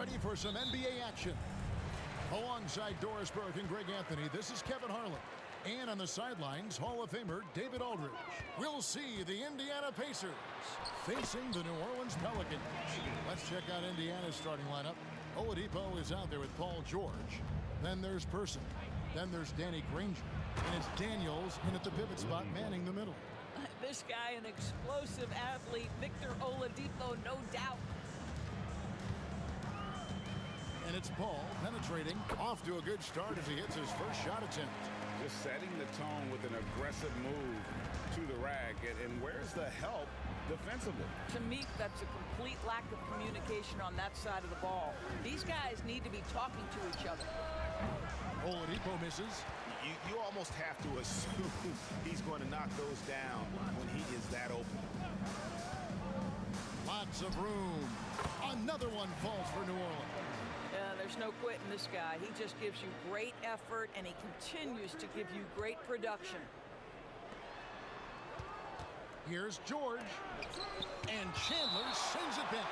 ready for some NBA action. Alongside Doris Burke and Greg Anthony, this is Kevin Harlan. And on the sidelines, Hall of Famer David Aldridge. We'll see the Indiana Pacers facing the New Orleans Pelicans. Let's check out Indiana's starting lineup. Oladipo is out there with Paul George. Then there's Person. Then there's Danny Granger. And it's Daniels in at the pivot spot, manning the middle. This guy, an explosive athlete, Victor Oladipo, no doubt. And it's Paul penetrating. Off to a good start as he hits his first shot attempt. Just setting the tone with an aggressive move to the rack. And where's the help defensively? To me, that's a complete lack of communication on that side of the ball. These guys need to be talking to each other. Oladipo misses. You almost have to assume he's going to knock those down when he is that open. Lots of room. Another one falls for New Orleans. Yeah, there's no quitting this guy. He just gives you great effort, and he continues to give you great production. Here's George. And Chandler sends it back.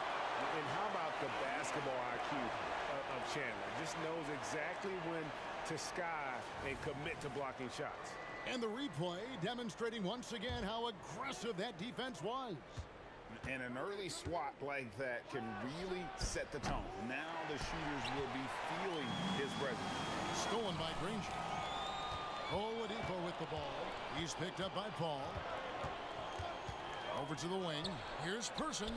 And how about the basketball IQ of Chandler? Just knows exactly when to sky and commit to blocking shots. And the replay demonstrating once again how aggressive that defense was. And an early swat like that can really set the tone. Now the shooters will be feeling his presence. Stolen by Granger. Oladipo with the ball. He's picked up by Paul. Over to the wing. Here's Person.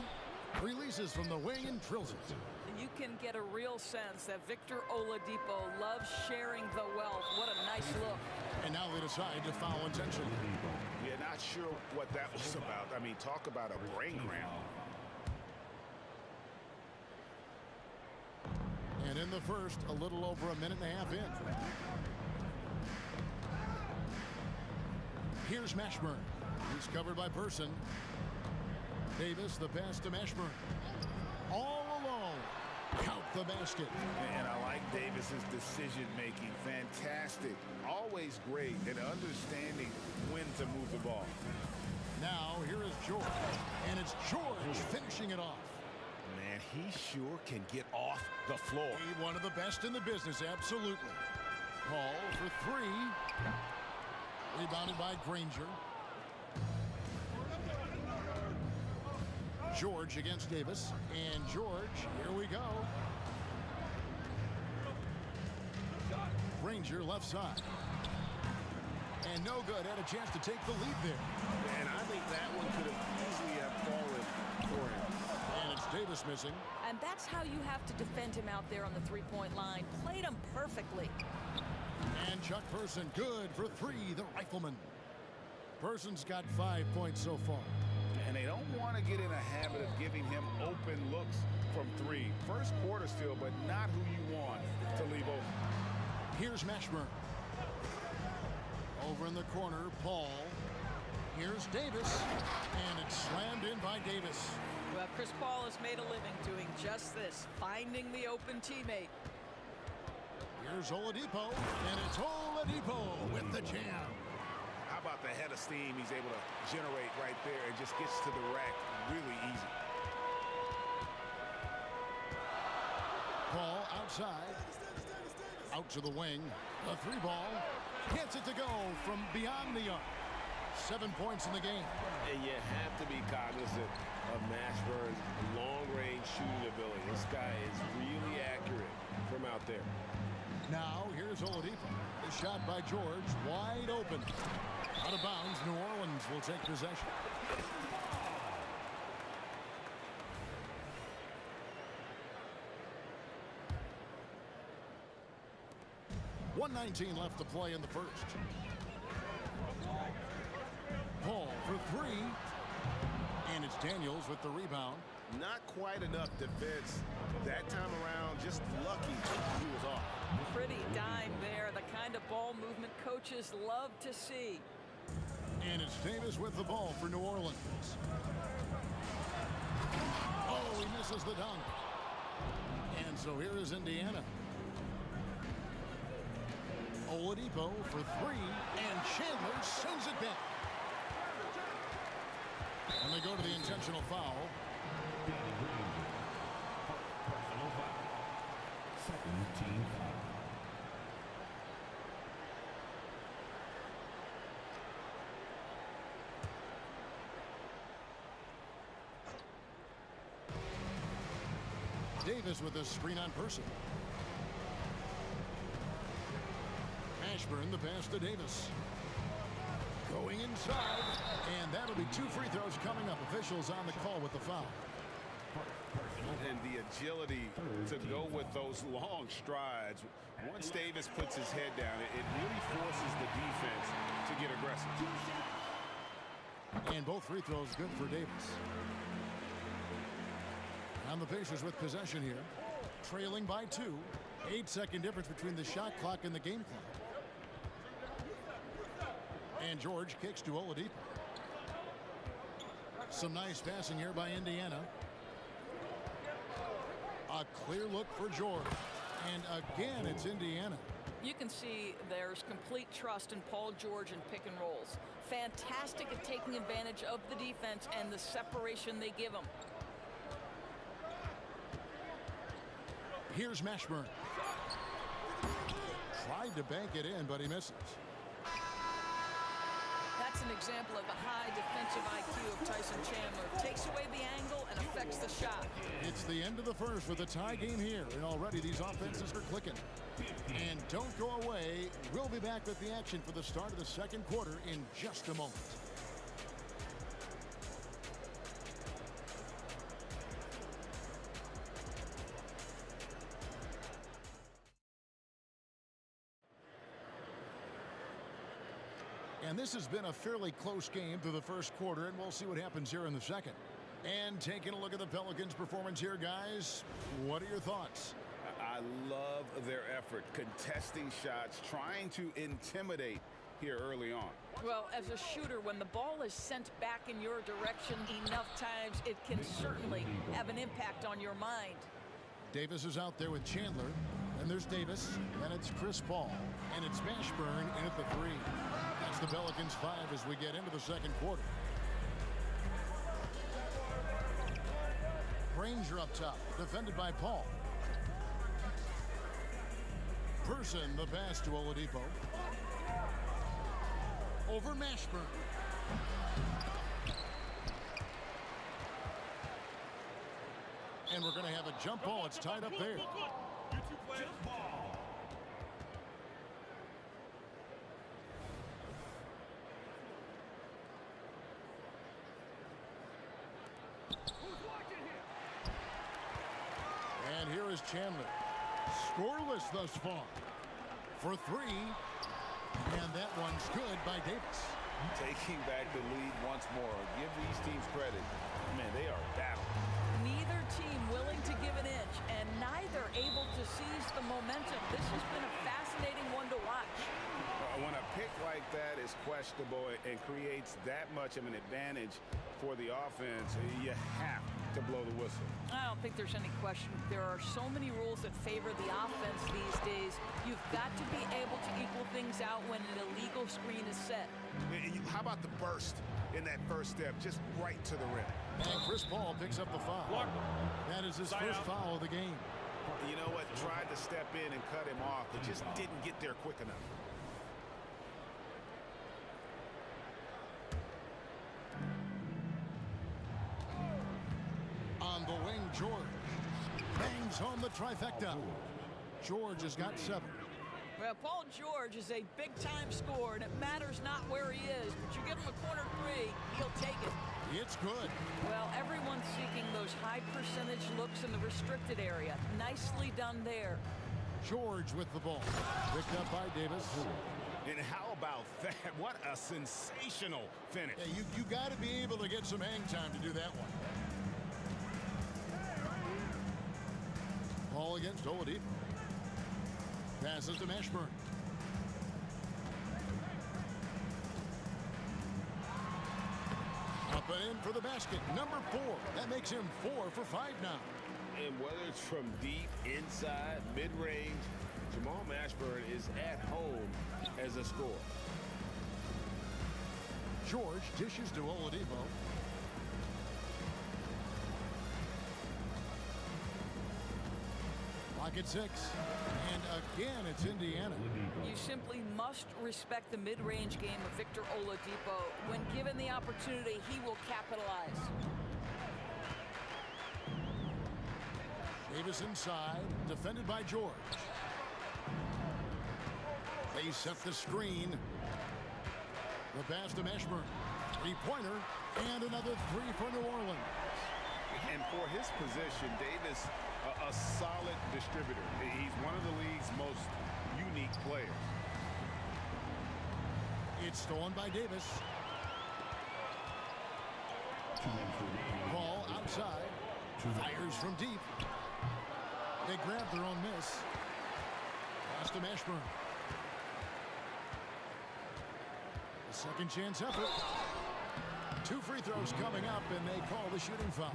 Releases from the wing and drills it. You can get a real sense that Victor Oladipo loves sharing the wealth. What a nice look. And now they decide to foul intentionally. Yeah, not sure what that was about. I mean, talk about a brain cramp. And in the first, a little over a minute and a half in. Here's Mashburn. He's covered by Person. Davis, the pass to Mashburn. All alone. Count the basket. And I like Davis's decision-making. Fantastic. Always great at understanding when to move the ball. Now, here is George. And it's George finishing it off. Man, he sure can get off the floor. One of the best in the business, absolutely. Paul for three. Rebounded by Granger. George against Davis. And George, here we go. Granger left side. And no good. Had a chance to take the lead there. And I think that one could have easily have fallen for him. And it's Davis missing. And that's how you have to defend him out there on the three-point line. Played him perfectly. And Chuck Person, good for three, the rifleman. Person's got 5 points so far. And they don't want to get in a habit of giving him open looks from three. First quarter still, but not who you want to leave open. Here's Mashburn. Over in the corner, Paul. Here's Davis. And it's slammed in by Davis. Well, Chris Paul has made a living doing just this, finding the open teammate. Here's Oladipo. And it's Oladipo with the jam. How about the head of steam he's able to generate right there and just gets to the rack really easy. Paul outside. Out to the wing. A three ball. Gets it to go from beyond the arc. 7 points in the game. And you have to be cognizant of Mashburn's long-range shooting ability. This guy is really accurate from out there. Now, here's Oladipo. The shot by George, wide open. Out of bounds, New Orleans will take possession. .119 left to play in the first. Paul for three. And it's Daniels with the rebound. Not quite enough defense that time around. Just lucky he was off. Pretty dime there. The kind of ball movement coaches love to see. And it's Davis with the ball for New Orleans. Oh, he misses the dunk. And so here is Indiana. Oladipo for three. And Chandler sends it back. And they go to the intentional foul. Second team foul. Davis with a screen on Person. Ashburn the pass to Davis. Going inside, and that'll be 2 free throws coming up. Officials on the call with the foul. And the agility to go with those long strides. Once Davis puts his head down, it really forces the defense to get aggressive. And both free throws good for Davis. And the Pacers with possession here. Trailing by 2. 8-second difference between the shot clock and the game clock. And George kicks to Oladipo. Some nice passing here by Indiana. A clear look for George. And again, it's Indiana. You can see there's complete trust in Paul George in pick and rolls. Fantastic at taking advantage of the defense and the separation they give him. Here's Mashburn. Tried to bank it in, but he misses. That's an example of the high defensive IQ of Tyson Chandler. Takes away the angle and affects the shot. It's the end of the first with a tie game here, and already these offenses are clicking. And don't go away. We'll be back with the action for the start of the second quarter in just a moment. And this has been a fairly close game through the first quarter, and we'll see what happens here in the second. And taking a look at the Pelicans' performance here, guys, what are your thoughts? I love their effort, contesting shots, trying to intimidate here early on. Well, as a shooter, when the ball is sent back in your direction enough times, it can certainly have an impact on your mind. Davis is out there with Chandler. And there's Davis. And it's Chris Paul. And it's Mashburn in at the 3. That's the Pelicans 5 as we get into the second quarter. Granger up top, defended by Paul. Person the pass to Oladipo. Over Mashburn. And we're going to have a jump ball. It's tied up there. Jump ball. And here is Chandler. Scoreless thus far. For 3. And that one's good by Davis. Taking back the lead once more. Give these teams credit. Man, they are battling. Neither team willing to give an inch, and neither able to seize the momentum. This has been a fascinating one to watch. When a pick like that is questionable and creates that much of an advantage for the offense, you have to blow the whistle. I don't think there's any question. There are so many rules that favor the offense these days. You've got to be able to equal things out when an illegal screen is set. How about the burst in that first step, just right to the rim? And Chris Paul picks up the foul. That is his first foul of the game. You know what? Tried to step in and cut him off, but just didn't get there quick enough. On the wing, George bangs home the trifecta. George has got 7. Well, Paul George is a big-time scorer, and it matters not where he is, but you give him a corner 3, he'll take it. It's good. Well, everyone's seeking those high percentage looks in the restricted area. Nicely done there. George with the ball. Picked up by Davis. And how about that? What a sensational finish. Yeah, you got to be able to get some hang time to do that one. Ball against Oladipo. Passes to Mashburn. Up and in for the basket. Number 4. That makes him 4 for 5 now. And whether it's from deep, inside, mid-range, Jamal Mashburn is at home as a scorer. George dishes to Oladipo. Clock at 6. And again, it's Indiana. You simply must respect the mid-range game of Victor Oladipo. When given the opportunity, he will capitalize. Davis inside, defended by George. They set the screen. The pass to Mashburn. Three-pointer, and another three for New Orleans. And for his position, Davis, a solid distributor. He's one of the league's most unique players. It's stolen by Davis. Ball outside. Fires from deep. They grab their own miss. Pass to Mashburn. The second chance effort. 2 free throws coming up, and they call the shooting foul.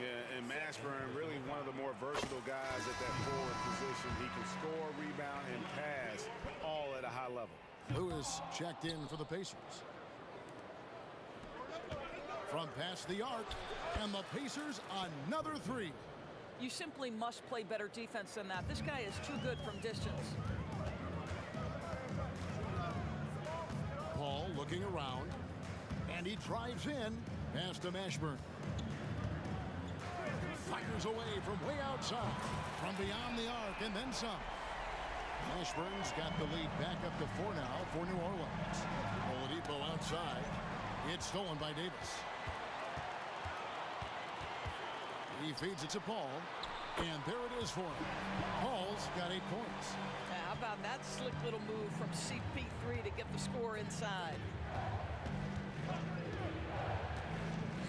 Yeah, and Mashburn, really one of the more versatile guys at that forward position. He can score, rebound, and pass all at a high level. Lewis checked in for the Pacers. From past the arc, and the Pacers another three. You simply must play better defense than that. This guy is too good from distance. Paul looking around, and he drives in. Pass to Mashburn. Fires away from way outside, from beyond the arc, and then some. Mashburn's got the lead back up to 4 now for New Orleans. Oladipo outside. It's stolen by Davis. He feeds it to Paul, and there it is for him. Paul's got 8 points. How about that slick little move from CP3 to get the score inside?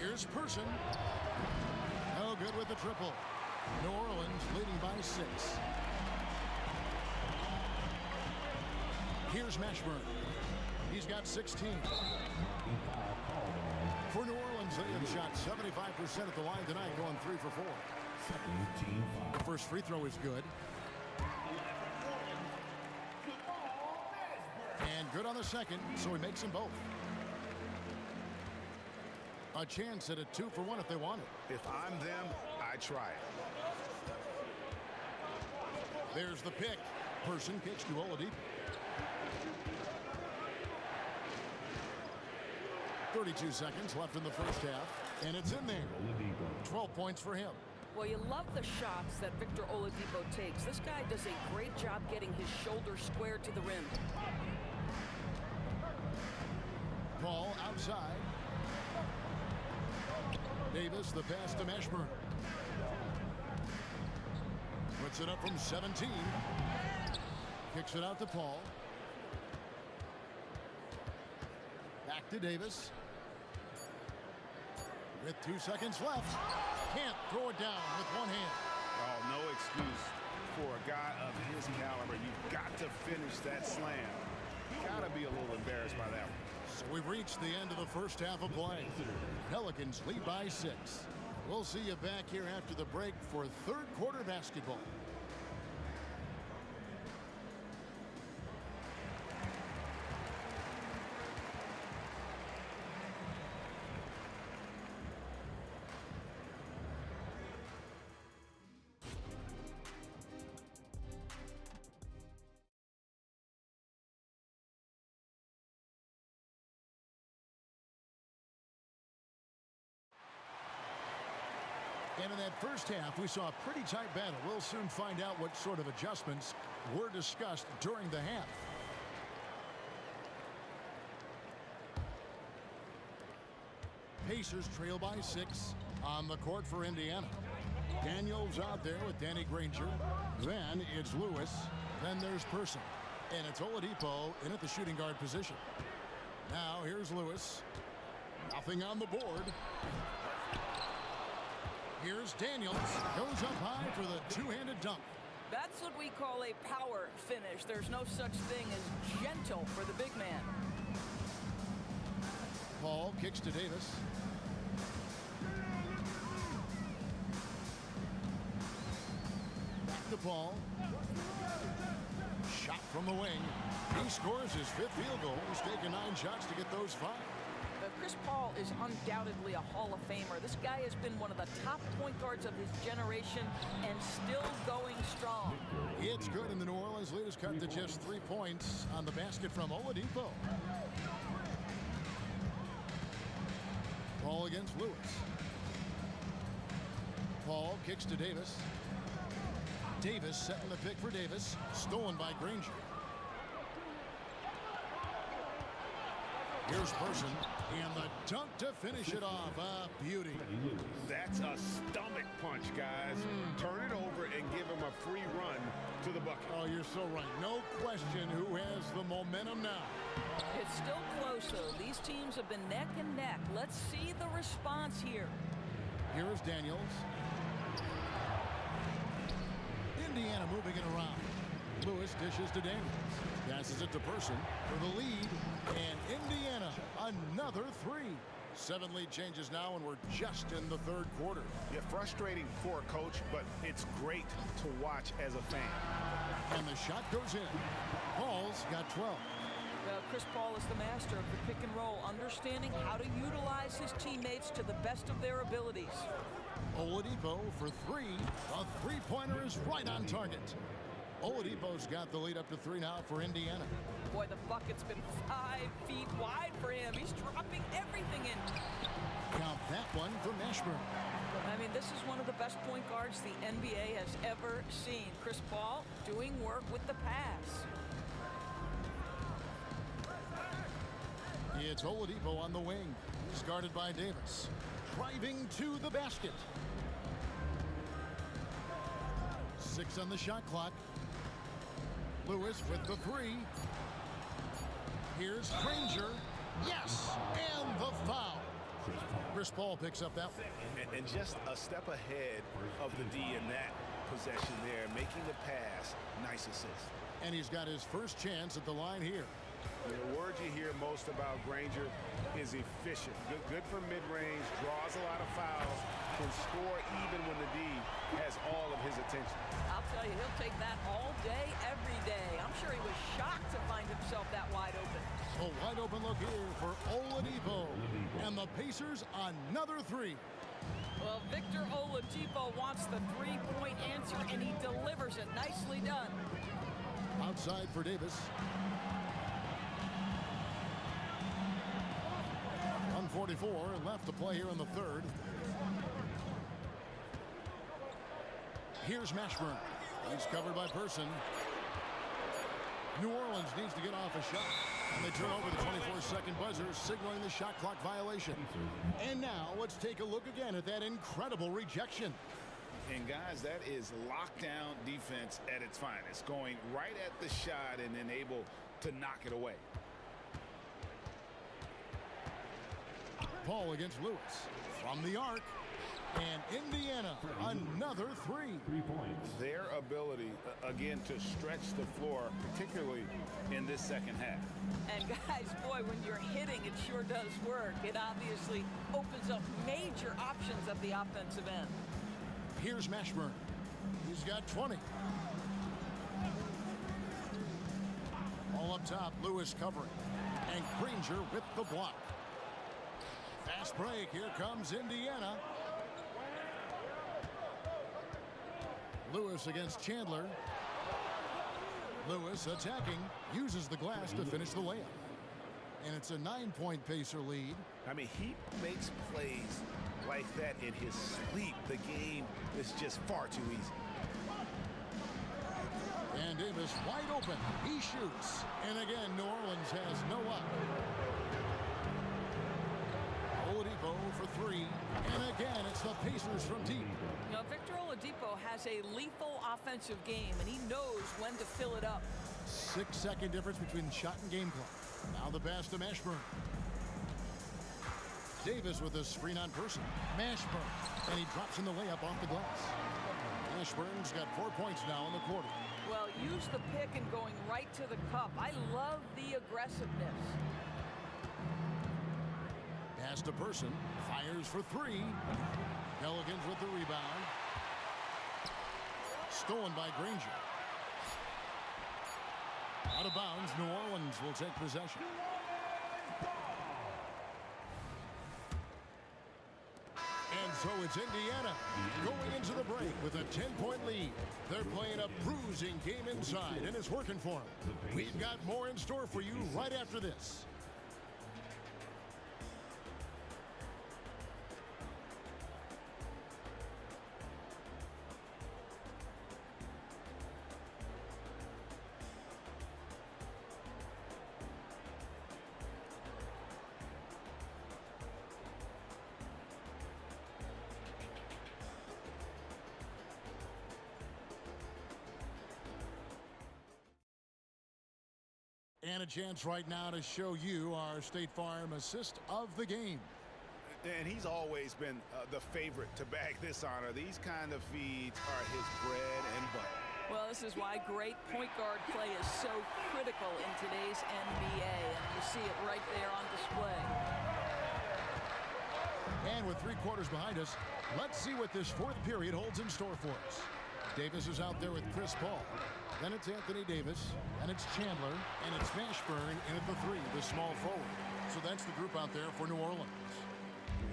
Here's Person. No good with the triple. New Orleans leading by 6. Here's Mashburn. He's got 16. For New Orleans, they have shot 75% at the line tonight, going 3 for 4. The first free throw is good. And good on the second, so he makes them both. A chance at a 2 for 1 if they want it. If I'm them, I try it. There's the pick. Person kicks to Oladipo. 32 seconds left in the first half, and it's in there. 12 points for him. Well, you love the shots that Victor Oladipo takes. This guy does a great job getting his shoulder squared to the rim. Paul outside. Davis, the pass to Mashburn. Puts it up from 17. Kicks it out to Paul. Back to Davis. With 2 seconds left. Can't throw it down with one hand. Oh, no excuse for a guy of his caliber. You've got to finish that slam. Got to be a little embarrassed by that one. So we've reached the end of the first half of play. Pelicans lead by 6. We'll see you back here after the break for third quarter basketball. And in that first half, we saw a pretty tight battle. We'll soon find out what sort of adjustments were discussed during the half. Pacers trail by 6 on the court for Indiana. Daniels out there with Danny Granger. Then it's Lewis. Then there's Person. And it's Oladipo in at the shooting guard position. Now here's Lewis. Nothing on the board. Here's Daniels. Goes up high for the two-handed dunk. That's what we call a power finish. There's no such thing as gentle for the big man. Paul kicks to Davis. Back to Paul. Shot from the wing. He scores his 5th field goal. He's taken 9 shots to get those 5. Chris Paul is undoubtedly a Hall of Famer. This guy has been one of the top point guards of his generation and still going strong. It's good, and the New Orleans lead is cut to just 3 points on the basket from Oladipo. Paul against Lewis. Paul kicks to Davis. Davis setting the pick for Davis. Stolen by Granger. Here's Person, and the dunk to finish it off. A beauty. That's a stomach punch, guys. Turn it over and give him a free run to the bucket. Oh, you're so right. No question who has the momentum now. It's still close, though. These teams have been neck and neck. Let's see the response here. Here is Daniels. Indiana moving it around. Lewis dishes to Daniels. Passes it to Person for the lead. And Indiana, another 3. 7 lead changes now, and we're just in the 3rd quarter. Yeah, frustrating for a coach, but it's great to watch as a fan. And the shot goes in. Paul's got 12. Well, Chris Paul is the master of the pick and roll, understanding how to utilize his teammates to the best of their abilities. Oladipo for 3. A three-pointer is right on target. Oladipo's got the lead up to 3 now for Indiana. Boy, the bucket's been 5 feet wide for him. He's dropping everything in. Count that one for Mashburn. I mean, this is one of the best point guards the NBA has ever seen. Chris Paul doing work with the pass. It's Oladipo on the wing. He's guarded by Davis. Driving to the basket. 6 on the shot clock. Lewis with the 3. Here's Granger. Yes! And the foul. Chris Paul picks up that one. And just a step ahead of the D in that possession there, making the pass. Nice assist. And he's got his first chance at the line here. The word you hear most about Granger is efficient. Good from mid-range, draws a lot of fouls, can score even when the D has all of his attention. I'll tell you, he'll take that all day, every day. I'm sure he was shocked to find himself that wide open. A wide open look here for Oladipo. And the Pacers another 3. Well, Victor Oladipo wants the three-point answer, and he delivers it. Nicely done. Outside for Davis. 1:44 left to play here in the 3rd. Here's Mashburn. He's covered by Person. New Orleans needs to get off a shot. And they turn over the 24-second buzzer, signaling the shot clock violation. And now let's take a look again at that incredible rejection. And guys, that is lockdown defense at its finest. Going right at the shot and then able to knock it away. Paul against Lewis. From the arc. And Indiana, another 3. 3 points. Their ability, again, to stretch the floor, particularly in this second half. And guys, boy, when you're hitting, it sure does work. It obviously opens up major options at the offensive end. Here's Mashburn. He's got 20. All up top, Lewis covering. And Granger with the block. Fast break. Here comes Indiana. Lewis against Chandler. Lewis attacking. Uses the glass to finish the layup. And it's a 9-point Pacer lead. I mean, he makes plays like that in his sleep. The game is just far too easy. And Davis wide open. He shoots. And again, New Orleans has no luck. Oladipo for 3. And again, it's the Pacers from deep. You know, Victor Oladipo has a lethal offensive game, and he knows when to fill it up. 6-second difference between shot and game clock. Now the pass to Mashburn. Davis with a screen on Person. Mashburn. And he drops in the layup off the glass. Mashburn's got 4 points now in the quarter. Well, use the pick and going right to the cup. I love the aggressiveness. Pass to Person. Fires for 3. Pelicans with the rebound. Stolen by Granger. Out of bounds, New Orleans will take possession. So it's Indiana going into the break with a 10-point lead. They're playing a bruising game inside, and it's working for them. We've got more in store for you right after this. And a chance right now to show you our State Farm assist of the game. And he's always been the favorite to bag this honor. These kind of feeds are his bread and butter. Well, this is why great point guard play is so critical in today's NBA. And you see it right there on display. And with 3 quarters behind us, let's see what this fourth period holds in store for us. Davis is out there with Chris Paul. Then it's Anthony Davis, and it's Chandler, and it's Mashburn in at the 3, the small forward. So that's the group out there for New Orleans.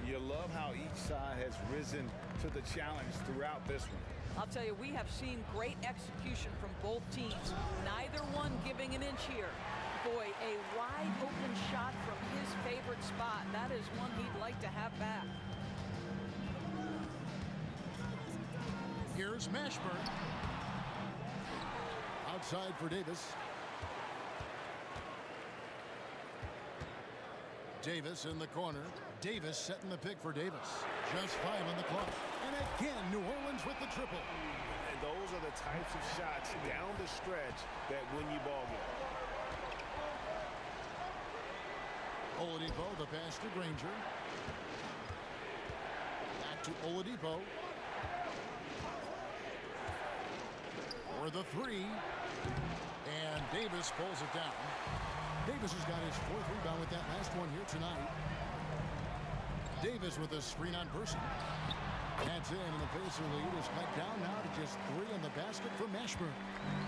You love how each side has risen to the challenge throughout this one. I'll tell you, we have seen great execution from both teams. Neither one giving an inch here. Boy, a wide open shot from his favorite spot. That is one he'd like to have back. Here's Mashburn. Outside for Davis. Davis in the corner. Davis setting the pick for Davis. Just 5 on the clock. And again, New Orleans with the triple. And those are the types of shots down the stretch that win you ball game. Oladipo, the pass to Granger. Back to Oladipo. For the 3. And Davis pulls it down. Davis has got his 4th rebound with that last one here tonight. Davis with a screen on Person. That's in, and the Pacer lead is cut down now to just 3 in the basket for Mashburn.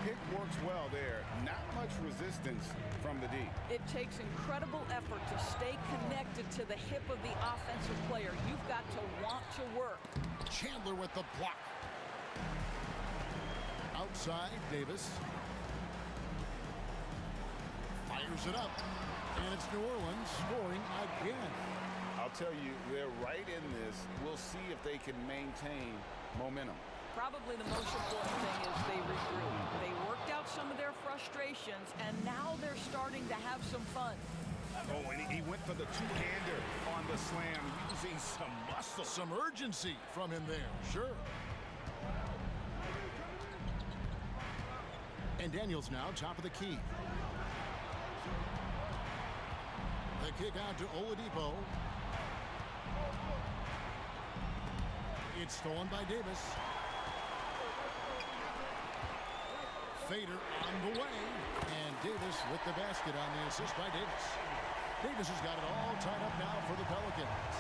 Pick works well there. Not much resistance from the D. It takes incredible effort to stay connected to the hip of the offensive player. You've got to want to work. Chandler with the block. Outside, Davis. Fires it up. And it's New Orleans scoring again. I'll tell you, they're right in this. We'll see if they can maintain momentum. Probably the most important thing is they regrouped. They worked out some of their frustrations, and now they're starting to have some fun. Oh, and he went for the two-hander on the slam, using some muscle. Some urgency from him there, sure. And Daniels now top of the key. The kick out to Oladipo. It's stolen by Davis. Fader on the way. And Davis with the basket on the assist by Davis. Davis has got it all tied up now for the Pelicans.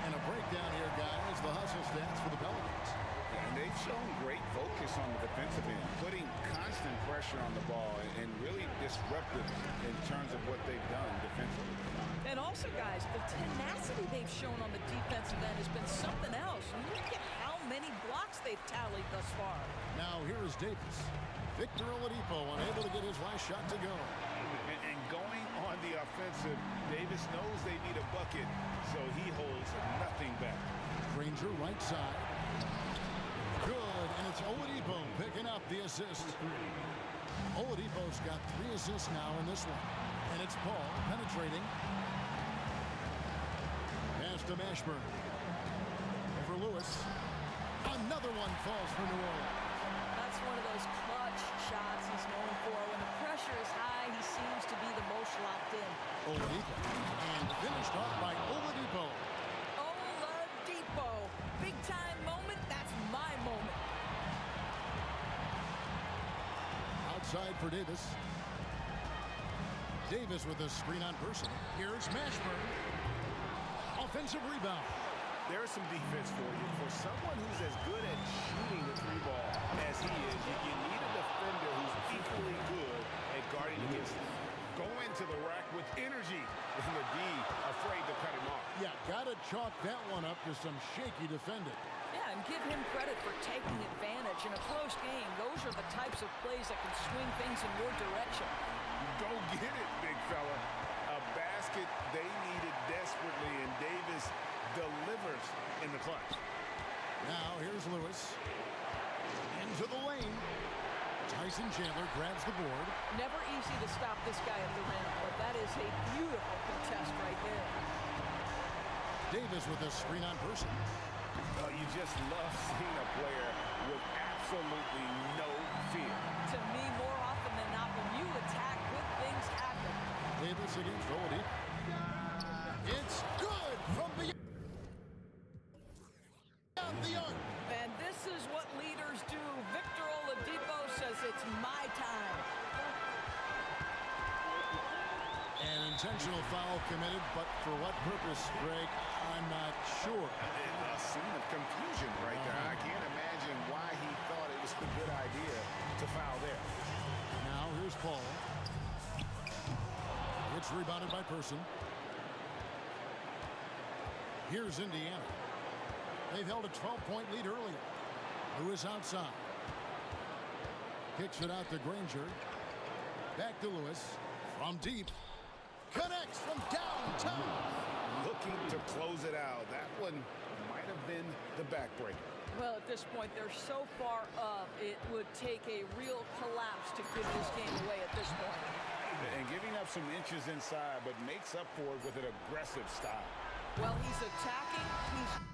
And a breakdown here, guys. The hustle stats for the Pelicans. And they've shown great focus on the defensive end, putting constant pressure on the ball and really disruptive in terms of what they've done defensively. And also, guys, the tenacity they've shown on the defensive end has been something else. You look at how many blocks they've tallied thus far. Now here is Davis. Victor Oladipo unable to get his last shot to go. And going on the offensive, Davis knows they need a bucket, so he holds nothing back. Granger right side. Good, and it's Oladipo picking up the assist. Oladipo's got 3 assists now in this one. And it's Paul penetrating. Pass to Mashburn. Over Lewis. Another one falls for New Orleans. That's one of those clutch shots he's known for. When the pressure is high, he seems to be the most locked in. Oladipo. And finished off by Oladipo. Oladipo. Big time moment. That's my moment. Outside for Davis. Davis with a screen on Person. Here's Mashburn. Offensive rebound. There's some defense for you. For someone who's as good at shooting the 3-ball as he is, you need a defender who's equally good at guarding against him. go into the rack with energy. And the D afraid to cut him off. Yeah, got to chalk that one up to some shaky defending. Yeah, and give him credit for taking advantage. In a close game, those are the types of plays that can swing things in your direction. Go get it, big fella. A basket they needed desperately, and Davis delivers in the clutch. Now here's Lewis. Into the lane. Tyson Chandler grabs the board. Never easy to stop this guy at the rim, but that is a beautiful contest right there. Davis with a screen on person. You just love seeing a player with absolutely no fear. To me, more often than not, when you attack, good things happen. Davis against Goldie. It's good from beyond the arc. And this is what leaders do. Victor Oladipo says it's my time. An intentional foul committed, but for what purpose, Greg, I'm not sure. A scene of confusion right there. I can't imagine why he thought it was a good idea to foul there. Now here's Paul. It's rebounded by Person. Here's Indiana. They've held a 12-point lead earlier. Lewis outside. Kicks it out to Granger. Back to Lewis. From deep. Connects from downtown. Looking to close it out. That one might have been the backbreaker. Well, at this point, they're so far up, it would take a real collapse to give this game away at this point. And giving up some inches inside, but makes up for it with an aggressive style. Well, he's attacking.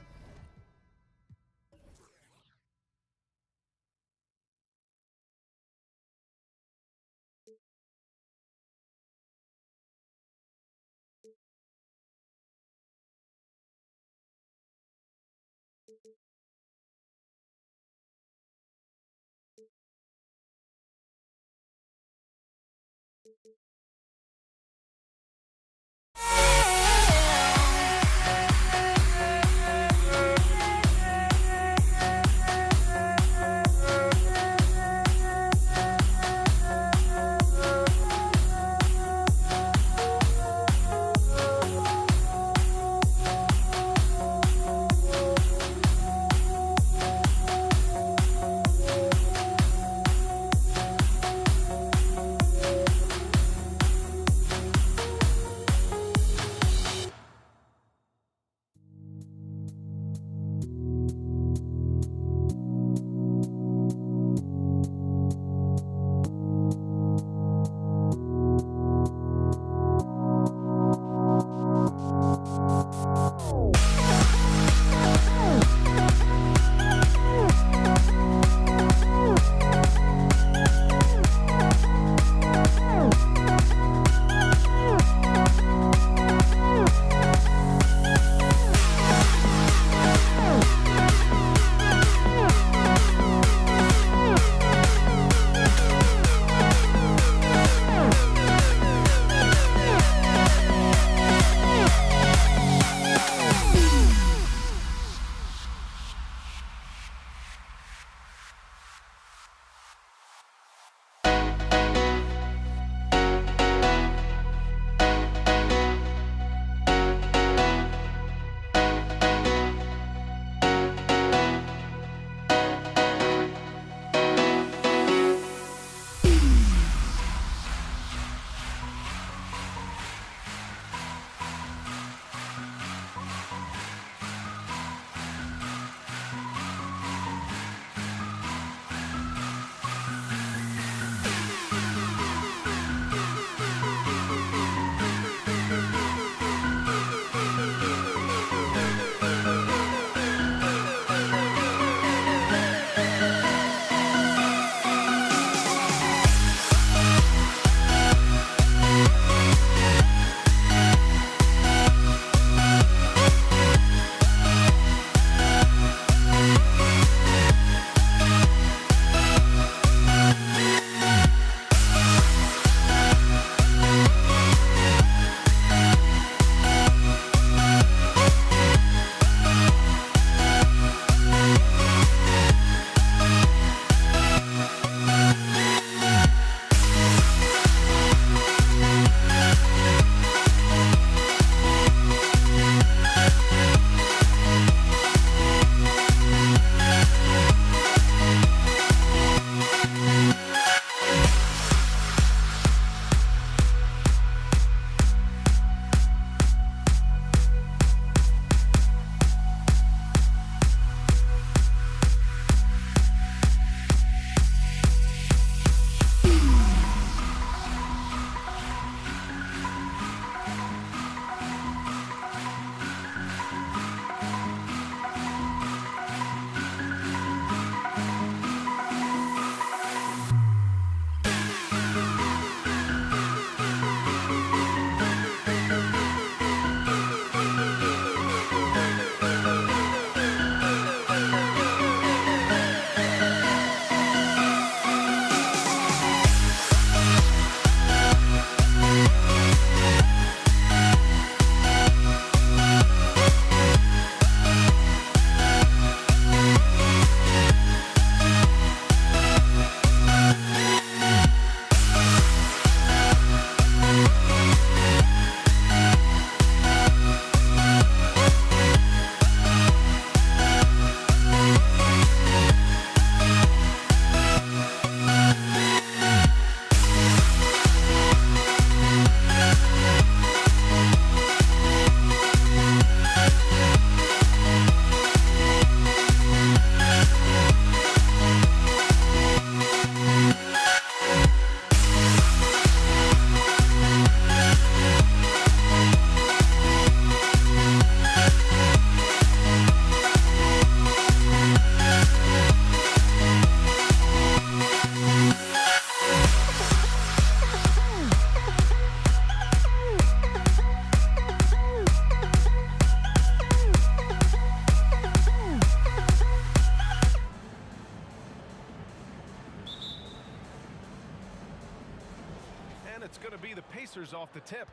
off the tip.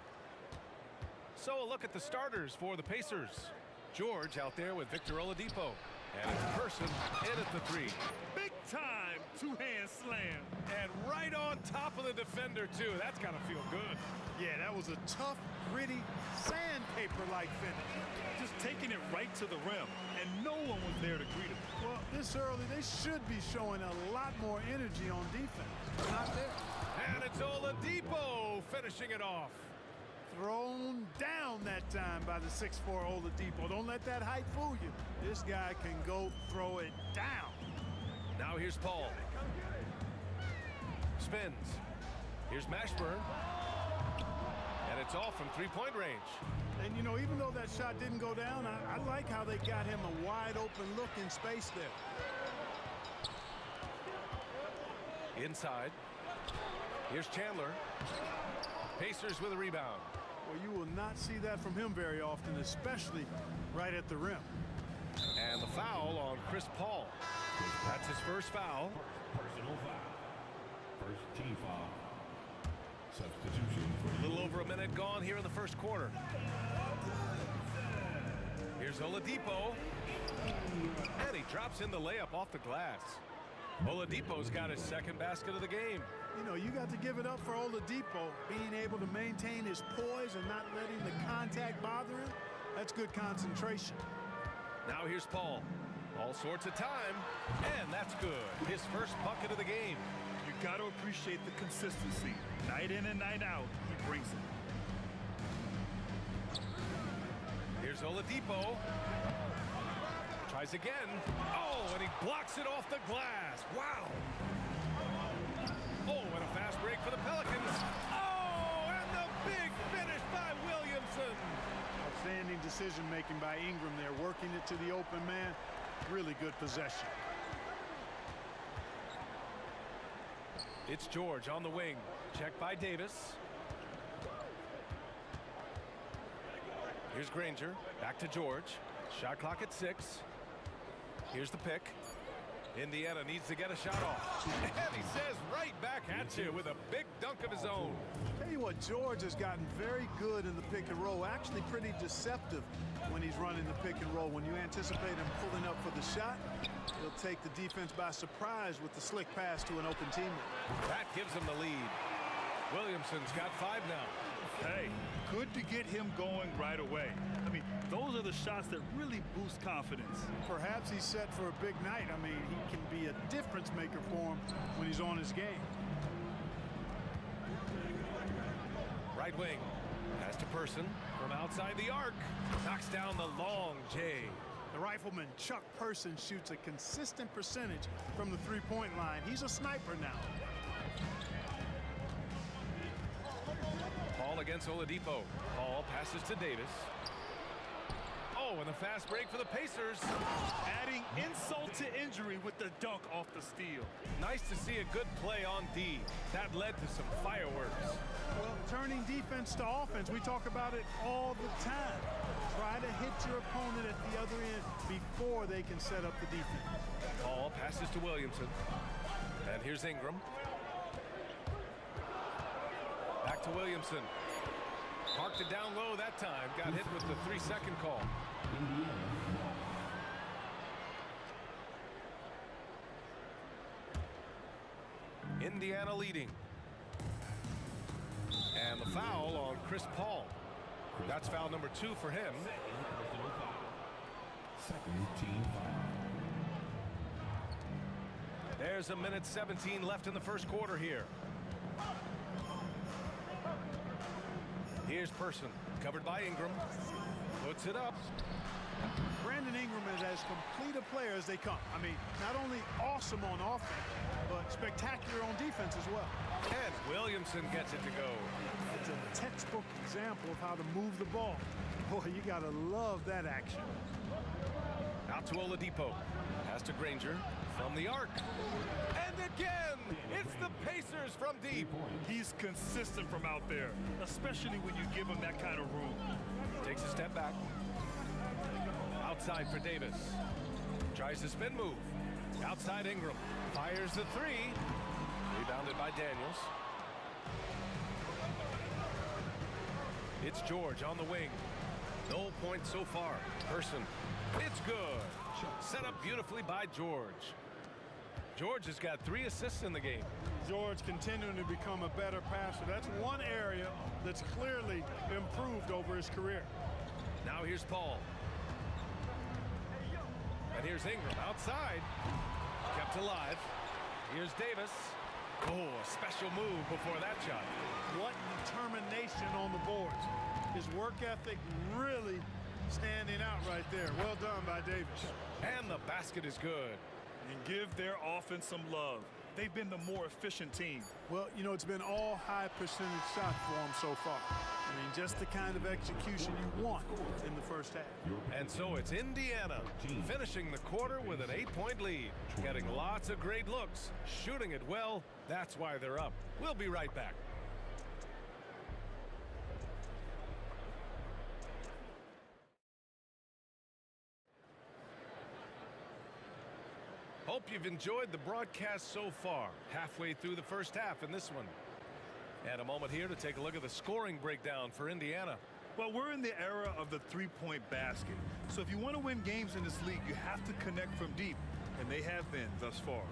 So a look at the starters for the Pacers. George out there with Victor Oladipo. And it's Person in at the three. Big time two-hand slam. And right on top of the defender, too. That's got to feel good. Yeah, that was a tough, gritty, sandpaper-like finish. Just taking it right to the rim, and no one was there to greet him. Well, this early, they should be showing a lot more energy on defense. Not there. And it's Oladipo finishing it off. Thrown down that time by the 6'4" Oladipo. Don't let that height fool you. This guy can go throw it down. Now here's Paul. Spins. Here's Mashburn. And it's off from three-point range. And, you know, even though that shot didn't go down, I like how they got him a wide-open look in space there. Inside. Here's Chandler. Pacers with a rebound. Well, you will not see that from him very often, especially right at the rim. And the foul on Chris Paul. That's his first foul. Personal foul. First team foul. Substitution for A little over a minute gone here in the first quarter. Here's Oladipo. And he drops in the layup off the glass. Oladipo's got his second basket of the game. You know, you got to give it up for Oladipo, being able to maintain his poise and not letting the contact bother him. That's good concentration. Now here's Paul. All sorts of time, and that's good. His first bucket of the game. You got to appreciate the consistency. Night in and night out, he brings it. Here's Oladipo. Tries again. Oh, and he blocks it off the glass. Wow. Oh, and a fast break for the Pelicans. Oh, and the big finish by Williamson. Outstanding decision-making by Ingram there, working it to the open man. Really good possession. It's George on the wing. Checked by Davis. Here's Granger. Back to George. Shot clock at 6. Here's the pick. Indiana needs to get a shot off. And he says right back at you with a big dunk of his own. Tell you what, George has gotten very good in the pick and roll. Actually pretty deceptive when he's running the pick and roll. When you anticipate him pulling up for the shot, he'll take the defense by surprise with the slick pass to an open teammate. That gives him the lead. Williamson's got 5 now. Hey, good to get him going right away. I mean, those are the shots that really boost confidence. Perhaps he's set for a big night. I mean, he can be a difference maker for him when he's on his game. Right wing. Pass to Person from outside the arc. Knocks down the long J. The rifleman, Chuck Person, shoots a consistent percentage from the three-point line. He's a sniper now. Paul against Oladipo. Paul passes to Davis. Oh, and a fast break for the Pacers. Adding insult to injury with the dunk off the steal. Nice to see a good play on D. That led to some fireworks. Well, turning defense to offense, we talk about it all the time. Try to hit your opponent at the other end before they can set up the defense. Paul passes to Williamson. And here's Ingram. Back to Williamson. Parked it down low that time. Got hit with the 3-second call. Indiana leading. And the foul on Chris Paul. That's foul number 2 for him. Second team foul. There's a minute 17 left in the first quarter here. Here's Person, covered by Ingram. Puts it up. Brandon Ingram is as complete a player as they come. I mean, not only awesome on offense, but spectacular on defense as well. And Williamson gets it to go. It's a textbook example of how to move the ball. Boy, you gotta love that action. Out to Oladipo. Pass to Granger from the arc. And again, it's the Pacers from deep. He's consistent from out there, especially when you give him that kind of room. Takes a step back. Outside for Davis. Tries the spin move. Outside Ingram. Fires the 3. Rebounded by Daniels. It's George on the wing. No points so far. Person. It's good. Set up beautifully by George. George has got 3 assists in the game. George continuing to become a better passer. That's one area that's clearly improved over his career. Now here's Paul. And here's Ingram outside. Kept alive. Here's Davis. Oh, a special move before that shot. What determination on the boards. His work ethic really standing out right there. Well done by Davis. And the basket is good. And give their offense some love. They've been the more efficient team. Well, you know, it's been all high percentage shots for them so far. I mean, just the kind of execution you want in the first half. And so it's Indiana finishing the quarter with an 8-point lead. Getting lots of great looks. Shooting it well. That's why they're up. We'll be right back. Hope you've enjoyed the broadcast so far. Halfway through the first half in this one. And a moment here to take a look at the scoring breakdown for Indiana. Well, we're in the era of the three-point basket. So if you want to win games in this league, you have to connect from deep. And they have been thus far.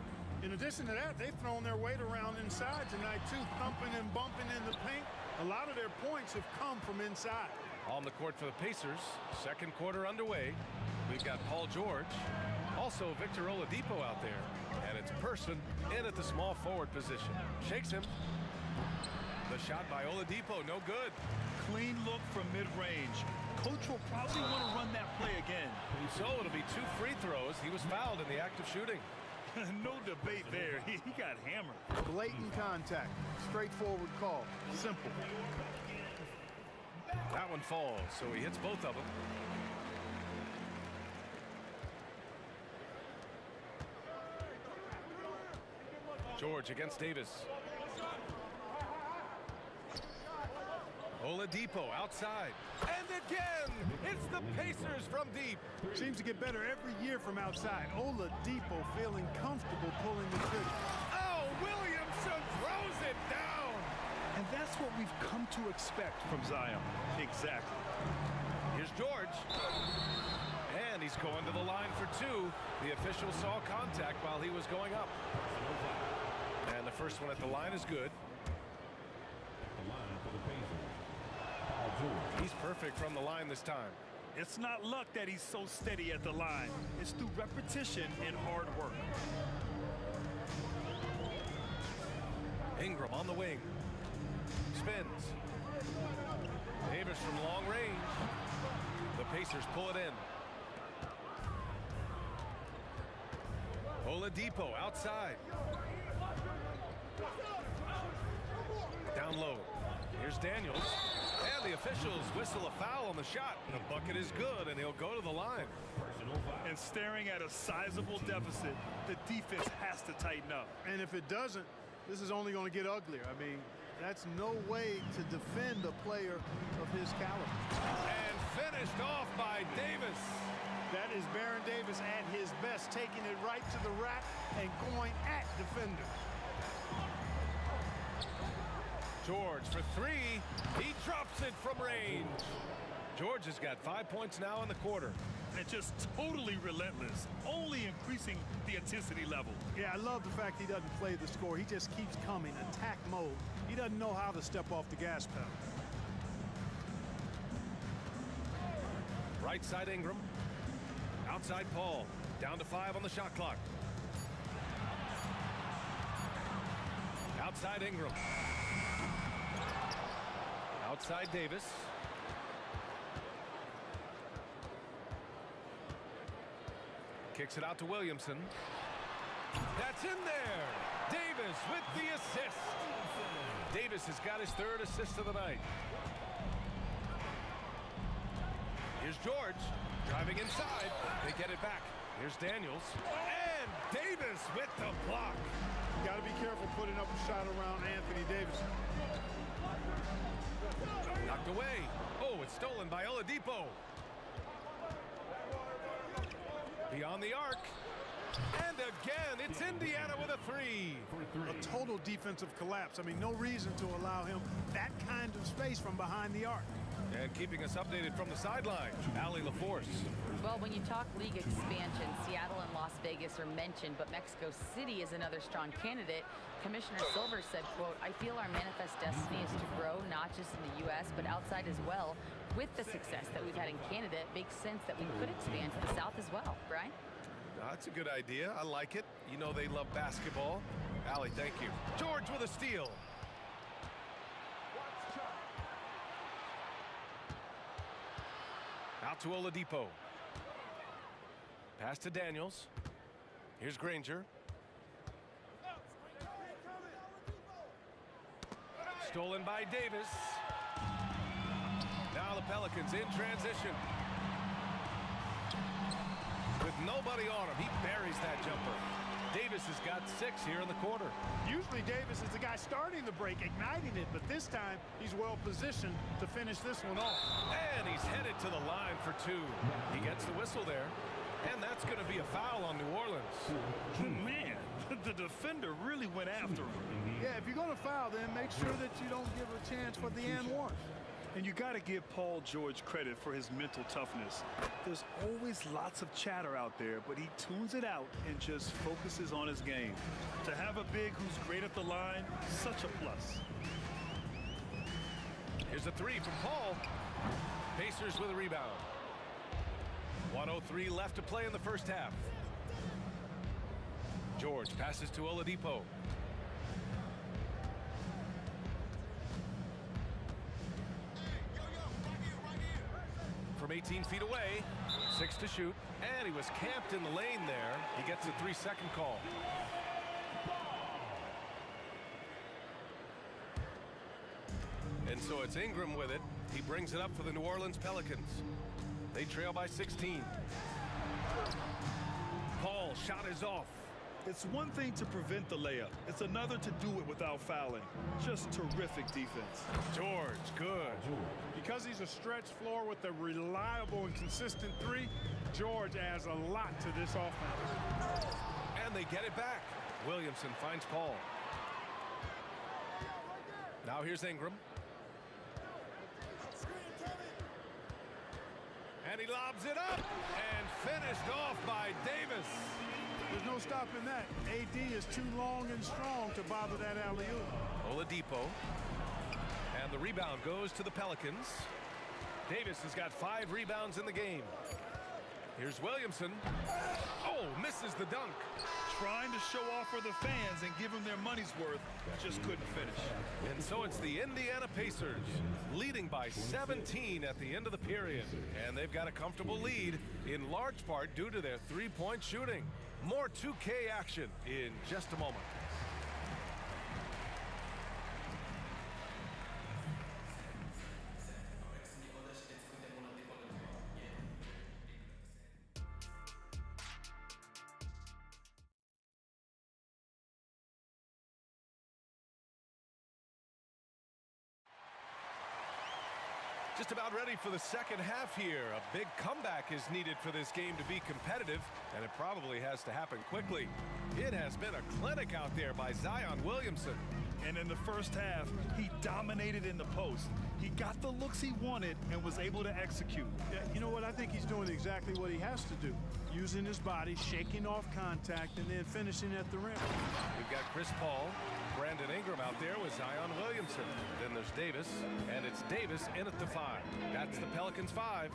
In addition to that, they've thrown their weight around inside tonight, too, thumping and bumping in the paint. A lot of their points have come from inside. On the court for the Pacers, second quarter underway. We've got Paul George, also Victor Oladipo out there. And it's Person in at the small forward position. Shakes him. The shot by Oladipo, no good. Clean look from mid-range. Coach will probably want to run that play again. So it'll be 2 free throws. He was fouled in the act of shooting. No debate there. He got hammered. Blatant contact. Straightforward call. Simple. That one falls, so he hits both of them. George against Davis. Oladipo outside. And again, it's the Pacers from deep. Seems to get better every year from outside. Oladipo feeling comfortable pulling the trigger. Oh, Williamson throws it down. And that's what we've come to expect from Zion. Exactly. Here's George. And he's going to the line for 2. The official saw contact while he was going up. And the first one at the line is good. He's perfect from the line this time. It's not luck that he's so steady at the line. It's through repetition and hard work. Ingram on the wing. Spins. Davis from long range. The Pacers pull it in. Oladipo outside. Down low. Here's Daniels. And the officials whistle a foul on the shot. The bucket is good, and he'll go to the line. And staring at a sizable deficit, the defense has to tighten up. And if it doesn't, this is only going to get uglier. I mean, that's no way to defend a player of his caliber. And finished off by Davis. That is Baron Davis at his best, taking it right to the rack and going at defenders. George for 3. He drops it from range. George has got 5 points now in the quarter. And just totally relentless, only increasing the intensity level. Yeah, I love the fact he doesn't play the score. He just keeps coming, attack mode. He doesn't know how to step off the gas pedal. Right side Ingram. Outside Paul. Down to 5 on the shot clock. Outside Ingram. Outside Davis. Kicks it out to Williamson. That's in there. Davis with the assist. Davis has got his 3rd assist of the night. Here's George driving inside. They get it back. Here's Daniels. And Davis with the block. Got to be careful putting up a shot around Anthony Davis. Knocked away. Oh, it's stolen by Oladipo. Beyond the arc. And again, it's Indiana with a 3. A total defensive collapse. I mean, no reason to allow him that kind of space from behind the arc. And keeping us updated from the sideline, Allie LaForce. Well, when you talk league expansion, Seattle and Las Vegas are mentioned, but Mexico City is another strong candidate. Commissioner Silver said, quote, "I feel our manifest destiny is to grow not just in the U.S., but outside as well. With the success that we've had in Canada, it makes sense that we could expand to the South as well." Brian? That's a good idea. I like it. You know they love basketball. Allie, thank you. George with a steal. Out to Oladipo. Pass to Daniels. Here's Granger. Stolen by Davis. Now the Pelicans in transition. With nobody on him, he buries that jumper. Davis has got 6 here in the quarter. Usually Davis is the guy starting the break, igniting it, but this time he's well positioned to finish this one off. And he's headed to the line for 2. He gets the whistle there, and that's going to be a foul on New Orleans. Man, the defender really went after him. Yeah, if you're going to foul, then make sure that you don't give a chance for the and one. And you got to give Paul George credit for his mental toughness. There's always lots of chatter out there, but he tunes it out and just focuses on his game. To have a big who's great at the line, such a plus. Here's a 3 from Paul. Pacers with a rebound. 1:03 left to play in the first half. George passes to Oladipo. From 18 feet away, 6 to shoot, and he was camped in the lane there. He gets a 3-second call. And so it's Ingram with it. He brings it up for the New Orleans Pelicans. They trail by 16. Paul shot is off. It's one thing to prevent the layup. It's another to do it without fouling. Just terrific defense. George, good. Because he's a stretch floor with a reliable and consistent 3, George adds a lot to this offense. And they get it back. Williamson finds Paul. Now here's Ingram. And he lobs it up and finished off by Davis. There's no stopping that. AD is too long and strong to bother that alley-oop. Oladipo. And the rebound goes to the Pelicans. Davis has got 5 rebounds in the game. Here's Williamson. Oh, misses the dunk. Trying to show off for the fans and give them their money's worth, just couldn't finish. And so it's the Indiana Pacers leading by 17 at the end of the period. And they've got a comfortable lead in large part due to their 3-point shooting. More 2K action in just a moment. Just about ready for the second half here. A big comeback is needed for this game to be competitive, and it probably has to happen quickly. It has been a clinic out there by Zion Williamson. And in the first half, he dominated in the post. He got the looks he wanted and was able to execute. Yeah, you know what? I think he's doing exactly what he has to do. Using his body, shaking off contact, and then finishing at the rim. We've got Chris Paul, Brandon Ingram out there with Zion Williamson. Then there's Davis, and it's Davis in at the 5. That's the Pelicans 5.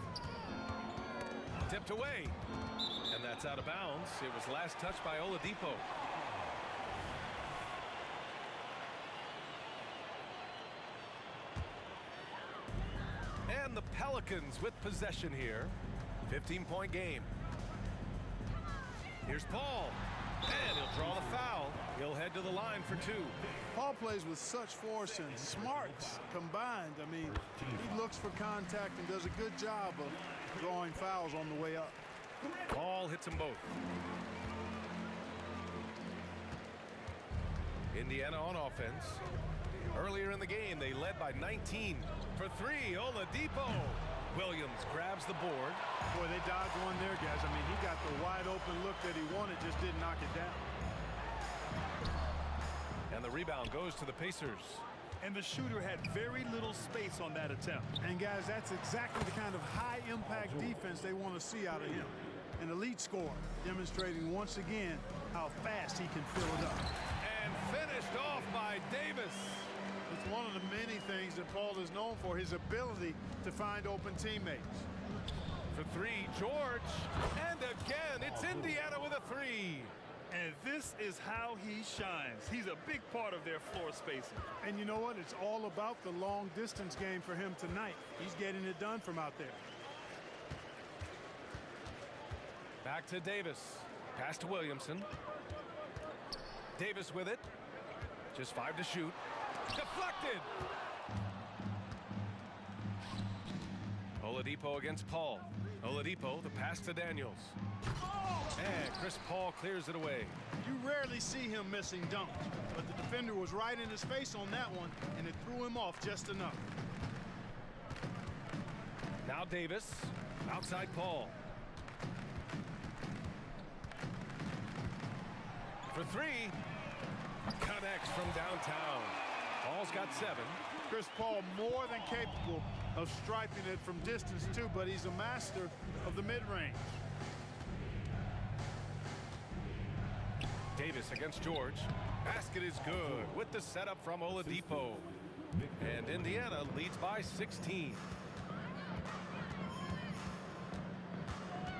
Tipped away, and that's out of bounds. It was last touched by Oladipo. And the Pelicans with possession here. 15-point game. Here's Paul. And he'll draw the foul. He'll head to the line for 2. Paul plays with such force and smarts combined. I mean, he looks for contact and does a good job of drawing fouls on the way up. Paul hits them both. Indiana on offense. Earlier in the game, they led by 19. For 3, Oladipo. Williams grabs the board. Boy, they dodged one there, guys. I mean, he got the wide open look that he wanted, just didn't knock it down. And the rebound goes to the Pacers. and the shooter had very little space on that attempt. And guys, that's exactly the kind of high-impact defense they want to see out of him. An elite scorer, demonstrating once again how fast he can fill it up. And finished off by Davis. It's one of the many things that Paul is known for, his ability to find open teammates. For three, George. And again, it's Indiana with a three. And this is how he shines. He's a big part of their floor spacing. And you know what? It's all about the long-distance game for him tonight. He's getting it done from out there. Back to Davis. Pass to Williamson. Davis with it. Just 5 to shoot. Deflected. Oladipo against Paul. Oladipo, the pass to Daniels. And Chris Paul clears it away. You rarely see him missing dunks, but the defender was right in his face on that one, and it threw him off just enough. Now Davis, outside Paul. For three, connects from downtown. Paul's got 7. Chris Paul more than capable of striping it from distance too, but he's a master of the mid-range. Davis against George. Basket is good with the setup from Oladipo. And Indiana leads by 16.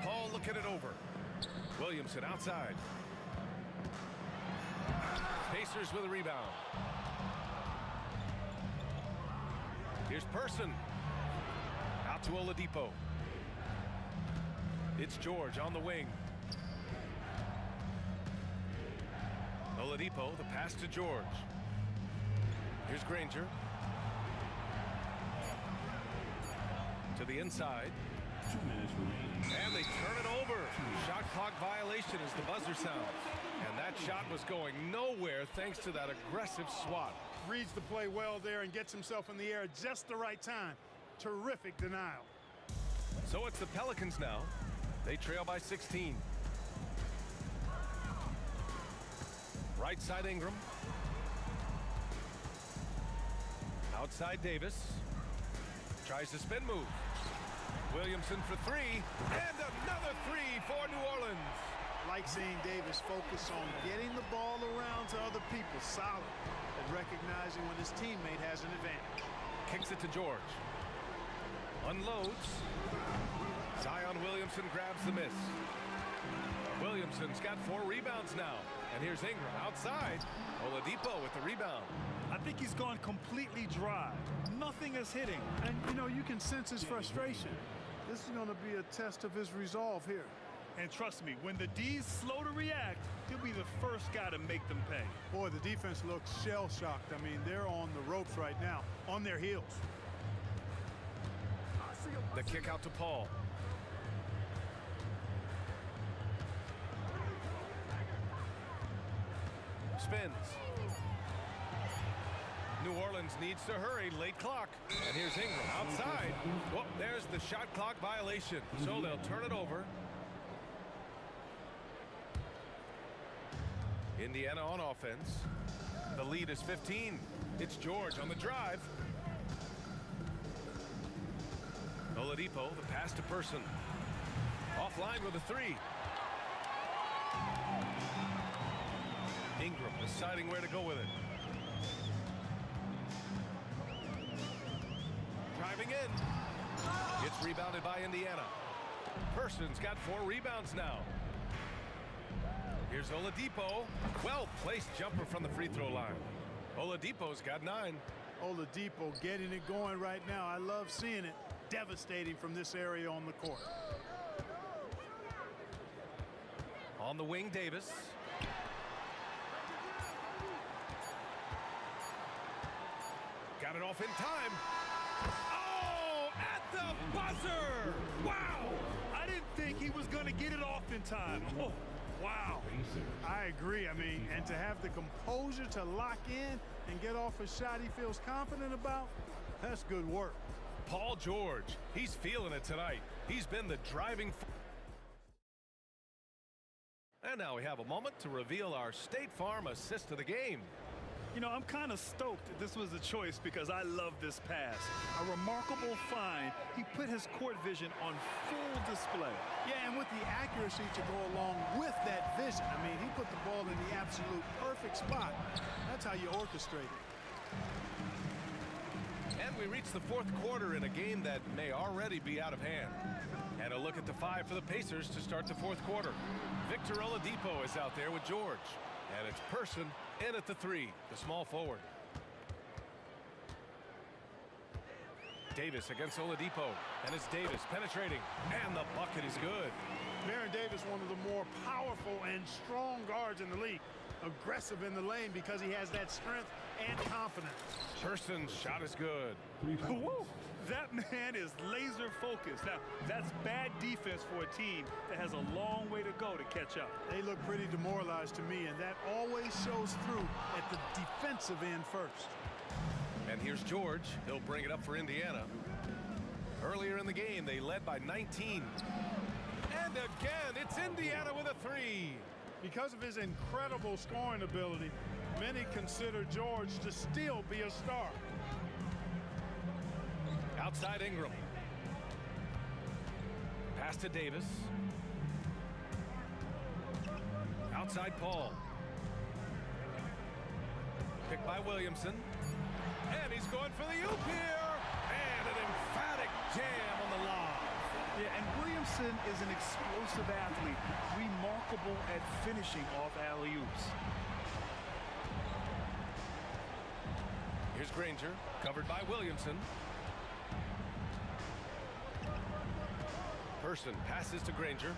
Paul looking it over. Williamson outside. Pacers with a rebound. Here's Person. Out to Oladipo. It's George on the wing. Oladipo, the pass to George. Here's Granger. To the inside. 2 minutes remaining. And they turn it over. Shot clock violation as the buzzer sounds. And that shot was going nowhere thanks to that aggressive swat. Reads the play well there and gets himself in the air at just the right time. Terrific denial. So it's the Pelicans now. They trail by 16. Right side Ingram. Outside Davis. Tries to spin move. Williamson for 3. And another 3 for New Orleans. Like seeing Davis focus on getting the ball around to other people. Solid at recognizing when his teammate has an advantage. Kicks it to George. Unloads. Zion Williamson grabs the miss. Williamson's got 4 rebounds now. And here's Ingram outside. Oladipo with the rebound. I think he's gone completely dry. Nothing is hitting. And, you know, you can sense his frustration. This is going to be a test of his resolve here. And trust me, when the D's slow to react, he'll be the first guy to make them pay. Boy, the defense looks shell-shocked. I mean, they're on the ropes right now, on their heels. The kick out to Paul. Spins. New Orleans needs to hurry, late clock. And here's Ingram outside. Whoop, there's the shot clock violation. So they'll turn it over. Indiana on offense. The lead is 15. It's George on the drive. Oladipo, the pass to Person. Offline with a 3. Ingram deciding where to go with it. Driving in. It's rebounded by Indiana. Person's got 4 rebounds now. Here's Oladipo. Well-placed jumper from the free throw line. Oladipo's got 9. Oladipo getting it going right now. I love seeing it. Devastating from this area on the court. On the wing, Davis. Got it off in time. Oh, at the buzzer! Wow! I didn't think he was going to get it off in time. Oh, wow. I agree. I mean, and to have the composure to lock in and get off a shot he feels confident about, that's good work. Paul George, he's feeling it tonight. He's been the driving force. And now we have a moment to reveal our State Farm assist of the game. You know, I'm kind of stoked that this was a choice because I love this pass. A remarkable find. He put his court vision on full display. Yeah, and with the accuracy to go along with that vision. I mean, he put the ball in the absolute perfect spot. That's how you orchestrate it. And we reach the fourth quarter in a game that may already be out of hand. And a look at the five for the Pacers to start the fourth quarter. Victor Oladipo is out there with George. And it's Person in at the three, the small forward. Davis against Oladipo. And it's Davis penetrating. And the bucket is good. Baron Davis, one of the more powerful and strong guards in the league. Aggressive in the lane because he has that strength and confidence. Person's shot is good. Woo! That man is laser focused. Now, that's bad defense for a team that has a long way to go to catch up. They look pretty demoralized to me, and that always shows through at the defensive end first. And here's George. He'll bring it up for Indiana. Earlier in the game, they led by 19. And again, it's Indiana with a three. Because of his incredible scoring ability, many consider George to still be a star. Outside Ingram. Pass to Davis. Outside Paul. Picked by Williamson. And he's going for the oop here. And an emphatic jam on the lob. Yeah, and Williamson is an explosive athlete, remarkable at finishing off alley-oops. Here's Granger, covered by Williamson. Person passes to Granger.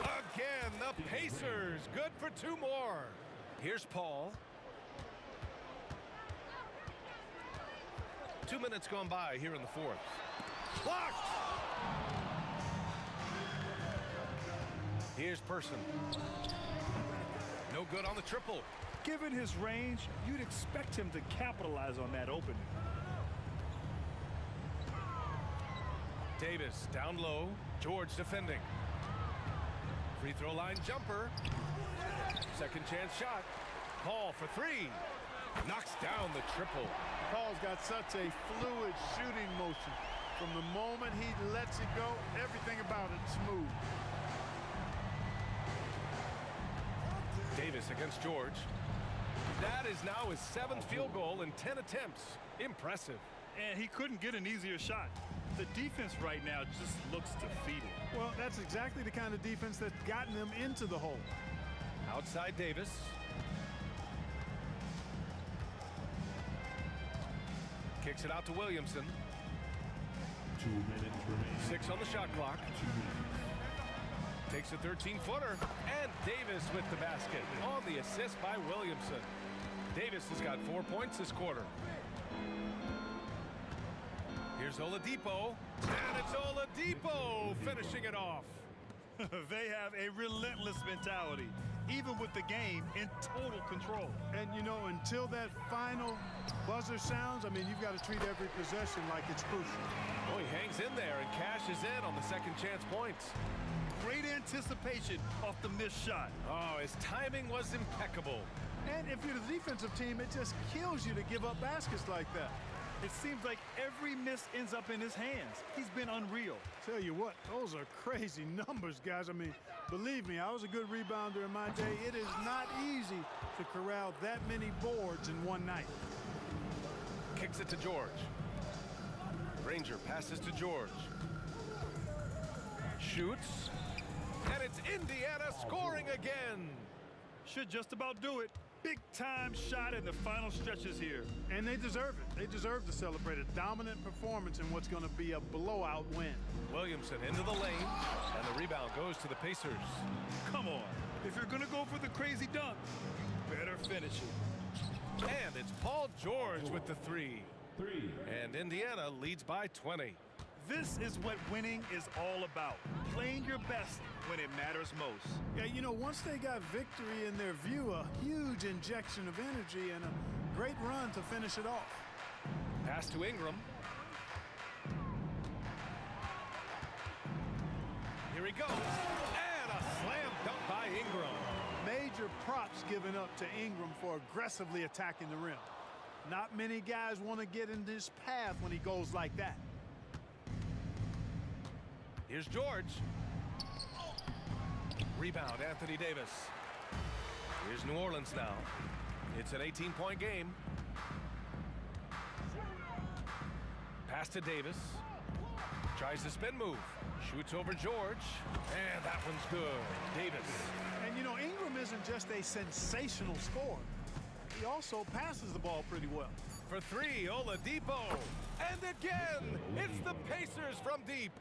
Again, the Pacers, good for two more. Here's Paul. 2 minutes gone by here in the fourth. Blocked! Here's Person. No good on the triple. Given his range, you'd expect him to capitalize on that opening. Davis down low. George defending. Free throw line jumper. Second chance shot. Paul for three. Knocks down the triple. Paul's got such a fluid shooting motion. From the moment he lets it go, everything about it smooth. Davis against George. That is now his 7th field goal in 10 attempts. Impressive. And he couldn't get an easier shot. The defense right now just looks defeated. Well, that's exactly the kind of defense that's gotten them into the hole. Outside Davis. Kicks it out to Williamson. 2 minutes remaining. 6 on the shot clock. 2 minutes. Takes a 13-footer. And Davis with the basket on the assist by Williamson. Davis has got 4 points this quarter. Here's Oladipo. And it's Oladipo finishing it off. They have a relentless mentality, even with the game in total control. And, you know, until that final buzzer sounds, I mean, you've got to treat every possession like it's crucial. Oh, he hangs in there and cashes in on the second chance points. Great anticipation off the missed shot. Oh, his timing was impeccable. And if you're the defensive team, it just kills you to give up baskets like that. It seems like every miss ends up in his hands. He's been unreal. Tell you what, those are crazy numbers, guys. I mean, believe me, I was a good rebounder in my day. It is not easy to corral that many boards in one night. Kicks it to George. Granger passes to George. Shoots. And it's Indiana scoring again. Should just about do it. Big time shot in the final stretches here. And they deserve it. They deserve to celebrate a dominant performance in what's going to be a blowout win. Williamson into the lane, and the rebound goes to the Pacers. Come on. If you're going to go for the crazy dunk, you better finish it. And it's Paul George with the three. And Indiana leads by 20. This is what winning is all about. Playing your best when it matters most. Yeah, you know, once they got victory in their view, a huge injection of energy and a great run to finish it off. Pass to Ingram. Here he goes. And a slam dunk by Ingram. Made major props given up to Ingram for aggressively attacking the rim. Not many guys want to get in this path when he goes like that. Here's George. Rebound, Anthony Davis. Here's New Orleans now. It's an 18-point game. Pass to Davis. Tries the spin move. Shoots over George. And that one's good. Davis. And, you know, Ingram isn't just a sensational scorer. He also passes the ball pretty well. For three, Oladipo. And again, it's the Pacers from deep.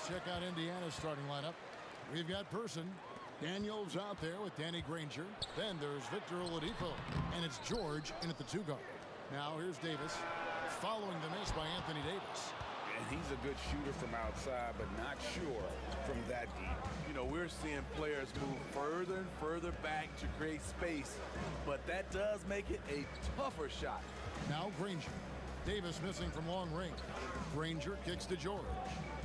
Let's check out Indiana's starting lineup. We've got Person. Daniels out there with Danny Granger. Then there's Victor Oladipo. And it's George in at the 2 guard. Now here's Davis. Following the miss by Anthony Davis. And he's a good shooter from outside, but not sure from that deep. You know, we're seeing players move further and further back to create space, but that does make it a tougher shot. Now Granger. Davis missing from long range. Granger kicks to George.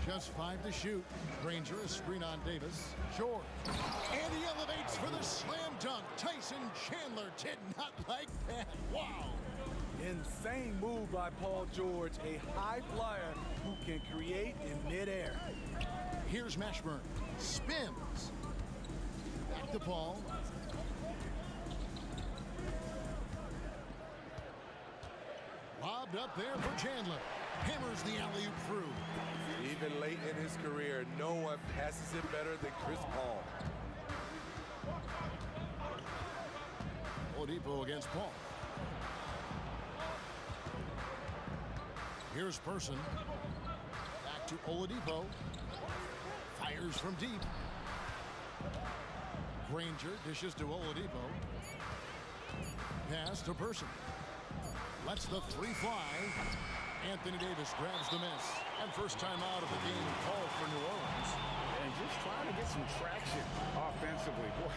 Just 5 to shoot. Granger a screen on Davis. George. And he elevates for the slam dunk. Tyson Chandler did not like that. Wow. Insane move by Paul George, a high flyer who can create in midair. Here's Mashburn. Spins. Back to Paul. Lobbed up there for Chandler. Hammers the alley-oop through. Even late in his career, no one passes it better than Chris Paul. Oladipo against Paul. Here's Person. Back to Oladipo. Fires from deep. Granger dishes to Oladipo. Pass to Person. Lets the 3 fly. Anthony Davis grabs the miss. And first time out of the game called for New Orleans. And just trying to get some traction offensively. Boy,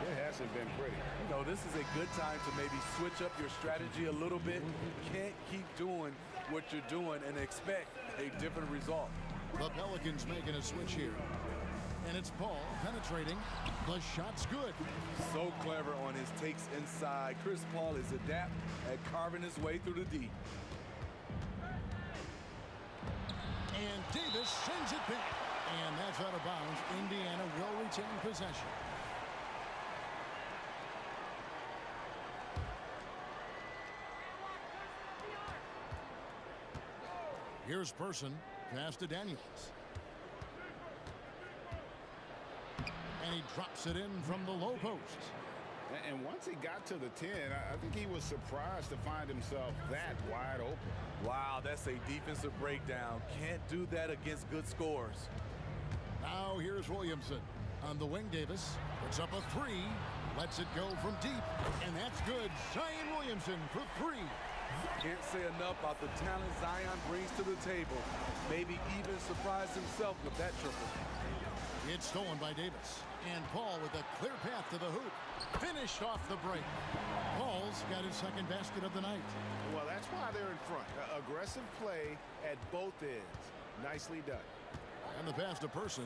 it hasn't been pretty. You know, this is a good time to maybe switch up your strategy a little bit. You can't keep doing what you're doing and expect a different result. The Pelicans making a switch here. And it's Paul penetrating. The shot's good. So clever on his takes inside. Chris Paul is adept at carving his way through the D. And Davis sends it back. And that's out of bounds. Indiana will retain possession. Here's Person. Pass to Daniels. And he drops it in from the low post. And once he got to the 10, I think he was surprised to find himself that wide open. Wow, that's a defensive breakdown. Can't do that against good scores. Now here's Williamson. On the wing, Davis puts up a 3. Lets it go from deep. And that's good. Zion Williamson for 3. Can't say enough about the talent Zion brings to the table. Maybe even surprised himself with that triple. It's stolen by Davis. And Paul with a clear path to the hoop. Finished off the break. Paul's got his second basket of the night. Well, that's why they're in front. Aggressive play at both ends. Nicely done. And the pass to Person.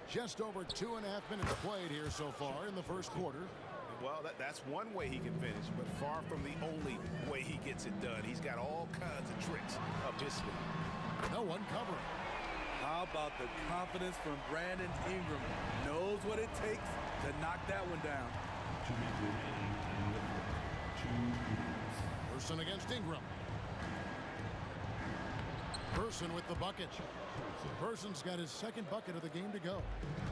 Just over 2.5 minutes played here so far in the first quarter. Well, that's one way he can finish, but far from the only way he gets it done. He's got all kinds of tricks up his sleeve. No one covering. How about the confidence from Brandon Ingram? Knows what it takes to knock that one down. 2 minutes remaining in the fourth. 2 minutes. Person against Ingram. Person with the bucket. Person's got his second bucket of the game to go.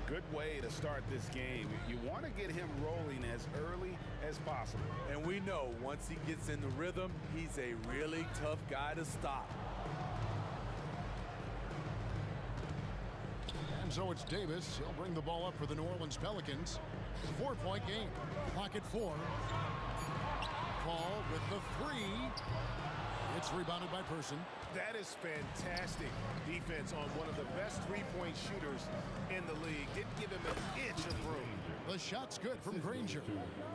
Good way to start this game. You want to get him rolling as early as possible. And we know once he gets in the rhythm, he's a really tough guy to stop. And so it's Davis. He'll bring the ball up for the New Orleans Pelicans. 4-point game. Clock at 4. Paul with the 3. It's rebounded by Person. That is fantastic defense on one of the best three-point shooters in the league. Didn't give him an inch of room. The shot's good from Granger.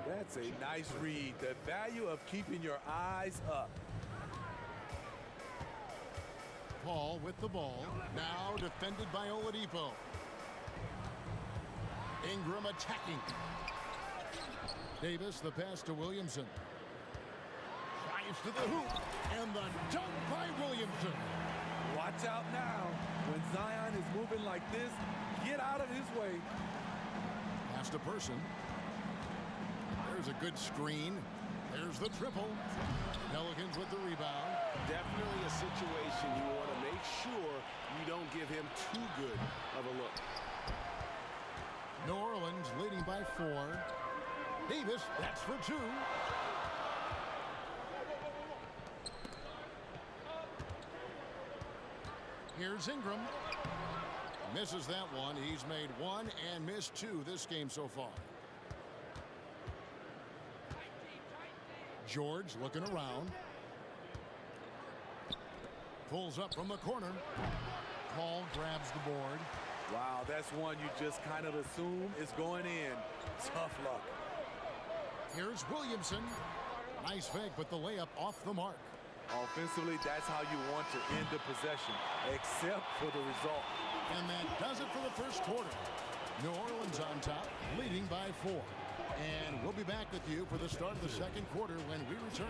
That's a nice read. The value of keeping your eyes up. Paul with the ball. Now defended by Oladipo. Ingram attacking. Davis, the pass to Williamson. Drives to the hoop. And the dunk by Williamson. Watch out now. When Zion is moving like this, get out of his way. Pass to Person. There's a good screen. There's the triple. Pelicans with the rebound. Definitely a situation you want to make sure you don't give him too good of a look. New Orleans leading by 4. Davis, that's for 2. Here's Ingram. Misses that one. He's made one and missed two this game so far. George looking around. Pulls up from the corner. Paul grabs the board. Wow, that's one you just kind of assume is going in. Tough luck. Here's Williamson. Nice fake, but the layup off the mark. Offensively, that's how you want to end the possession, except for the result. And that does it for the first quarter. New Orleans on top, leading by 4. And we'll be back with you for the start of the second quarter when we return.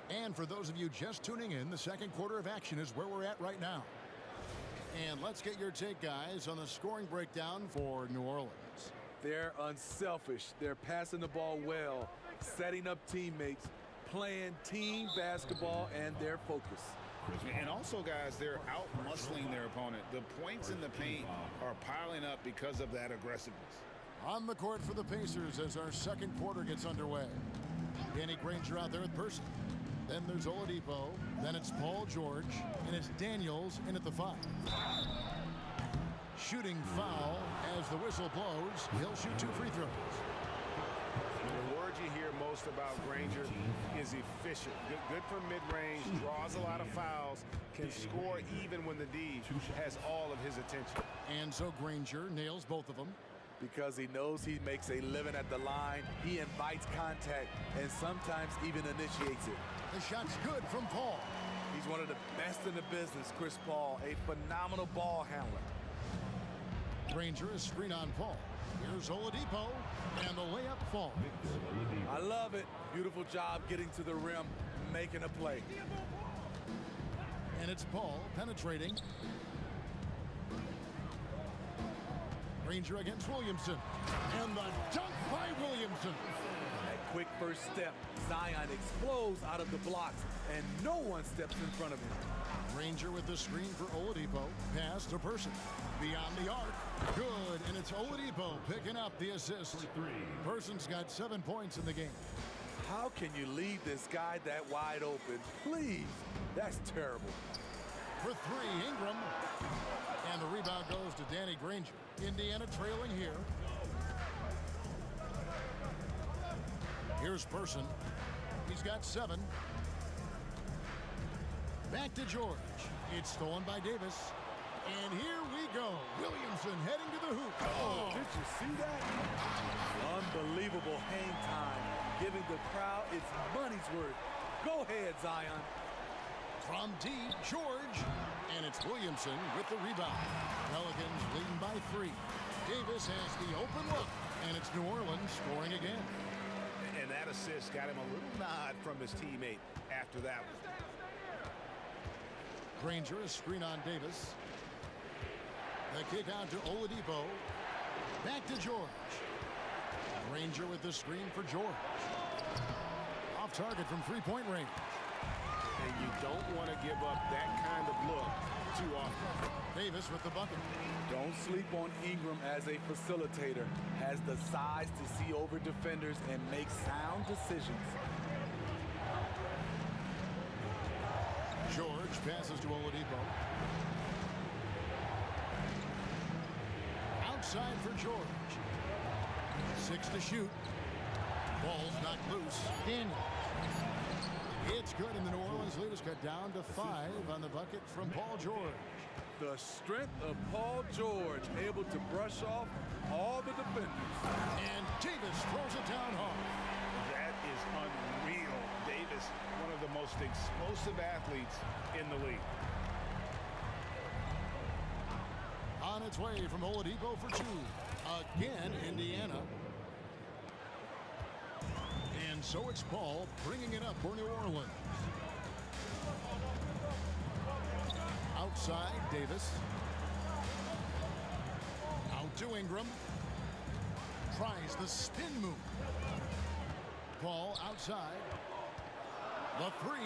And for those of you just tuning in, the second quarter of action is where we're at right now. And let's get your take, guys, on the scoring breakdown for New Orleans. They're unselfish. They're passing the ball well, setting up teammates, playing team basketball, and their focus. And also, guys, they're out-muscling their opponent. The points in the paint are piling up because of that aggressiveness. On the court for the Pacers as our second quarter gets underway. Danny Granger out there at Person. Then there's Oladipo. Then it's Paul George. And it's Daniels in at the 5. Shooting foul as the whistle blows. He'll shoot 2 free throws. The word you hear most about Granger is efficient. Good from mid-range, draws a lot of fouls, can score even when the D has all of his attention. And so Granger nails both of them. Because he knows he makes a living at the line, he invites contact and sometimes even initiates it. The shot's good from Paul. He's one of the best in the business, Chris Paul, a phenomenal ball handler. Granger is screen on Paul. Here's Oladipo, and the layup falls. I love it. Beautiful job getting to the rim, making a play. And it's Paul penetrating. Granger against Williamson. And the dunk by Williamson. That quick first step, Zion explodes out of the blocks, and no one steps in front of him. Granger with the screen for Oladipo. Pass to Person. Beyond the arc. Good, and it's Oladipo picking up the assist. Person's got 7 points in the game. How can you leave this guy that wide open? Please, that's terrible. For 3, Ingram. And the rebound goes to Danny Granger. Indiana trailing here. Here's Person. He's got 7. Back to George. It's stolen by Davis. And here we go. Williamson heading to the hoop. Oh, did you see that? Unbelievable hang time, giving the crowd its money's worth. Go ahead, Zion. From deep, George. And it's Williamson with the rebound. Pelicans leading by 3. Davis has the open look. And it's New Orleans scoring again. And that assist got him a little nod from his teammate after that one. Granger is screen on Davis. The kick out to Oladipo. Back to George. Granger with the screen for George. Off target from 3-point range. And you don't want to give up that kind of look too often. Davis with the bucket. Don't sleep on Ingram as a facilitator. Has the size to see over defenders and make sound decisions. George passes to Oladipo. Outside for George. 6 to shoot. Ball's knocked loose. Daniels. It's good, and the New Orleans lead is cut down to 5 on the bucket from Paul George. The strength of Paul George, able to brush off all the defenders. And Davis throws it down hard. That is unreal. Davis, one of the most explosive athletes in the league. On its way from Oladipo for 2. Again, Indiana. And so it's Paul bringing it up for New Orleans. Outside, Davis. Out to Ingram. Tries the spin move. Paul outside. The 3.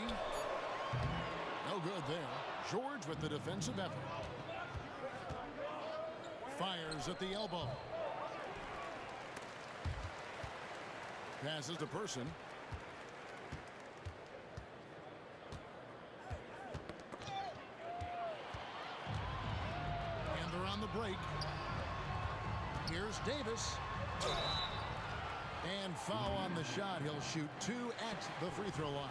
No good there. George with the defensive effort. Fires at the elbow. Passes to Person. And they're on the break. Here's Davis. And foul on the shot. He'll shoot 2 at the free throw line.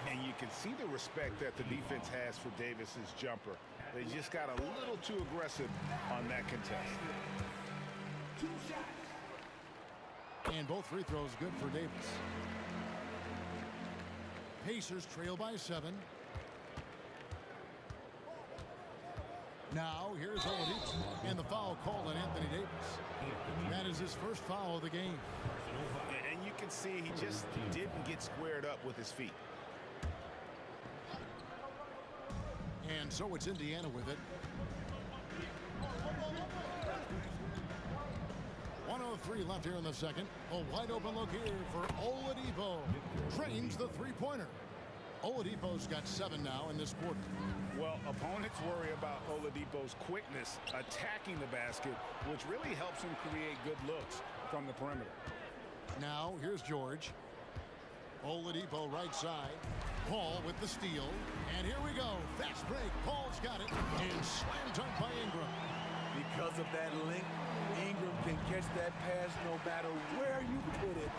And you can see the respect that the defense has for Davis's jumper. They just got a little too aggressive on that contest. And both free throws good for Davis. Pacers trail by 7. Now here's Oladipo, and the foul called on Anthony Davis. That is his first foul of the game. And you can see he just didn't get squared up with his feet. And so it's Indiana with it. 1:03 left here in the second. A wide open look here for Oladipo. Drains the three-pointer. Oladipo's got 7 now in this quarter. Well, opponents worry about Oladipo's quickness attacking the basket, which really helps him create good looks from the perimeter. Now here's George. Oladipo right side. Paul with the steal. And here we go. Fast break. Paul's got it. And slam dunk by Ingram. Because of that length, Ingram can catch that pass no matter where you put it.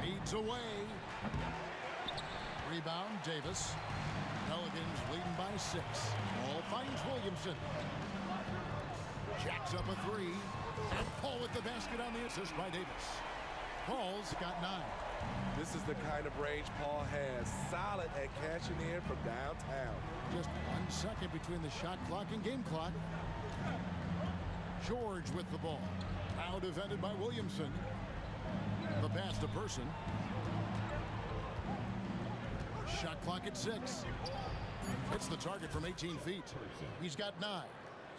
Feeds away. Rebound, Davis. Pelicans leading by 6. Paul finds Williamson. Jacks up a 3. And Paul with the basket on the assist by Davis. Paul's got 9. This is the kind of range Paul has. Solid at cashing in from downtown. Just 1 second between the shot clock and game clock. George with the ball. Now defended by Williamson. The pass to Person. Shot clock at 6. Hits the target from 18 feet. He's got 9.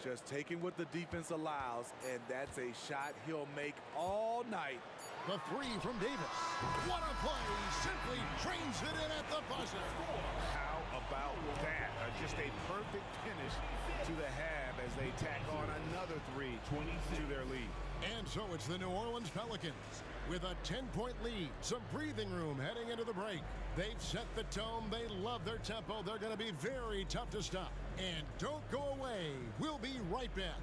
Just taking what the defense allows, and that's a shot he'll make all night. The 3 from Davis. What a play. Simply trains it in at the buzzer. How about that? Just a perfect finish to the half as they tack on another 3 to their lead. And so it's the New Orleans Pelicans with a 10-point lead. Some breathing room heading into the break. They've set the tone. They love their tempo. They're going to be very tough to stop. And don't go away. We'll be right back.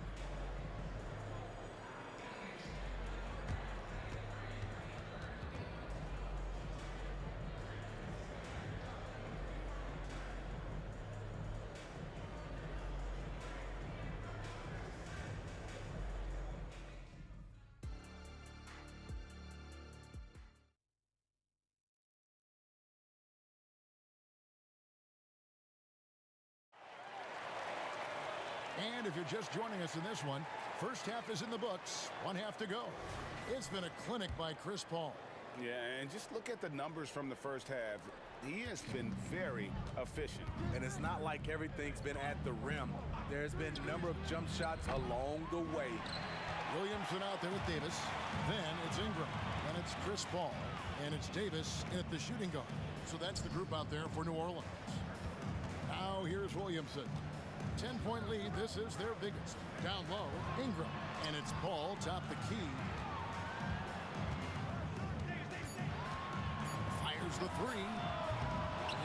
And if you're just joining us in this one, first half is in the books. 1 half to go. It's been a clinic by Chris Paul. Yeah, and just look at the numbers from the first half. He has been very efficient. And it's not like everything's been at the rim. There's been a number of jump shots along the way. Williamson out there with Davis. Then it's Ingram. Then it's Chris Paul. And it's Davis at the shooting guard. So that's the group out there for New Orleans. Now here's Williamson. 10-point lead. This is their biggest. Down low, Ingram. And it's Paul top the key. Fires the 3.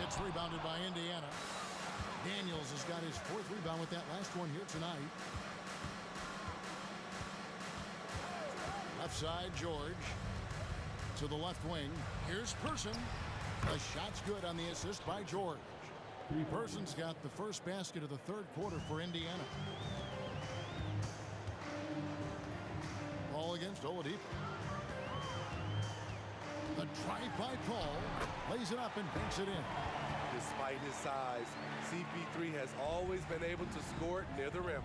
It's rebounded by Indiana. Daniels has got his 4th rebound with that last one here tonight. Left side, George. To the left wing. Here's Person. The shot's good on the assist by George. Person's got the first basket of the 3rd quarter for Indiana. Ball against Oladipo. The drive by Paul. Lays it up and banks it in. Despite his size, CP3 has always been able to score it near the rim.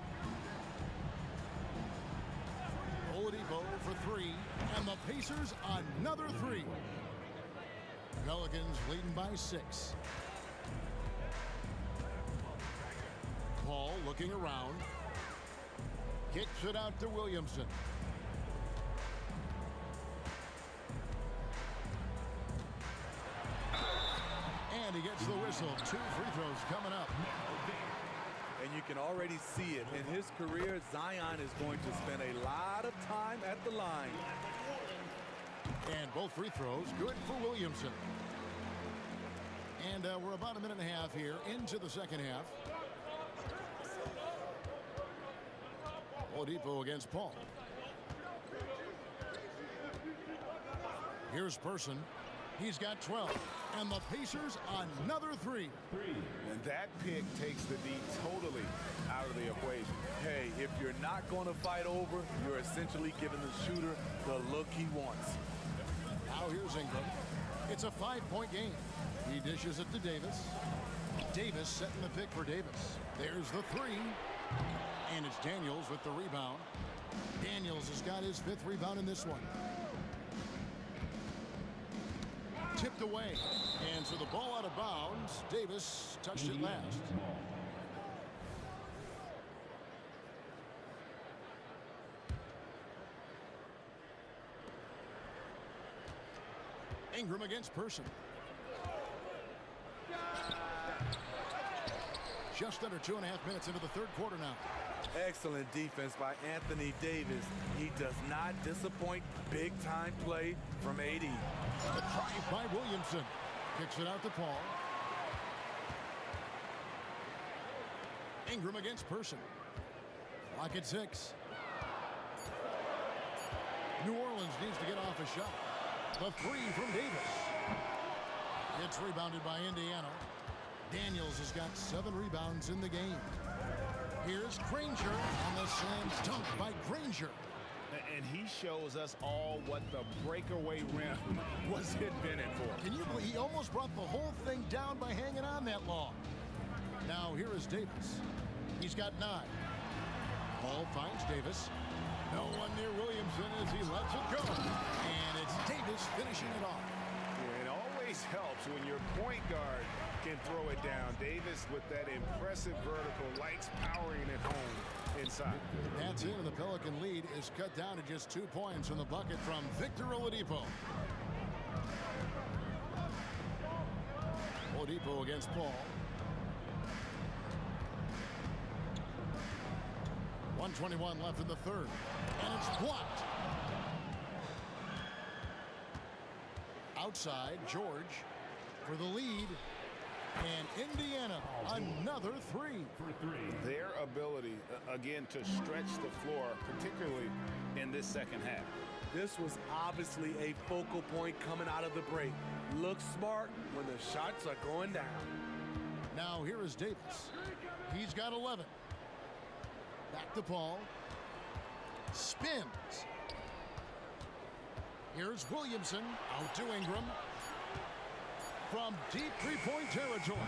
Oladipo for 3. And the Pacers another 3. Pelicans leading by 6. Paul looking around. Kicks it out to Williamson. And he gets the whistle. 2 free throws coming up. And you can already see it. In his career, Zion is going to spend a lot of time at the line. And both free throws good for Williamson. And we're about a minute and a half here into the second half. Oladipo against Paul. Here's Person. He's got 12. And the Pacers another three. And that pick takes the D totally out of the equation. Hey, if you're not going to fight over, you're essentially giving the shooter the look he wants. Now here's Ingram. It's a 5-point game. He dishes it to Davis. Davis setting the pick for Davis. There's the three. And it's Daniels with the rebound. Daniels has got his 5th rebound in this one. Tipped away. And so the ball out of bounds. Davis touched it last. Ingram against Person. Just under 2.5 minutes into the third quarter now. Excellent defense by Anthony Davis. He does not disappoint. Big time play from AD. The drive by Williamson. Kicks it out to Paul. Ingram against Person. Clock at 6. New Orleans needs to get off a shot. The three from Davis. It's rebounded by Indiana. Daniels has got 7 rebounds in the game. Here's Granger on the slam dunk by Granger. And he shows us all what the breakaway rim was invented for. Can you believe he almost brought the whole thing down by hanging on that long? Now here is Davis. He's got 9. Paul finds Davis. No one near Williamson as he lets it go. And it's Davis finishing it off. Yeah, it always helps when your point guard can throw it down. Davis with that impressive vertical, likes powering it home inside. That's it, and the Pelican lead is cut down to just 2 points from the bucket from Victor Oladipo. Oladipo against Paul. 1:21 left in the third, and it's blocked. Outside, George for the lead. And Indiana, another three. Their ability, again, to stretch the floor, particularly in this second half. This was obviously a focal point coming out of the break. Looks smart when the shots are going down. Now here is Davis. He's got 11. Back to Paul. Spins. Here's Williamson out to Ingram. From deep three-point territory.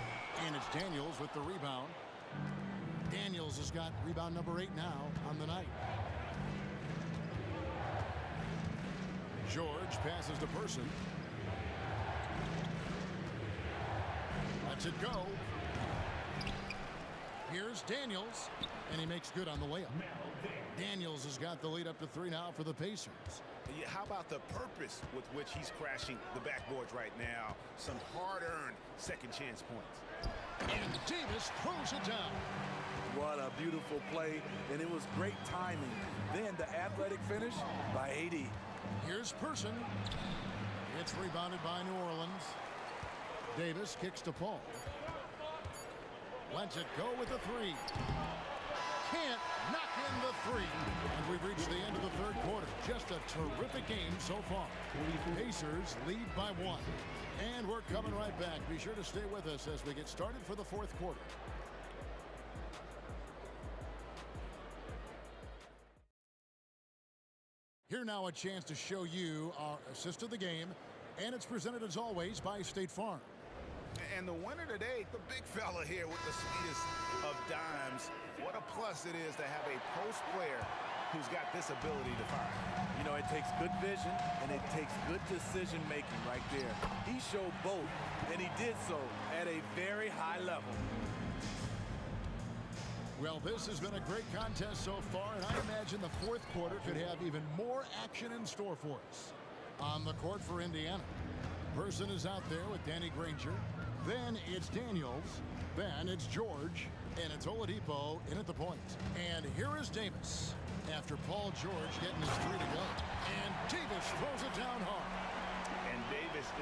And it's Daniels with the rebound. Daniels has got rebound number 8 now on the night. George passes to Person. Lets it go. Here's Daniels. And he makes good on the layup. Daniels has got the lead up to 3 now for the Pacers. Yeah, how about the purpose with which he's crashing the backboards right now? Some hard-earned second chance points. And Davis throws it down. What a beautiful play, and it was great timing. Then the athletic finish by AD. Here's Person. It's rebounded by New Orleans. Davis kicks to Paul. Lets it go with the 3. Can't knock in the 3. And we've reached the end of the third quarter. Just a terrific game so far. Pacers lead by 1. And we're coming right back. Be sure to stay with us as we get started for the fourth quarter. Here now a chance to show you our assist of the game. And it's presented as always by State Farm. And the winner today, the big fella here with the sweetest of dimes. What a plus it is to have a post player who's got this ability to fire. You know, it takes good vision and it takes good decision making right there. He showed both, and he did so at a very high level. Well, this has been a great contest so far, and I imagine the fourth quarter could have even more action in store for us. On the court for Indiana, Person is out there with Danny Granger. Then it's Daniels. Then it's George. And it's Oladipo in at the point. And here is Davis after Paul George getting his 3 to go. And Davis throws it down hard.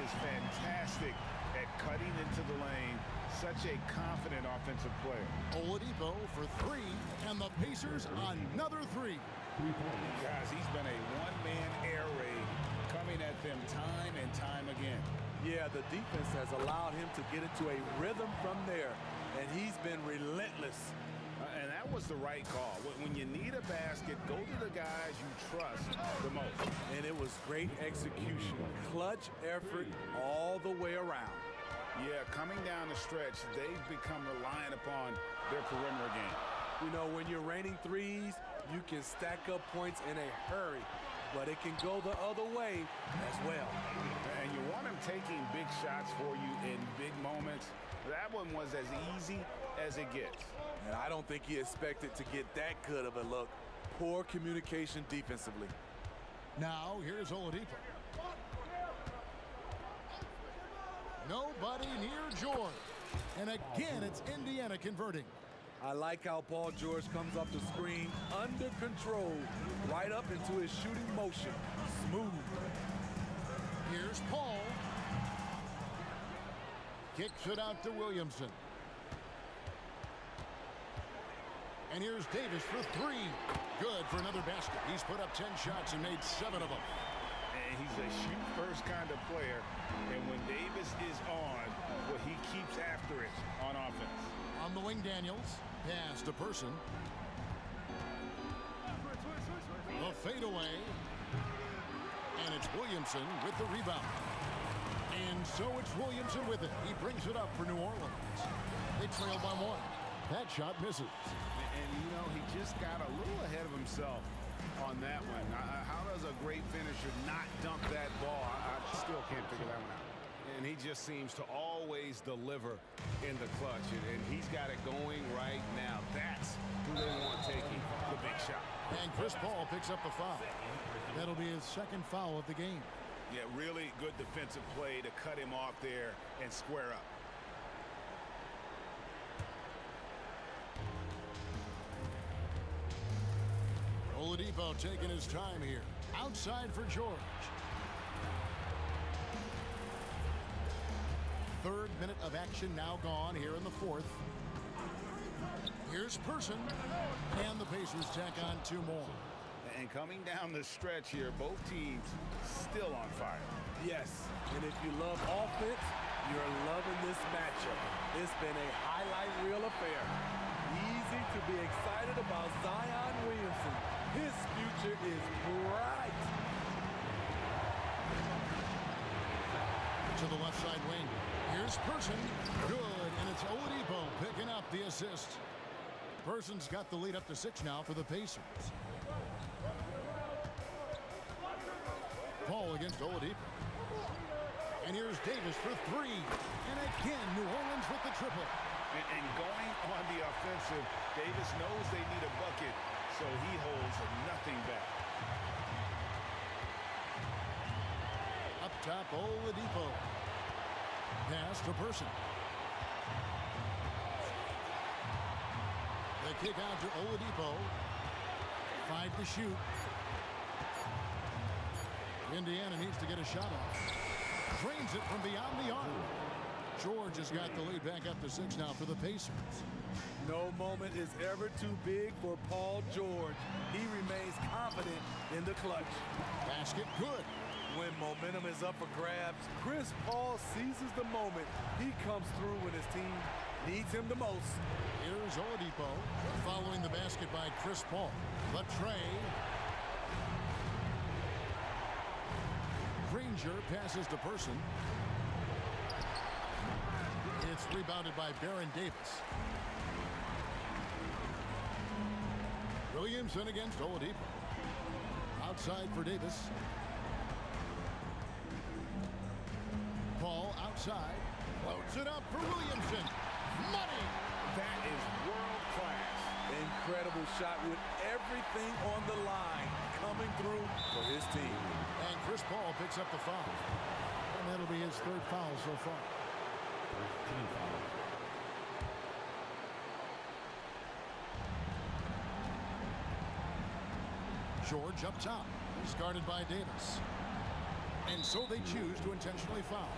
is fantastic at cutting into the lane. Such a confident offensive player. Oladipo for three, and the Pacers another three. Guys, he's been a one-man air raid coming at them time and time again. Yeah, the defense has allowed him to get into a rhythm from there, and he's been relentless. And that was the right call. When you need a basket, go to the guys you trust the most. And it was great execution. Clutch effort all the way around. Yeah, coming down the stretch, they've become reliant upon their perimeter game. You know, when you're raining threes, you can stack up points in a hurry, but it can go the other way as well. And you want him taking big shots for you in big moments. That one was as easy as it gets. And I don't think he expected to get that good of a look. Poor communication defensively. Now, here's Oladipo. Nobody near George. And again, it's Indiana converting. I like how Paul George comes off the screen under control, right up into his shooting motion. Smooth. Here's Paul. Kicks it out to Williamson. And here's Davis for three. Good for another basket. He's put up 10 shots and made 7 of them. And he's a shoot-first kind of player. And when Davis is on, well, he keeps after it on offense. On the wing, Daniels. Pass to Person. The fadeaway. And it's Williamson with the rebound. And so it's Williamson with it. He brings it up for New Orleans. They trail by 1. That shot misses. And, you know, he just got a little ahead of himself on that one. How does a great finisher not dunk that ball? I still can't figure that one out. And he just seems to always deliver in the clutch. And he's got it going right now. That's who they want taking the big shot. And Chris Paul picks up the foul. That'll be his second foul of the game. Yeah, really good defensive play to cut him off there and square up. Oladipo taking his time here. Outside for George. 3rd minute of action now gone here in the 4th. Here's Person. And the Pacers tack on 2 more. And coming down the stretch here, both teams still on fire. Yes, and if you love offense, you're loving this matchup. It's been a highlight reel affair. Easy to be excited about Zion Williamson. His future is bright. To the left side wing. Here's Person. Good, and it's Oladipo picking up the assist. Person's got the lead up to 6 now for the Pacers. Paul against Oladipo. And here's Davis for 3. And again, New Orleans with the triple. And going on the offensive, Davis knows they need a bucket, so he holds nothing back. Up top, Oladipo. Pass to Person. The kick out to Oladipo. 5 to shoot. Indiana needs to get a shot off. Drains it from beyond the arc. George has got the lead back up to 6 now for the Pacers. No moment is ever too big for Paul George. He remains confident in the clutch. Basket good. When momentum is up for grabs, Chris Paul seizes the moment. He comes through when his team needs him the most. Here's Oladipo following the basket by Chris Paul. The tray. Granger passes to Person. It's rebounded by Baron Davis. Williamson against Oladipo. Outside for Davis. Paul outside. Floats it up for Williamson. Money! That is world class. Incredible shot with everything on the line coming through for his team. And Chris Paul picks up the foul. And that'll be his 3rd foul so far. George up top. He's guarded by Davis. And so they choose to intentionally foul.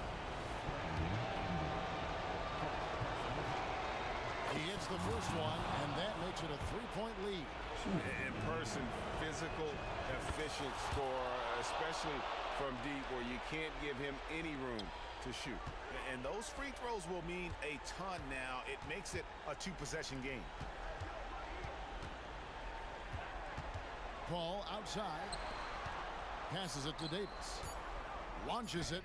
He hits the first one, and that makes it a 3-point lead. In person, physical, efficient scorer, especially from deep where you can't give him any room to shoot. And those free throws will mean a ton now. It makes it a 2-possession game. Paul outside. Passes it to Davis. Launches it.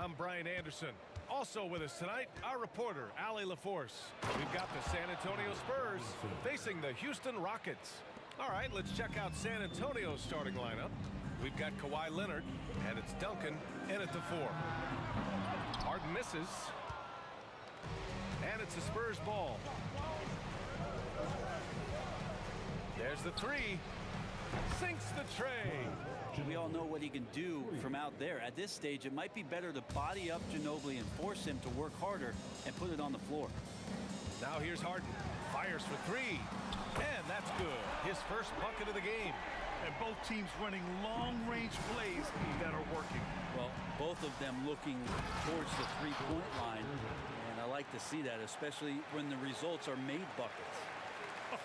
I'm Brian Anderson. Also with us tonight, our reporter, Allie LaForce. We've got the San Antonio Spurs facing the Houston Rockets. All right, let's check out San Antonio's starting lineup. We've got Kawhi Leonard, and it's Duncan in at the 4. Harden misses. And it's the Spurs ball. There's the 3. Sinks the tray. We all know what he can do from out there. At this stage, it might be better to body up Ginobili and force him to work harder and put it on the floor. Now here's Harden. Fires for 3. And that's good. His first bucket of the game. And both teams running long-range plays that are working. Well, both of them looking towards the three-point line. And I like to see that, especially when the results are made buckets.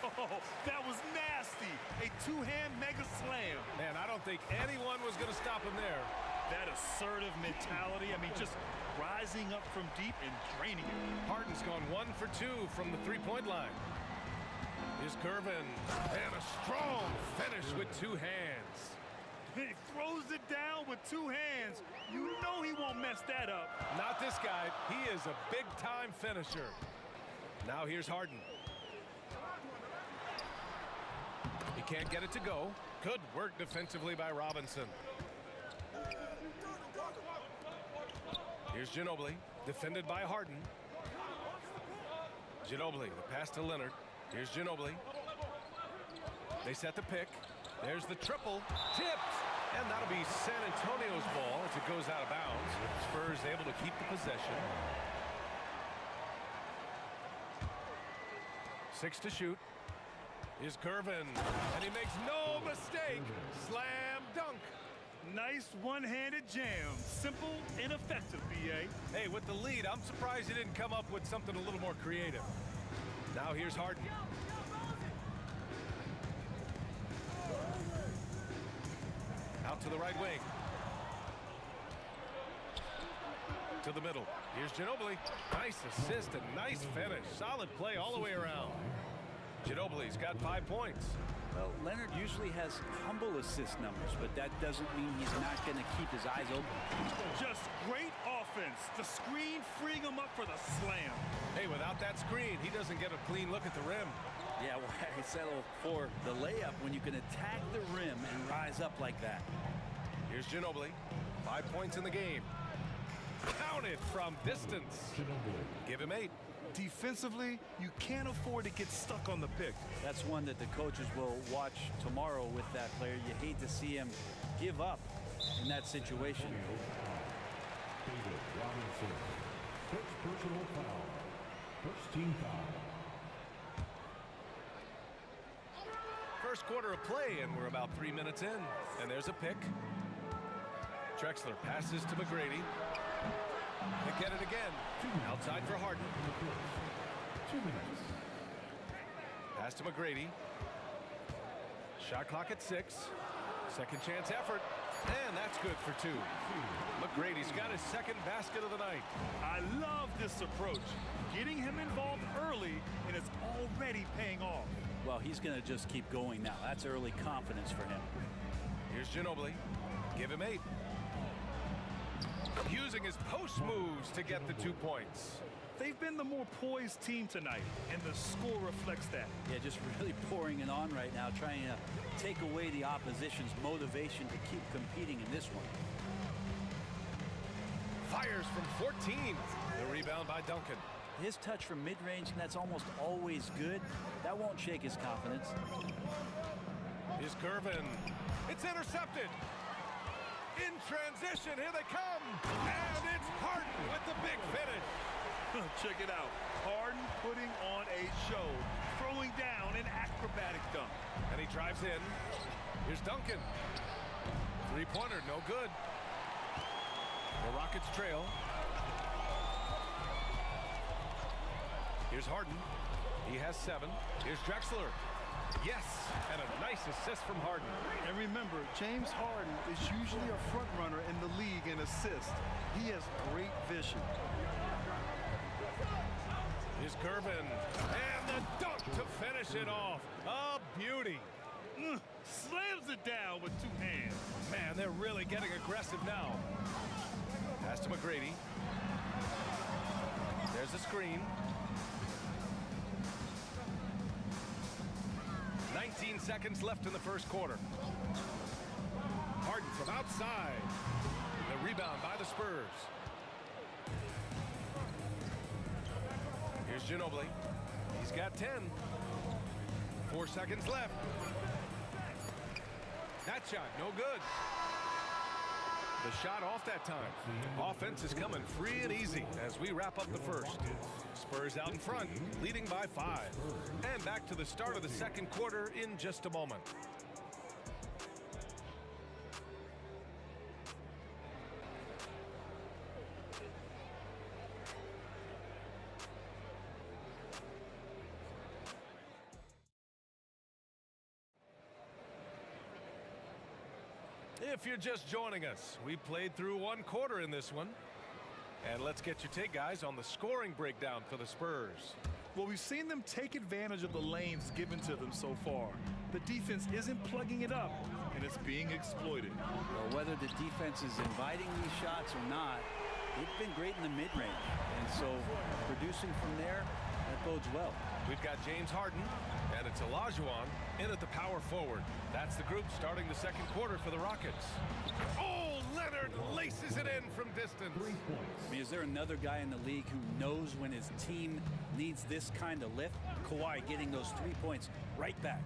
Oh, that was nasty. A two-hand mega slam. Man, I don't think anyone was going to stop him there. That assertive mentality, I mean, just rising up from deep and draining it. Harden's gone 1 for 2 from the three-point line. Here's Gervin, and a strong finish with 2 hands. He throws it down with 2 hands. You know he won't mess that up. Not this guy. He is a big-time finisher. Now here's Harden. He can't get it to go. Good work defensively by Robinson. Here's Ginobili, defended by Harden. Ginobili, the pass to Leonard. Here's Ginobili. They set the pick. There's the triple. Tipped. And that'll be San Antonio's ball as it goes out of bounds. Spurs able to keep the possession. 6 to shoot. Here's Gervin. And he makes no mistake. Slam dunk. Nice one-handed jam. Simple and effective, B.A. Hey, with the lead, I'm surprised he didn't come up with something a little more creative. Now here's Harden. Out to the right wing. To the middle. Here's Ginobili. Nice assist and nice finish. Solid play all the way around. Ginobili's got 5 points. Well, Leonard usually has humble assist numbers, but that doesn't mean he's not going to keep his eyes open. Just great offense. The screen freeing him up for the slam. Hey, without that screen, he doesn't get a clean look at the rim. Yeah, why settle for the layup when you can attack the rim and rise up like that? Here's Ginobili. 5 points in the game. Counted from distance. Give him 8. Defensively, you can't afford to get stuck on the pick. That's one that the coaches will watch tomorrow with that player. You hate to see him give up in that situation. David Robinson. First personal foul. First team foul. First quarter of play, and we're about 3 minutes in. And there's a pick. Drexler passes to McGrady. They get it again. Outside for Harden. 2 minutes. Pass to McGrady. Shot clock at 6. Second chance effort. And that's good for 2. McGrady's got his second basket of the night. I love this approach. Getting him involved early, and it's already paying off. Well, he's going to just keep going now. That's early confidence for him. Here's Ginobili. Give him 8. Using his post moves to get the 2 points. They've been the more poised team tonight, and the score reflects that. Yeah, just really pouring it on right now, trying to take away the opposition's motivation to keep competing in this one. Fires from 14. The rebound by Duncan. His touch from mid-range, and that's almost always good. That won't shake his confidence. Here's Gervin. It's intercepted. In transition, here they come. And it's Harden with the big finish. Check it out. Harden putting on a show, throwing down an acrobatic dunk. And he drives in. Here's Duncan. Three-pointer, no good. The Rockets trail. Here's Harden. He has 7. Here's Drexler. Yes, and a nice assist from Harden. And remember, James Harden is usually a front runner in the league in assists. He has great vision. Here's Gervin. And the dunk to finish it off. A beauty. Slams it down with 2 hands. Man, they're really getting aggressive now. Pass to McGrady. There's the screen. 19 seconds left in the first quarter. Harden from outside. The rebound by the Spurs. Here's Ginobili. He's got 10. 4 seconds left. That shot, no good. The shot off that time. Offense is coming free and easy as we wrap up the first. Spurs out in front, leading by 5. And back to the start of the second quarter in just a moment. If you're just joining us, we played through 1 quarter in this one. And let's get your take, guys, on the scoring breakdown for the Spurs. Well, we've seen them take advantage of the lanes given to them so far. The defense isn't plugging it up, and it's being exploited. Well, whether the defense is inviting these shots or not, they've been great in the mid-range. And so producing from there, that bodes well. We've got James Harden, and it's Olajuwon in at the power forward. That's the group starting the second quarter for the Rockets. Oh, Leonard laces it in from distance. I mean, is there another guy in the league who knows when his team needs this kind of lift? Kawhi getting those 3 points right back.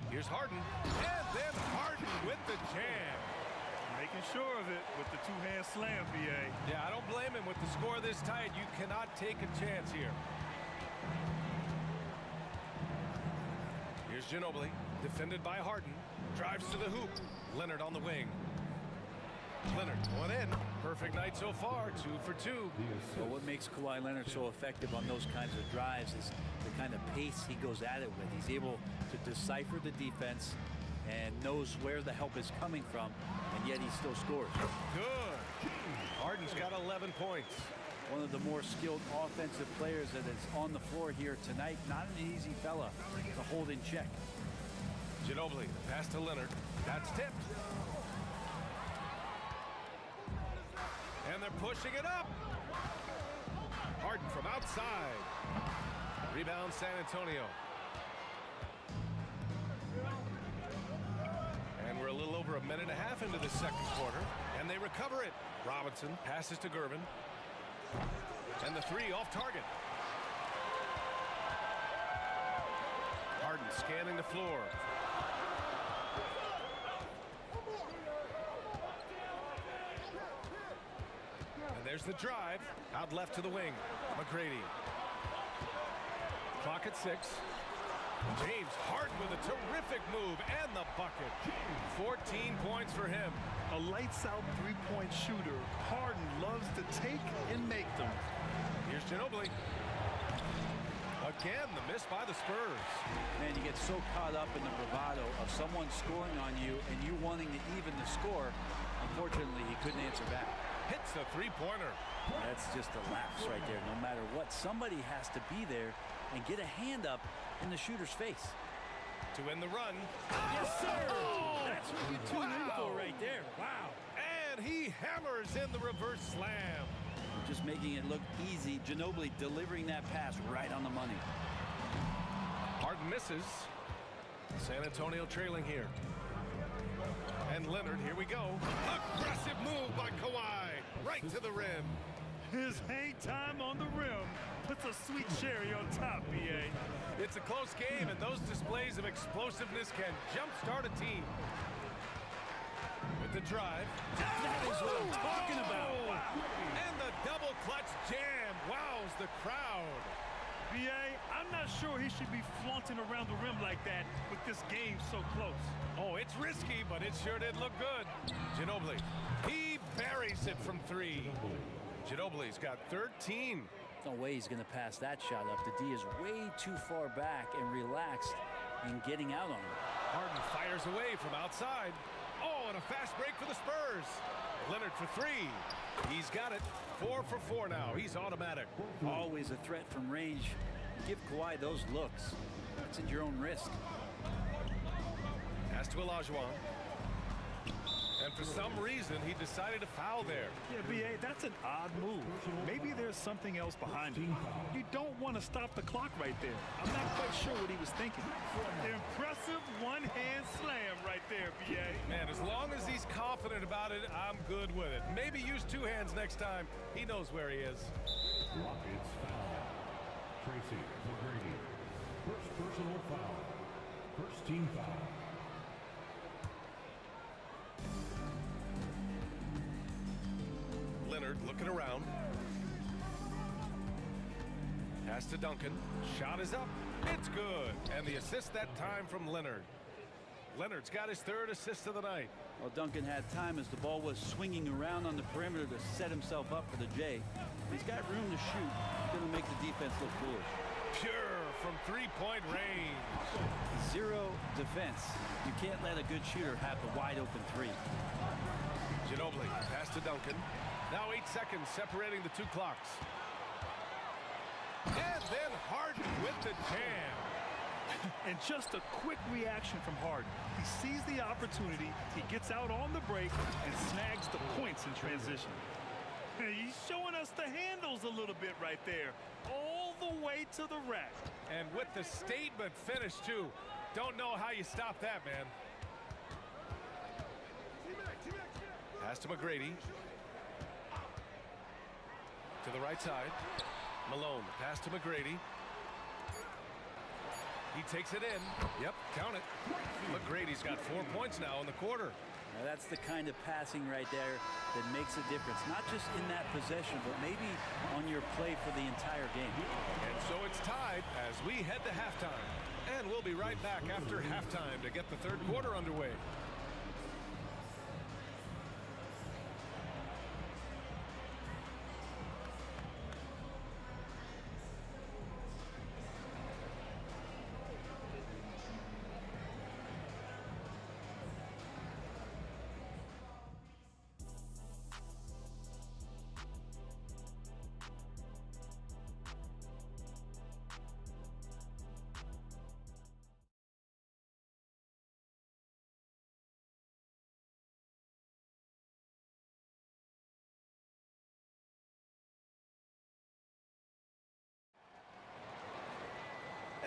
Here's Harden, and then Harden with the jam. Making sure of it with the two-hand slam, BA. Yeah, I don't blame him. With the score this tight, you cannot take a chance here. Here's Ginobili, defended by Harden. Drives to the hoop. Leonard on the wing. Leonard going in. Perfect night so far, 2 for 2. Well, what makes Kawhi Leonard so effective on those kinds of drives is the kind of pace he goes at it with. He's able to decipher the defense and knows where the help is coming from, and yet he still scores. Good. Harden's got 11 points. One of the more skilled offensive players that is on the floor here tonight. Not an easy fella to hold in check. Ginobili, pass to Leonard. That's tipped. And they're pushing it up. Harden from outside. Rebound San Antonio. And we're a little over a minute and a half into the second quarter. And they recover it. Robinson passes to Gervin. And the 3 off target. Harden scanning the floor. And there's the drive. Out left to the wing. McGrady. Clock at 6. James Harden with a terrific move and the bucket. 14 points for him. A lights-out three-point shooter. Harden loves to take and make them. Here's Ginobili. Again, the miss by the Spurs. Man, you get so caught up in the bravado of someone scoring on you and you wanting to even the score. Unfortunately, he couldn't answer back. Hits the three-pointer. That's just a lapse right there. No matter what, somebody has to be there and get a hand up in the shooter's face. To win the run. Yes, sir! Oh, that's what you tune in for right there. Wow. And he hammers in the reverse slam. Just making it look easy. Ginobili delivering that pass right on the money. Harden misses. San Antonio trailing here. And Leonard, here we go. Aggressive move by Kawhi. Right to the rim. His hang time on the rim puts a sweet cherry on top, BA. It's a close game, and those displays of explosiveness can jumpstart a team. With the drive. That is what I'm talking about. Wow. And the double clutch jam wows the crowd. BA, I'm not sure he should be flaunting around the rim like that with this game so close. Oh, it's risky, but it sure did look good. Ginobili, he buries it from 3. Ginobili's got 13. No way he's going to pass that shot up. The D is way too far back and relaxed in getting out on him. Harden fires away from outside. Oh, and a fast break for the Spurs. Leonard for 3. He's got it. 4 for 4 now. He's automatic. Always a threat from range. Give Kawhi those looks. It's at your own risk. Pass to Olajuwon. And for some reason, he decided to foul there. Yeah, B.A., that's an odd move. Maybe there's something else behind it. You don't want to stop the clock right there. I'm not quite sure what he was thinking. Impressive one-hand slam right there, B.A. Man, as long as he's confident about it, I'm good with it. Maybe use two hands next time. He knows where he is. Rockets foul. Tracy McGrady. First personal foul. First team foul. Leonard looking around. Pass to Duncan. Shot is up. It's good. And the assist that time from Leonard. Leonard's got his third assist of the night. Well, Duncan had time as the ball was swinging around on the perimeter to set himself up for the J. He's got room to shoot. He's going to make the defense look foolish. Pure from three-point range. Zero defense. You can't let a good shooter have the wide-open three. Ginobili, pass to Duncan. Now 8 seconds separating the two clocks. And then Harden with the jam. And just a quick reaction from Harden. He sees the opportunity, he gets out on the break, and snags the points in transition. He's showing us the handles a little bit right there. All the way to the rack. And with the statement finish, too. Don't know how you stop that, man. Pass to McGrady. To the right side. Malone, pass to McGrady. He takes it in. Yep, count it. McGrady's got 4 points now in the quarter. Now that's the kind of passing right there that makes a difference. Not just in that possession, but maybe on your play for the entire game. And so it's tied as we head to halftime. And we'll be right back after halftime to get the third quarter underway.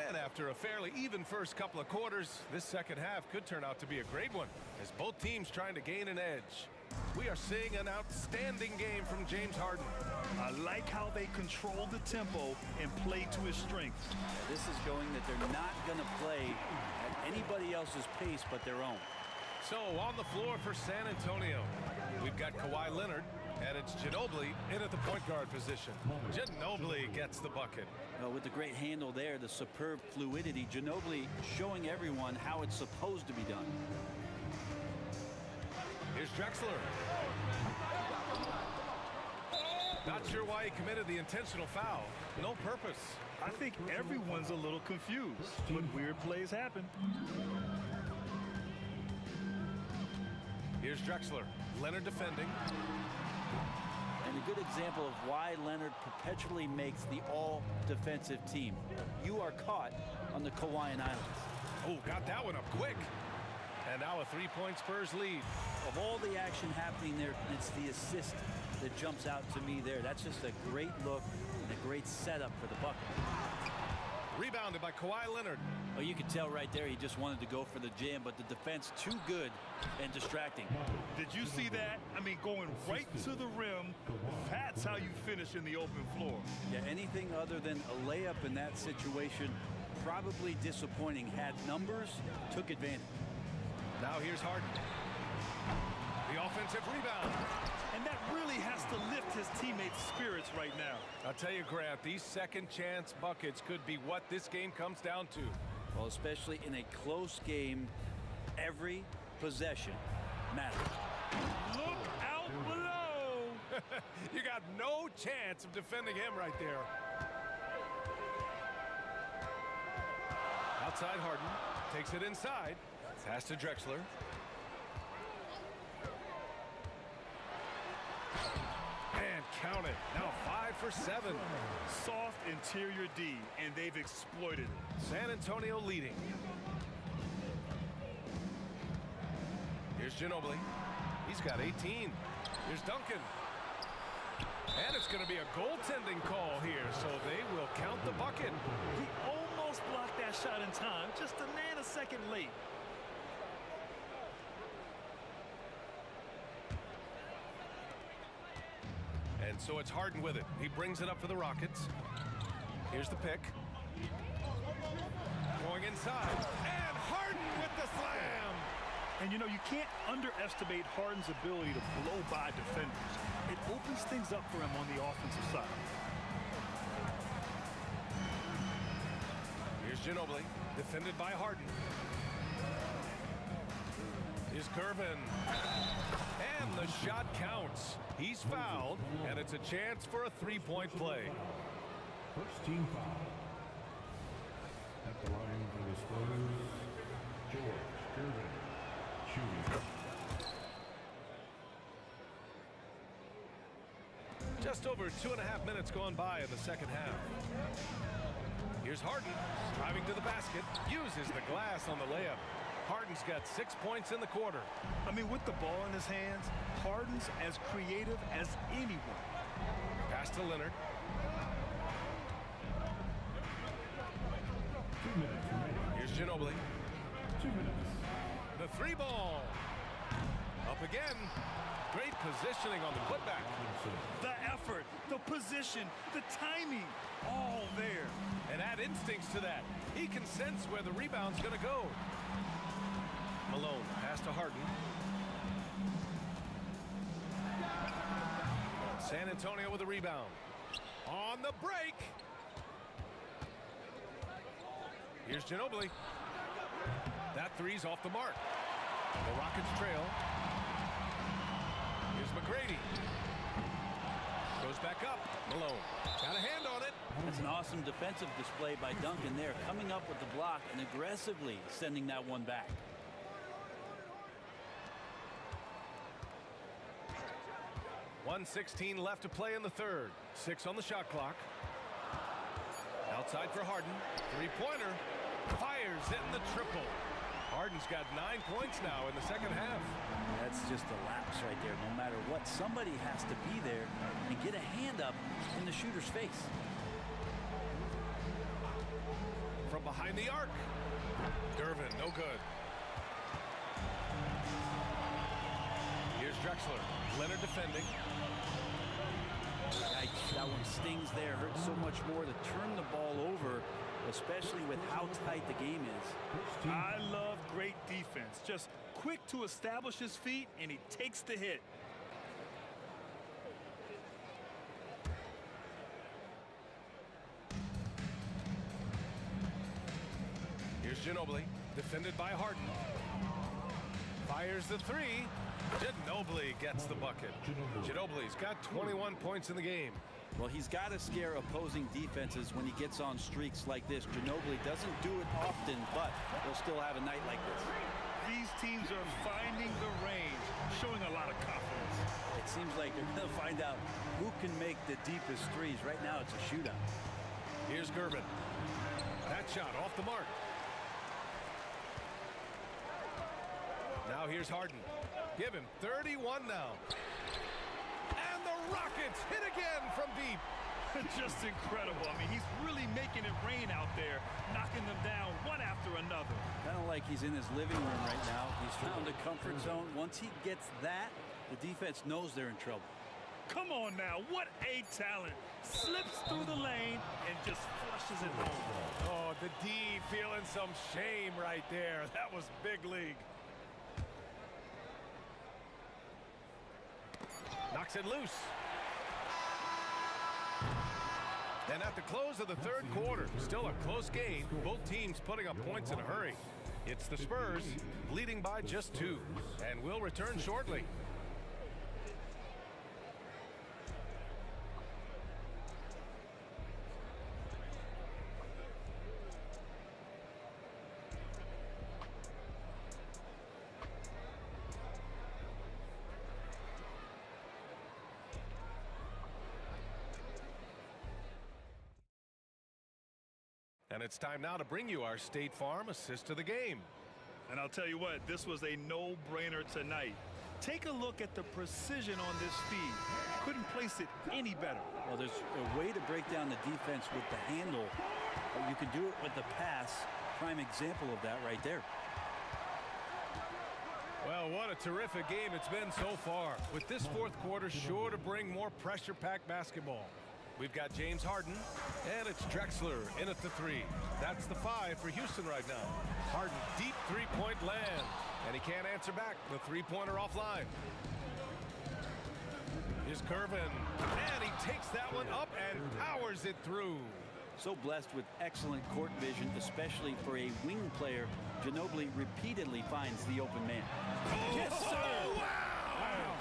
And after a fairly even first couple of quarters, this second half could turn out to be a great one as both teams trying to gain an edge. We are seeing an outstanding game from James Harden. I like how they control the tempo and play to his strengths. This is showing that they're not going to play at anybody else's pace but their own. So on the floor for San Antonio, we've got Kawhi Leonard, and it's Ginobili in at the point guard position. Ginobili gets the bucket. With the great handle there, the superb fluidity, Ginobili showing everyone how it's supposed to be done. Here's Drexler. Not sure why he committed the intentional foul. No purpose. I think everyone's a little confused, but weird plays happen. Here's Drexler. Leonard defending. And a good example of why Leonard perpetually makes the all-defensive team. You are caught on the Hawaiian Islands. Oh, got that one up quick. And now a three-point Spurs lead. Of all the action happening there, it's the assist that jumps out to me there. That's just a great look and a great setup for the bucket. Rebounded by Kawhi Leonard. Oh, you could tell right there he just wanted to go for the jam, but the defense too good and distracting. Did you see that? I mean, going right to the rim, that's how you finish in the open floor. Yeah, anything other than a layup in that situation, probably disappointing. Had numbers, took advantage. Now here's Harden. The offensive rebound. And that really has to lift his teammates' spirits right now. I'll tell you, Grant, these second chance buckets could be what this game comes down to. Well, especially in a close game, every possession matters. Look out below. You got no chance of defending him right there. Outside Harden. Takes it inside. Pass to Drexler. And count it. Now 5 for 7. Soft interior D, and they've exploited it. San Antonio leading. Here's Ginobili. He's He's got 18. Here's Duncan. And it's going to be a goaltending call here, so they will count the bucket. He almost blocked that shot in time, just a nanosecond late. And so it's Harden with it. He brings it up for the Rockets. Here's the pick. Going inside. And Harden with the slam. And you know, you can't underestimate Harden's ability to blow by defenders. It opens things up for him on the offensive side. Here's Ginobili, defended by Harden. Here's Gervin. And the shot counts. He's fouled, and it's a chance for a three-point play. First team foul. At the line for the Spurs, George Gervin, shooting. Just over 2.5 minutes gone by in the second half. Here's Harden, driving to the basket, uses the glass on the layup. Harden's got 6 points in the quarter. I mean, with the ball in his hands, Harden's as creative as anyone. Pass to Leonard. 2 minutes remaining. Here's Ginobili. 2 minutes. The three ball. Up again. Great positioning on the putback. The effort, the position, the timing, all there. And add instincts to that. He can sense where the rebound's going to go. Malone, pass to Harden. San Antonio with a rebound. On the break. Here's Ginobili. That three's off the mark. The Rockets trail. Here's McGrady. Goes back up. Malone got a hand on it. That's an awesome defensive display by Duncan there, coming up with the block and aggressively sending that one back. .116 left to play in the third. 6 on the shot clock. Outside for Harden. Three-pointer. Fires in the triple. Harden's got 9 points now in the second half. That's just a lapse right there. No matter what, somebody has to be there and get a hand up in the shooter's face. From behind the arc. Gervin, no good. Here's Drexler. Leonard defending. Yikes, that one stings there. Hurts so much more to turn the ball over, especially with how tight the game is. I love great defense. Just quick to establish his feet, and he takes the hit. Here's Ginobili, defended by Harden. Fires the three. Ginobili gets the bucket. Ginobili's got 21 points in the game. Well, he's got to scare opposing defenses when he gets on streaks like this. Ginobili doesn't do it often, but he'll still have a night like this. These teams are finding the range, showing a lot of confidence. It seems like they're going to find out who can make the deepest threes. Right now, it's a shootout. Here's Gervin. That shot off the mark. Now here's Harden. Give him 31 now. And the Rockets hit again from deep. Just incredible. I mean, he's really making it rain out there, knocking them down one after another. Kind of like he's in his living room right now. He's found a comfort zone. Once he gets that, the defense knows they're in trouble. Come on now, what a talent. Slips through the lane and just flushes it home. Oh, the D feeling some shame right there. That was big league. Knocks it loose. And at the close of the third quarter, still a close game. Both teams putting up points in a hurry. It's the Spurs leading by just 2. And we'll return shortly. And it's time now to bring you our State Farm assist to the game. And I'll tell you what, this was a no-brainer tonight. Take a look at the precision on this feed. Couldn't place it any better. Well, there's a way to break down the defense with the handle, but you can do it with the pass. Prime example of that right there. Well, what a terrific game it's been so far, with this fourth quarter sure to bring more pressure-packed basketball. We've got James Harden, and it's Drexler in at the 3. That's the 5 for Houston right now. Harden, deep three-point land, and he can't answer back. The three-pointer offline. Here's Curvin, and he takes that one up and powers it through. So blessed with excellent court vision, especially for a wing player. Ginobili repeatedly finds the open man. Yes, sir! Wow!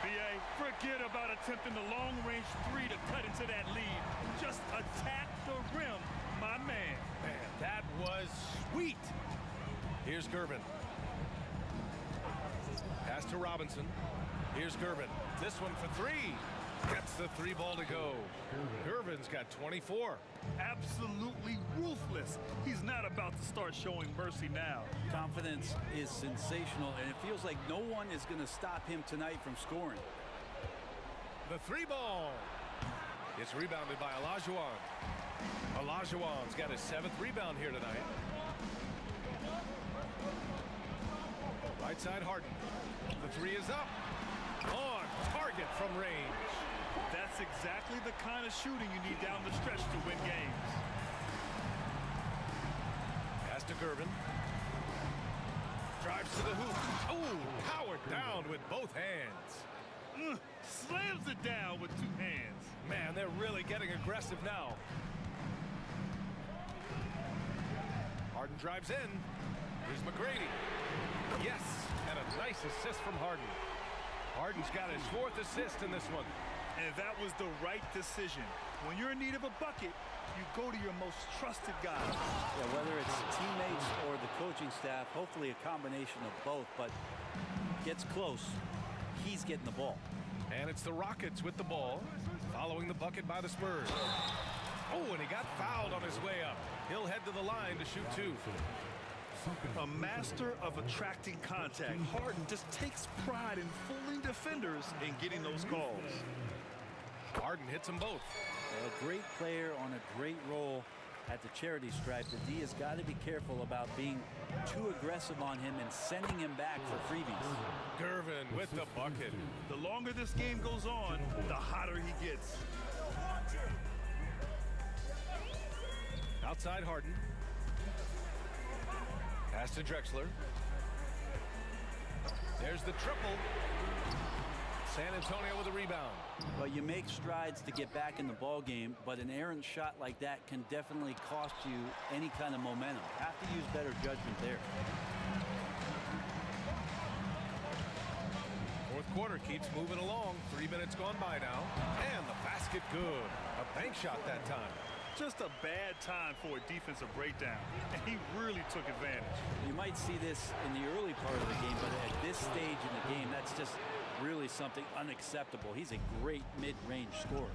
B.A., forget about attempting the long-range 3 to cut into that lead. Just attack the rim, my man. Man, that was sweet. Here's Gervin. Pass to Robinson. Here's Gervin. This one for 3. Gets the 3 ball to go. Gervin's got 24. Absolutely ruthless. He's not about to start showing mercy now. Confidence is sensational, and it feels like no one is going to stop him tonight from scoring. The 3 ball. It's rebounded by Olajuwon. Olajuwon's got his 7th rebound here tonight. Right side Harden. The 3 is up. On target from range. That's exactly the kind of shooting you need down the stretch to win games. Pass to Gervin. Drives to the hoop. Oh, powered down with both hands. Slams it down with 2 hands. Man, they're really getting aggressive now. Harden drives in. Here's McGrady. Yes, and a nice assist from Harden. Harden's got his 4th assist in this one. And that was the right decision. When you're in need of a bucket, you go to your most trusted guy. Yeah, whether it's teammates or the coaching staff, hopefully a combination of both, but gets close, he's getting the ball. And it's the Rockets with the ball, following the bucket by the Spurs. Oh, and he got fouled on his way up. He'll head to the line to shoot 2. A master of attracting contact. Harden just takes pride in fooling defenders and getting those calls. Harden hits them both. A great player on a great roll at the charity stripe. The D has got to be careful about being too aggressive on him and sending him back for freebies. Gervin with the bucket. The longer this game goes on, the hotter he gets. Outside Harden. Pass to Drexler. There's the triple. San Antonio with a rebound. Well, you make strides to get back in the ball game, but an errant shot like that can definitely cost you any kind of momentum. Have to use better judgment there. Fourth quarter keeps moving along. 3 minutes gone by now. And the basket good. A bank shot that time. Just a bad time for a defensive breakdown, and he really took advantage. You might see this in the early part of the game, but at this stage in the game, that's just really something unacceptable. He's a great mid-range scorer.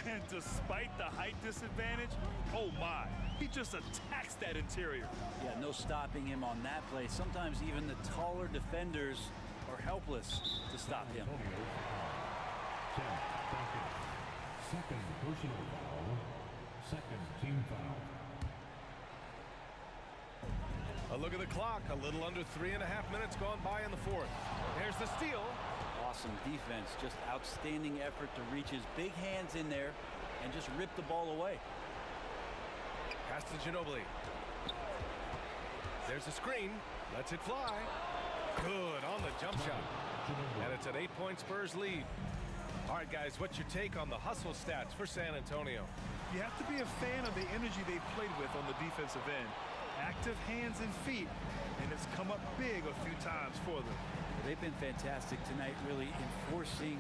And despite the height disadvantage, oh my, he just attacks that interior. Yeah, no stopping him on that play. Sometimes even the taller defenders are helpless to stop him. Second personal foul. Second team foul. A look at the clock. A little under 3.5 minutes gone by in the fourth. There's the steal. Awesome defense. Just outstanding effort to reach his big hands in there and just rip the ball away. Pass to Ginobili. There's a screen. Lets it fly. Good on the jump shot. And it's an 8-point Spurs lead. All right, guys, what's your take on the hustle stats for San Antonio? You have to be a fan of the energy they've played with on the defensive end. Active hands and feet, and it's come up big a few times for them. They've been fantastic tonight, really enforcing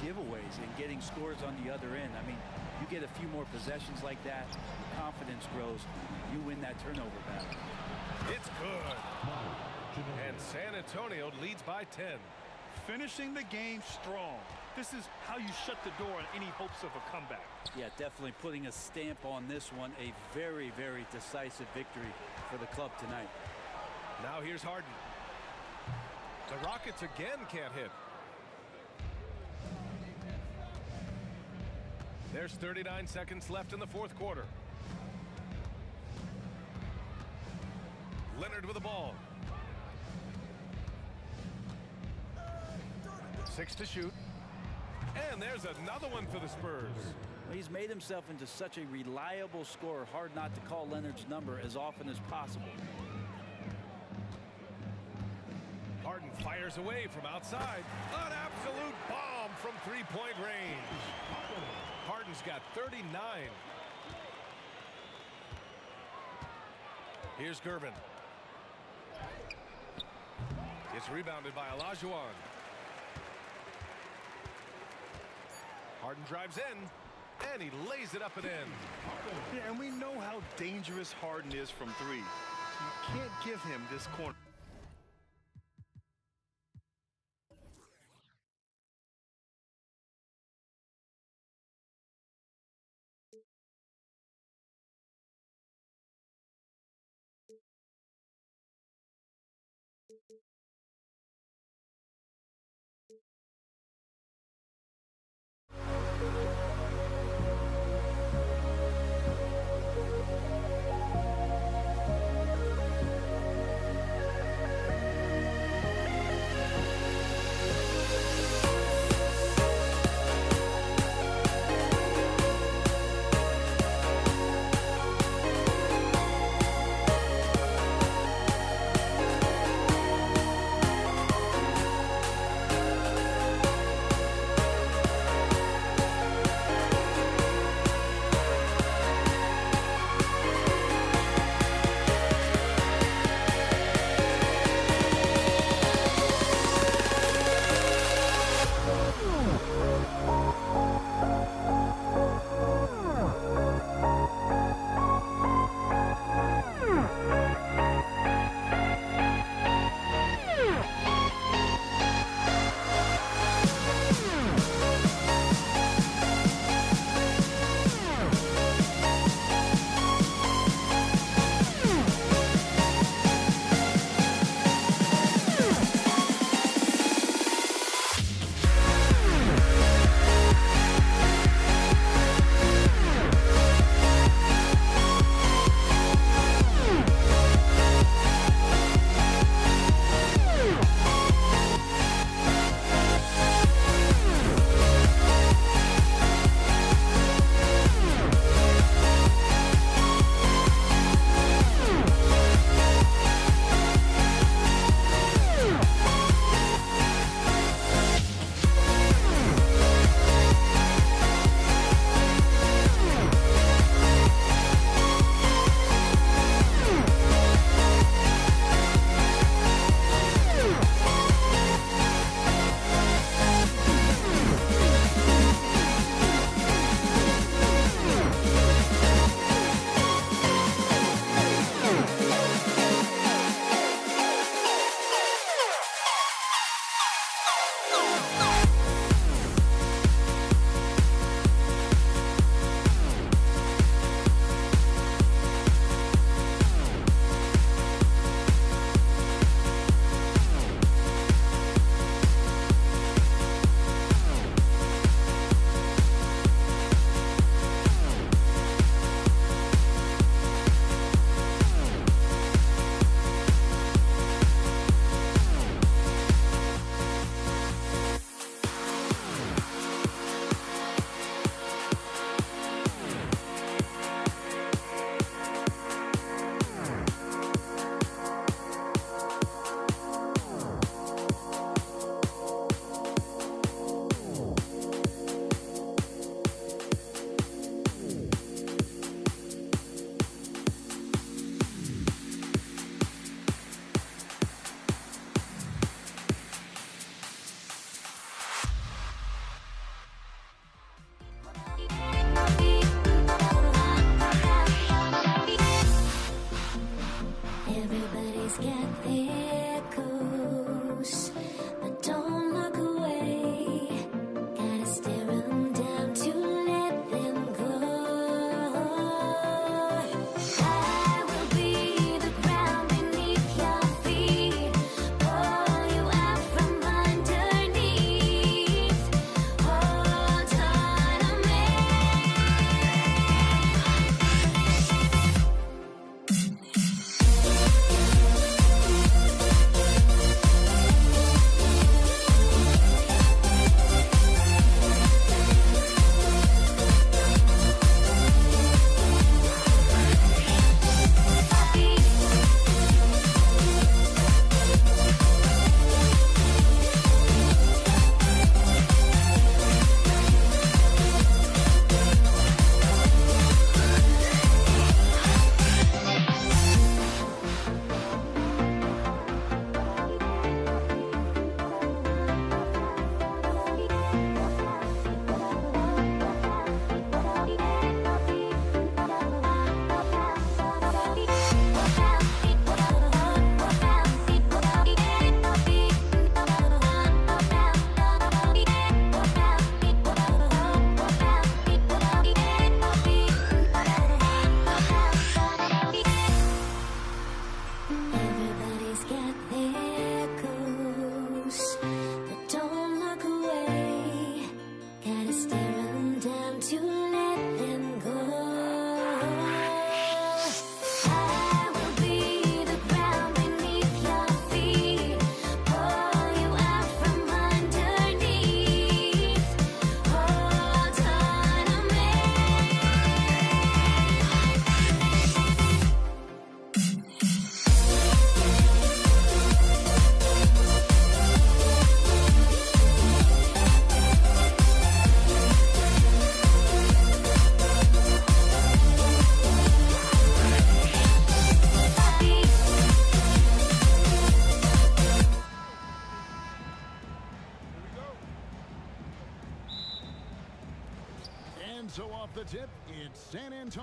giveaways and getting scores on the other end. I mean, you get a few more possessions like that, confidence grows, you win that turnover battle. It's good. And San Antonio leads by 10. Finishing the game strong. This is how you shut the door on any hopes of a comeback. Yeah, definitely putting a stamp on this one. A very, very decisive victory for the club tonight. Now here's Harden. The Rockets again can't hit. There's 39 seconds left in the fourth quarter. Leonard with the ball. 6 to shoot. And there's another one for the Spurs. He's made himself into such a reliable scorer. Hard not to call Leonard's number as often as possible. Harden fires away from outside. An absolute bomb from three-point range. Harden's got 39. Here's Gervin. It's rebounded by Olajuwon. Harden drives in, and he lays it up and in. Yeah, and we know how dangerous Harden is from three. You can't give him this corner.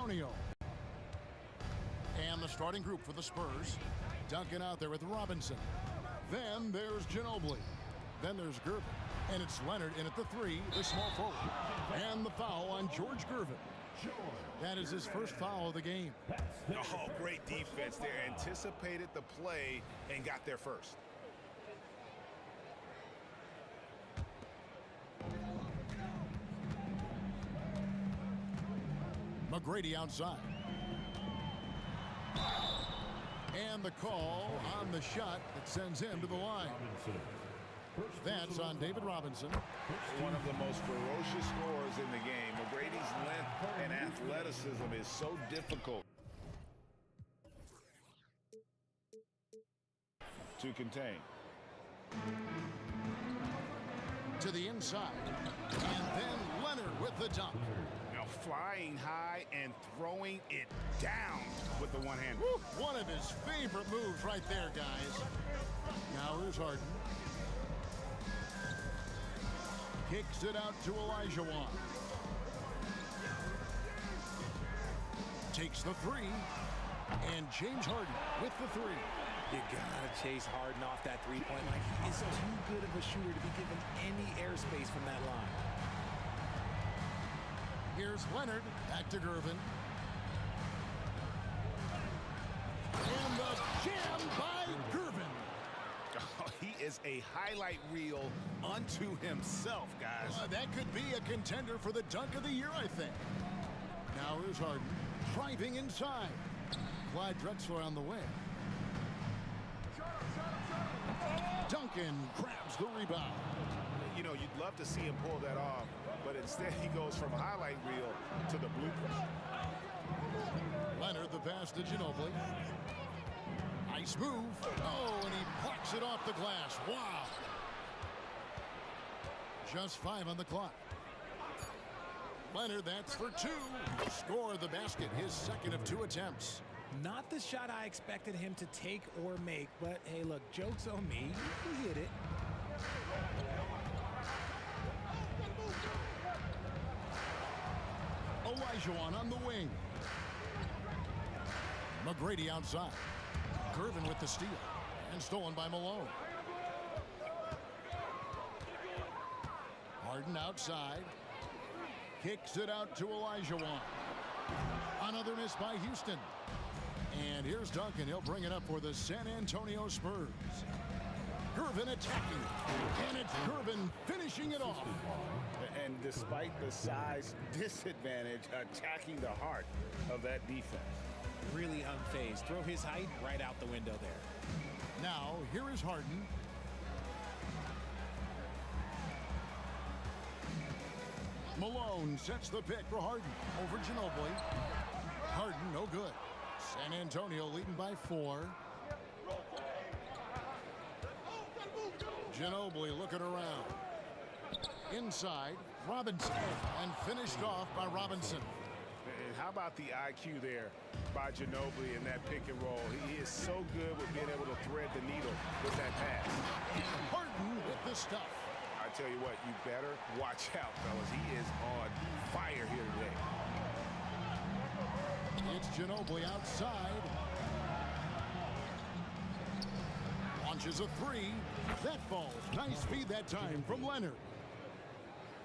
Antonio. And the starting group for the Spurs. Duncan out there with Robinson. Then there's Ginobili. Then there's Gervin. And it's Leonard in at the 3, the small forward. And the foul on George Gervin. That is his first foul of the game. Oh, great defense there. Anticipated the play and got there first. McGrady outside. And the call on the shot that sends him to the line. That's on David Robinson. One of the most ferocious scorers in the game. McGrady's length and athleticism is so difficult to contain. To the inside. And then Leonard with the dunk. Now flying high and throwing it down with the one hand. One of his favorite moves right there, guys. Now here's Harden. Kicks it out to Olajuwon. Takes the 3. And James Harden with the 3. You gotta chase Harden off that three-point line. He is too good of a shooter to be given any airspace from that line. Here's Leonard. Back to Gervin. And the jam by Gervin. Oh, he is a highlight reel unto himself, guys. That could be a contender for the dunk of the year, I think. Now here's Harden. Driving inside. Clyde Drexler on the wing. Duncan grabs the rebound. You know, you'd love to see him pull that off, but instead he goes from highlight reel to the bloopers. Leonard, the pass to Ginobili. Nice move. Oh, and he plucks it off the glass. Wow. Just 5 on the clock. Leonard, that's for 2. Score the basket, his second of 2 attempts. Not the shot I expected him to take or make, but hey, look, joke's on me. He hit it. Olajuwon on the wing. McGrady outside. Gervin with the steal. And stolen by Malone. Harden outside. Kicks it out to Olajuwon. Another miss by Houston. And here's Duncan. He'll bring it up for the San Antonio Spurs. Gervin attacking. And it's Gervin finishing it off. And despite the size disadvantage, attacking the heart of that defense. Really unfazed. Throw his height right out the window there. Now, here is Harden. Malone sets the pick for Harden over Ginobili. Harden, no good. San Antonio leading by 4. Ginobili looking around. Inside, Robinson. And finished off by Robinson. And how about the IQ there by Ginobili in that pick and roll? He is so good with being able to thread the needle with that pass. Harden with the stuff. I tell you what, you better watch out, fellas. He is on fire here today. It's Ginobili outside. Launches a 3. That falls. Nice feed that time from Leonard.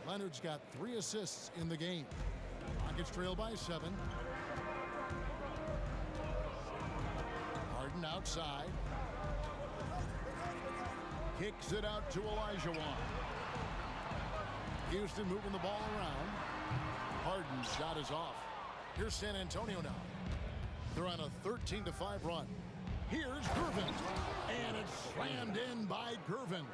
Leonard's got 3 assists in the game. Rockets trail by 7. Harden outside. Kicks it out to Olajuwon. Houston moving the ball around. Harden's shot is off. Here's San Antonio now. They're on a 13-5 run. Here's Gervin. And it's slammed in by Gervin.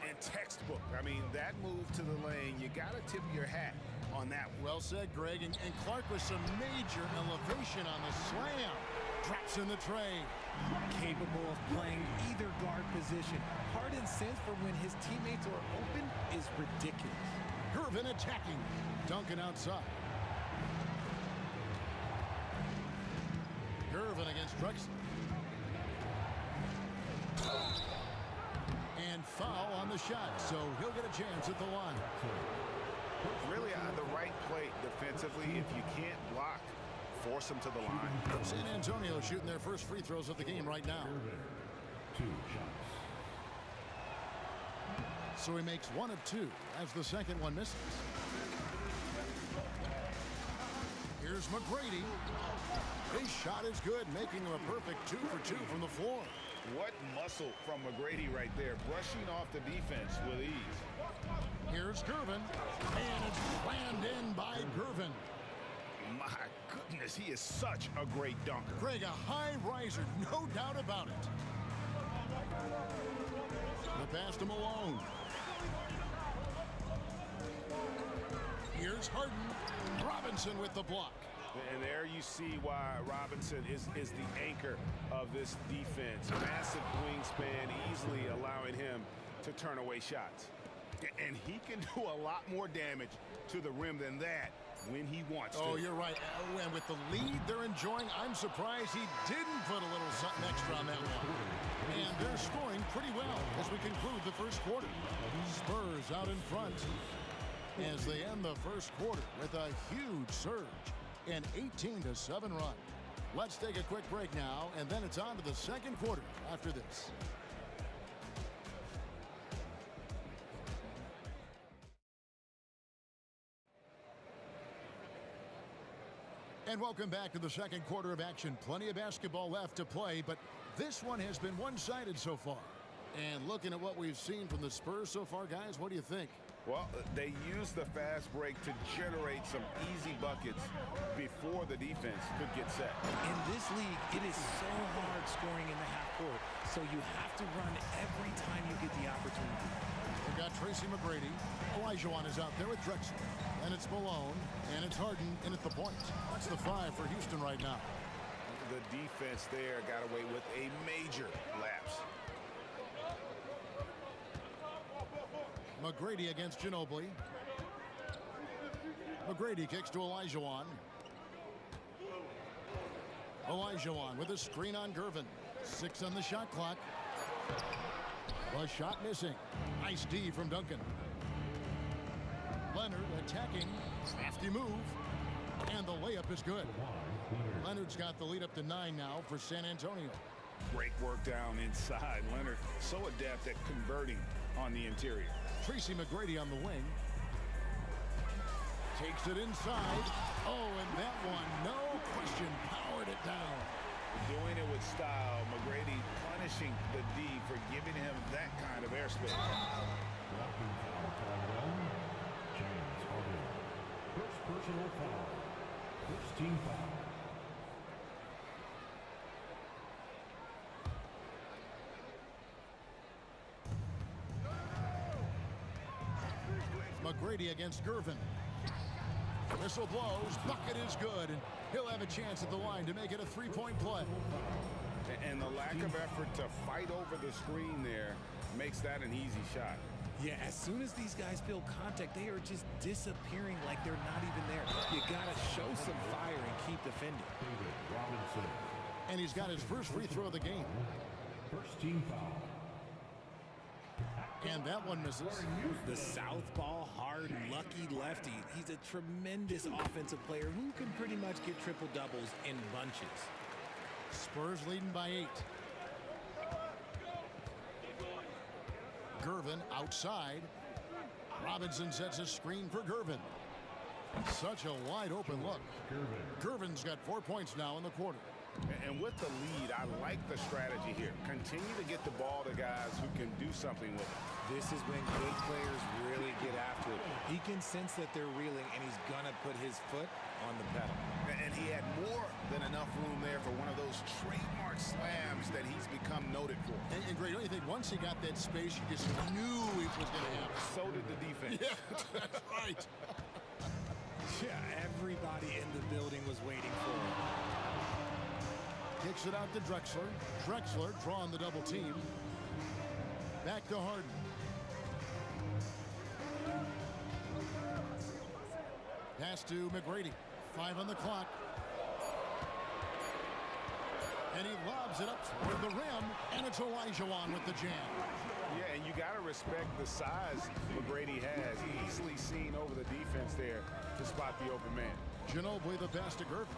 And textbook. I mean, that move to the lane, you got to tip your hat on that one. Well said, Greg. And Clark with some major elevation on the slam. Drops in the tray. Capable of playing either guard position. Harden's sense for when his teammates are open is ridiculous. Gervin attacking. Duncan outside. Gervin against Drexler. And foul on the shot, so he'll get a chance at the line. Really on the right plate defensively, if you can't block force him to the line. San Antonio shooting their first free throws of the game right now. 2 shots. So he makes 1 of 2 as the second one misses. Here's McGrady. His shot is good, making him a perfect 2 for 2 from the floor. What muscle from McGrady right there, brushing off the defense with ease. Here's Gervin, and it's slammed in by Gervin. My goodness, he is such a great dunker. Greg, a high riser, no doubt about it. The pass to Malone. Here's Harden. Robinson with the block. And there you see why Robinson is the anchor of this defense. Massive wingspan, easily allowing him to turn away shots. And he can do a lot more damage to the rim than that when he wants to. Oh, you're right. And with the lead they're enjoying, I'm surprised he didn't put a little something extra on that one. And they're scoring pretty well as we conclude the first quarter. Spurs out in front as they end the first quarter with a huge surge. An 18-7 run. Let's take a quick break now, and then it's on to the second quarter after this. And welcome back to the second quarter of action. Plenty of basketball left to play, but this one has been one-sided so far. And looking at what we've seen from the Spurs so far, guys, what do you think? Well, they used the fast break to generate some easy buckets before the defense could get set. In this league, it is so hard scoring in the half court, so you have to run every time you get the opportunity. We've got Tracy McGrady. Olajuwon is out there with Drexler. And it's Malone, and it's Harden in at the point. That's the 5 for Houston right now. The defense there got away with a major lapse. McGrady against Ginobili. McGrady kicks to Olajuwon. Olajuwon with a screen on Gervin. 6 on the shot clock. The shot missing. Nice D from Duncan. Leonard attacking. Crafty move. And the layup is good. Leonard's got the lead up to 9 now for San Antonio. Great work down inside. Leonard so adept at converting on the interior. Tracy McGrady on the wing. Takes it inside. Oh, and that one, no question, powered it down. Doing it with style. McGrady punishing the D for giving him that kind of airspace. Blocking foul called on James Harden. First personal foul. First team foul. McGrady against Gervin. Whistle blows. Bucket is good. And he'll have a chance at the line to make it a 3-point play. And the lack of effort to fight over the screen there makes that an easy shot. Yeah, as soon as these guys feel contact, they are just disappearing like they're not even there. You got to show some fire and keep defending. Robinson. And he's got his first free throw of the game. First team foul. And that one misses. The southpaw, hard, lucky lefty. He's a tremendous offensive player who can pretty much get triple-doubles in bunches. Spurs leading by 8. Gervin outside. Robinson sets a screen for Gervin. Such a wide open look. Gervin's got 4 points now in the quarter. And with the lead, I like the strategy here. Continue to get the ball to guys who can do something with it. This is when good players really get after it. He can sense that they're reeling, and he's going to put his foot on the pedal. And he had more than enough room there for one of those trademark slams that he's become noted for. And Greg, don't you think once he got that space, you just knew it was going to happen? So did the defense. Yeah, that's right. Yeah, everybody in the building was waiting for him. Kicks it out to Drexler. Drexler drawing the double team. Back to Harden. Pass to McGrady. 5 on the clock. And he lobs it up toward the rim, and it's Olajuwon with the jam. Yeah, and you got to respect the size McGrady has. Easily seen over the defense there to spot the open man. Ginobili the pass to Gervin.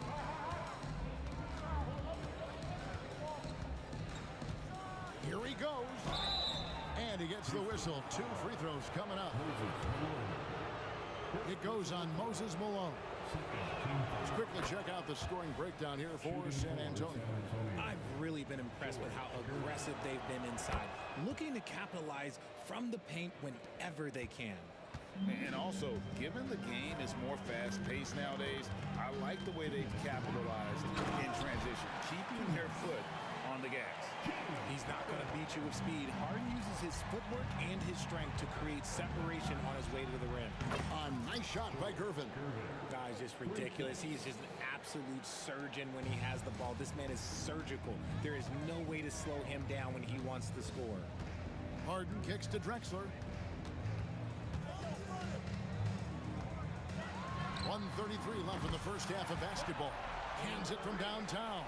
And he gets the whistle. 2 free throws coming up. It goes on Moses Malone. Let's quickly check out the scoring breakdown here for San Antonio. I've really been impressed with how aggressive they've been inside, looking to capitalize from the paint whenever they can. And also, given the game is more fast-paced nowadays, I like the way they've capitalized in transition, keeping their foot on the gas. He's not going to beat you with speed. Harden uses his footwork and his strength to create separation on his way to the rim. A nice shot by Gervin. Guy's just ridiculous. He's just an absolute surgeon when he has the ball. This man is surgical. There is no way to slow him down when he wants to score. Harden kicks to Drexler. 1:33 left in the first half of basketball. Cans it from downtown.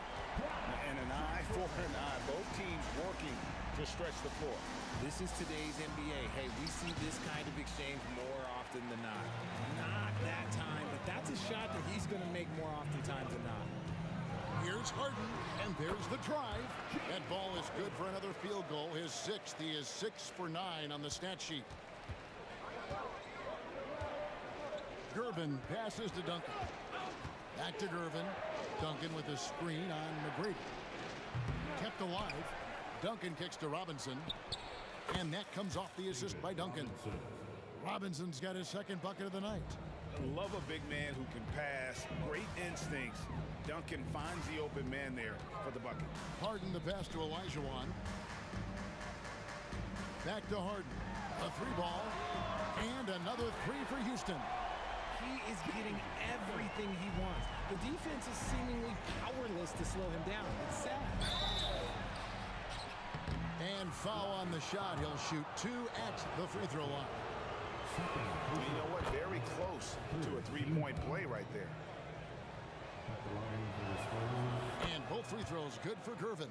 And an eye for an eye. Both teams working to stretch the floor. This is today's NBA. Hey, we see this kind of exchange more often than not. Not that time, but that's a shot that he's going to make more oftentimes than not. Here's Harden, and there's the drive. That ball is good for another field goal. His 6th. He is 6 for 9 on the stat sheet. Gervin passes to Duncan. Back to Gervin. Duncan with a screen on McGrady. Kept alive. Duncan kicks to Robinson. And that comes off the assist by Duncan. Robinson's got his 2nd bucket of the night. Love a big man who can pass. Great instincts. Duncan finds the open man there for the bucket. Harden the pass to Olajuwon. Back to Harden. A 3-ball. And another 3 for Houston. He is getting everything he wants. The defense is seemingly powerless to slow him down. It's sad. And foul on the shot. He'll shoot 2 at the free throw line. You know what? Very close to a 3-point play right there. And both free throws good for Gervin.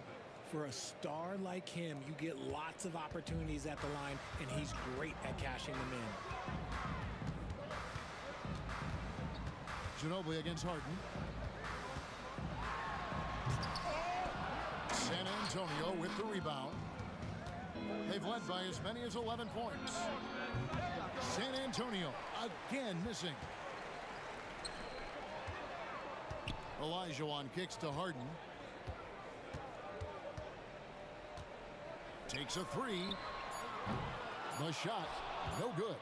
For a star like him, you get lots of opportunities at the line, and he's great at cashing them in. Ginobili against Harden. San Antonio with the rebound. They've led by as many as 11 points. San Antonio again missing. Olajuwon kicks to Harden. Takes a 3. The shot, no good.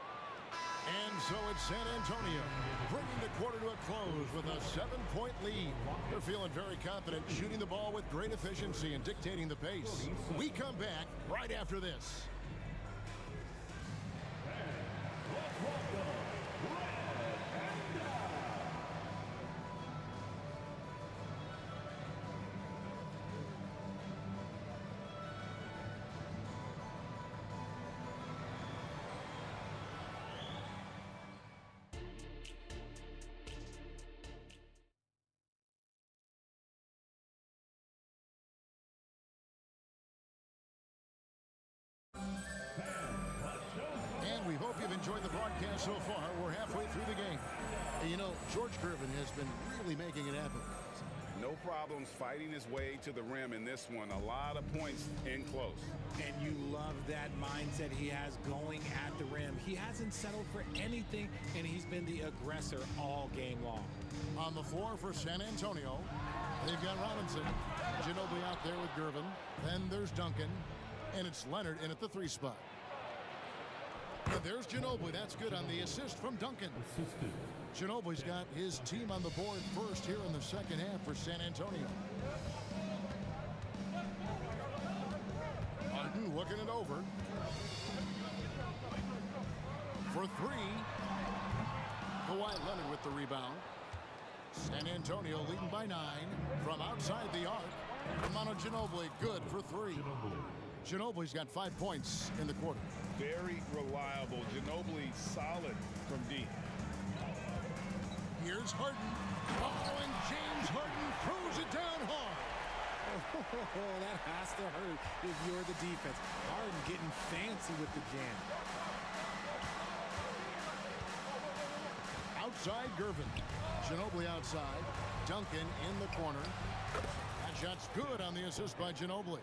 And so it's San Antonio bringing the quarter to a close with a 7-point lead. They're feeling very confident, shooting the ball with great efficiency and dictating the pace. We come back right after this. And we hope you've enjoyed the broadcast so far. We're halfway through the game. And you know, George Gervin has been really making it happen. No problems fighting his way to the rim in this one. A lot of points in close. And you love that mindset he has going at the rim. He hasn't settled for anything, and he's been the aggressor all game long. On the floor for San Antonio, they've got Robinson. Ginobili out there with Gervin. Then there's Duncan. And it's Leonard in at the 3 spot. And there's Ginobili. That's good on the assist from Duncan. Ginobili's got his team on the board first here in the second half for San Antonio. Harden looking it over. For 3. Kawhi Leonard with the rebound. San Antonio leading by 9 from outside the arc. Manu Ginobili good for 3. Ginobili's got 5 points in the quarter. Very reliable. Ginobili solid from deep. Here's Harden. Oh, and James Harden throws it down hard. Oh, that has to hurt if you're the defense. Harden getting fancy with the jam. Outside Gervin. Ginobili outside. Duncan in the corner. That shot's good on the assist by Ginobili.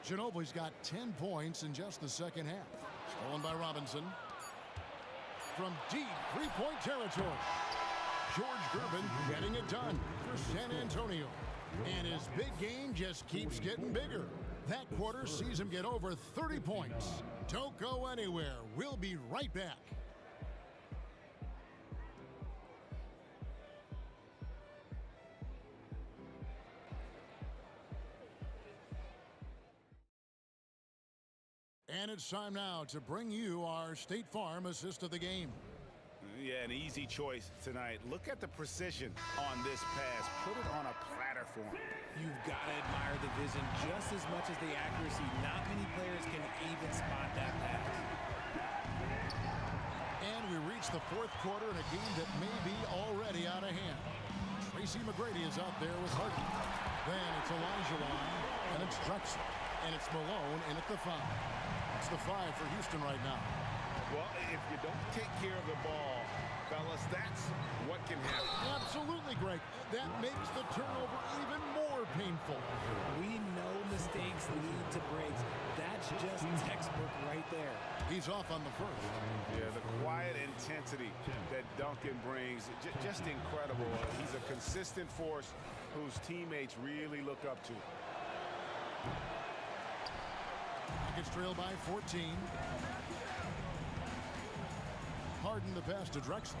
Ginobili's got 10 points in just the second half. Stolen by Robinson. From deep three-point territory. George Gervin getting it done for San Antonio. And his big game just keeps getting bigger. That quarter sees him get over 30 points. Don't go anywhere. We'll be right back. And it's time now to bring you our State Farm assist of the game. Yeah, an easy choice tonight. Look at the precision on this pass. Put it on a platter for him. You've got to admire the vision just as much as the accuracy. Not many players can even spot that pass. And we reach the fourth quarter in a game that may be already out of hand. Tracy McGrady is out there with Harden. Then it's Olajuwon, and it's Drexler, and it's Malone in at the 5. It's the 5 for Houston right now. Well, if you don't take care of the ball, fellas, that's what can happen. Absolutely, Greg. That makes the turnover even more painful. We know mistakes lead to breaks. That's just textbook right there. He's off on the first. Yeah, the quiet intensity that Duncan brings, just incredible. He's a consistent force whose teammates really look up to. Gets trailed by 14. Harden the pass to Drexler.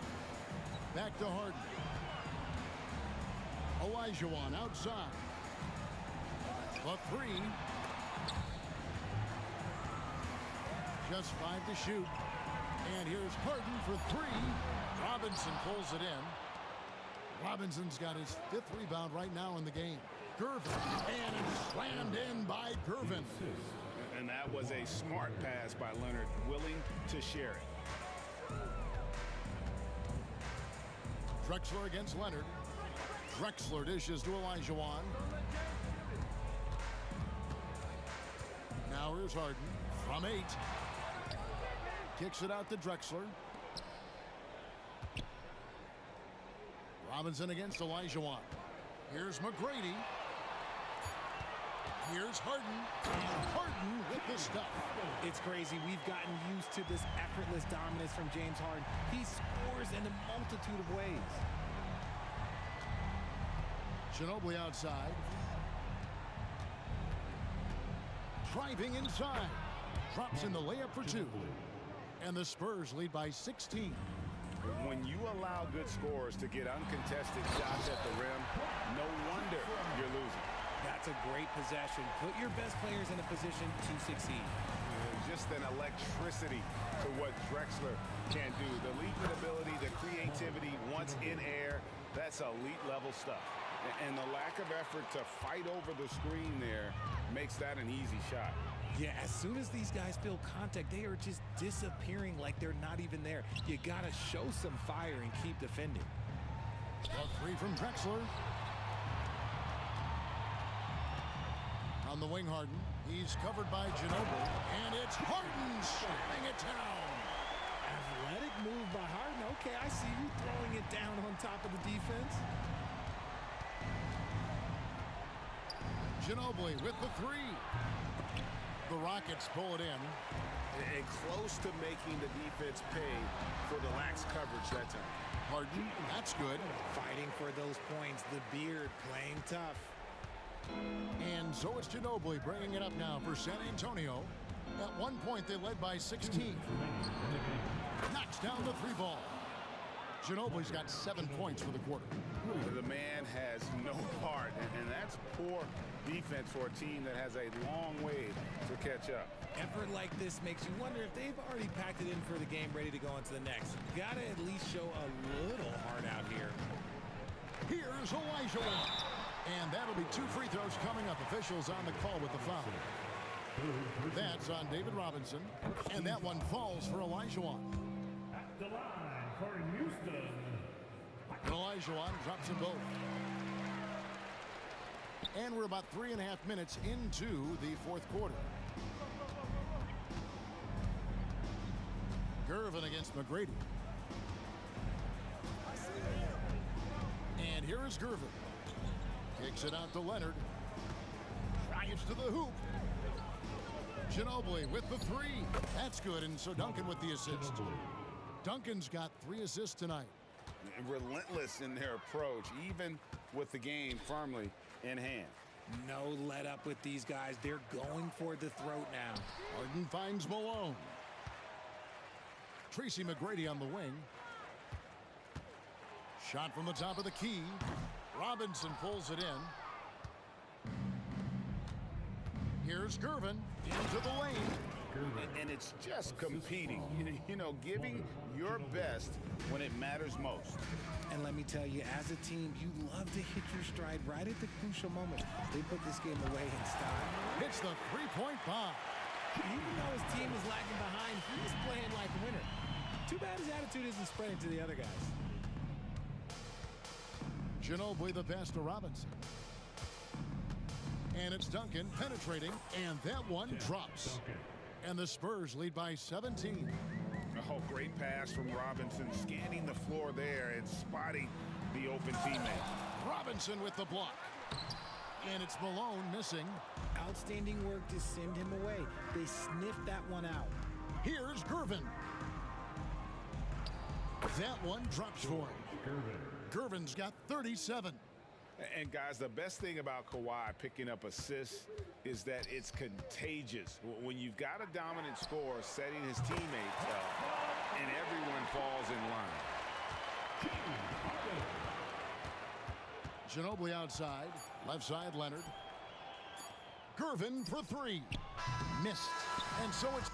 Back to Harden. Olajuwon outside. The 3. Just 5 to shoot. And here's Harden for 3. Robinson pulls it in. Robinson's got his 5th rebound right now in the game. Gervin. And it's slammed in by Gervin. And that was a smart pass by Leonard, willing to share it. Drexler against Leonard. Drexler dishes to Olajuwon. Now here's Harden from 8. Kicks it out to Drexler. Robinson against Olajuwon. Here's McGrady. Here's Harden. And Harden with the stuff. It's crazy. We've gotten used to this effortless dominance from James Harden. He scores in a multitude of ways. Ginobili outside. Driving inside. Drops in the layup for 2. And the Spurs lead by 16. When you allow good scorers to get uncontested shots at the rim, no wonder you're losing. That's a great possession. Put your best players in a position to succeed. Just an electricity to what Drexler can do. The leaping ability, the creativity once in air, that's elite level stuff. And the lack of effort to fight over the screen there makes that an easy shot. Yeah, as soon as these guys feel contact, they are just disappearing like they're not even there. You got to show some fire and keep defending. A 3 from Drexler. On the wing, Harden. He's covered by Ginobili. And it's Harden slamming it down. Athletic move by Harden. Okay, I see you throwing it down on top of the defense. Ginobili with the 3. The Rockets pull it in. And close to making the defense pay for the lax coverage that time. Harden, that's good. Fighting for those points. The beard playing tough. And so it's Ginobili bringing it up now for San Antonio. At one point, they led by 16. Knocks down the 3 ball. Ginobili's got 7 points for the quarter. The man has no heart, and that's poor defense for a team that has a long way to catch up. Effort like this makes you wonder if they've already packed it in for the game, ready to go into the next. Got to at least show a little heart out here. Here's Olajuwon. And that'll be 2 free throws coming up. Officials on the call with the foul. That's on David Robinson. And that one falls for Olajuwon. At the line for Houston. And Olajuwon drops them both. And we're about 3.5 minutes into the fourth quarter. Gervin against McGrady. And here is Gervin. Kicks it out to Leonard. Drives to the hoop. Ginobili with the three. That's good, and so Duncan with the assist. Duncan's got 3 assists tonight. Relentless in their approach, even with the game firmly in hand. No let up with these guys. They're going for the throat now. Harden finds Malone. Tracy McGrady on the wing. Shot from the top of the key. Robinson pulls it in. Here's Gervin into the lane. And it's just competing, you know, giving your best when it matters most. And let me tell you, as a team, you love to hit your stride right at the crucial moment. They put this game away in style. Hits the three-point bomb. Even though his team is lagging behind, he's playing like a winner. Too bad his attitude isn't spreading to the other guys. Ginobili the pass to Robinson. And it's Duncan penetrating, and that one drops. And the Spurs lead by 17. Oh, great pass from Robinson, scanning the floor there and spotting the open teammate. Robinson with the block. And it's Malone missing. Outstanding work to send him away. They sniffed that one out. Here's Gervin. That one drops for him. Gervin's got 37. And guys, the best thing about Kawhi picking up assists is that it's contagious. When you've got a dominant scorer setting his teammates up and everyone falls in line. Ginobili outside. Left side, Leonard. Gervin for 3. Missed. And so it's...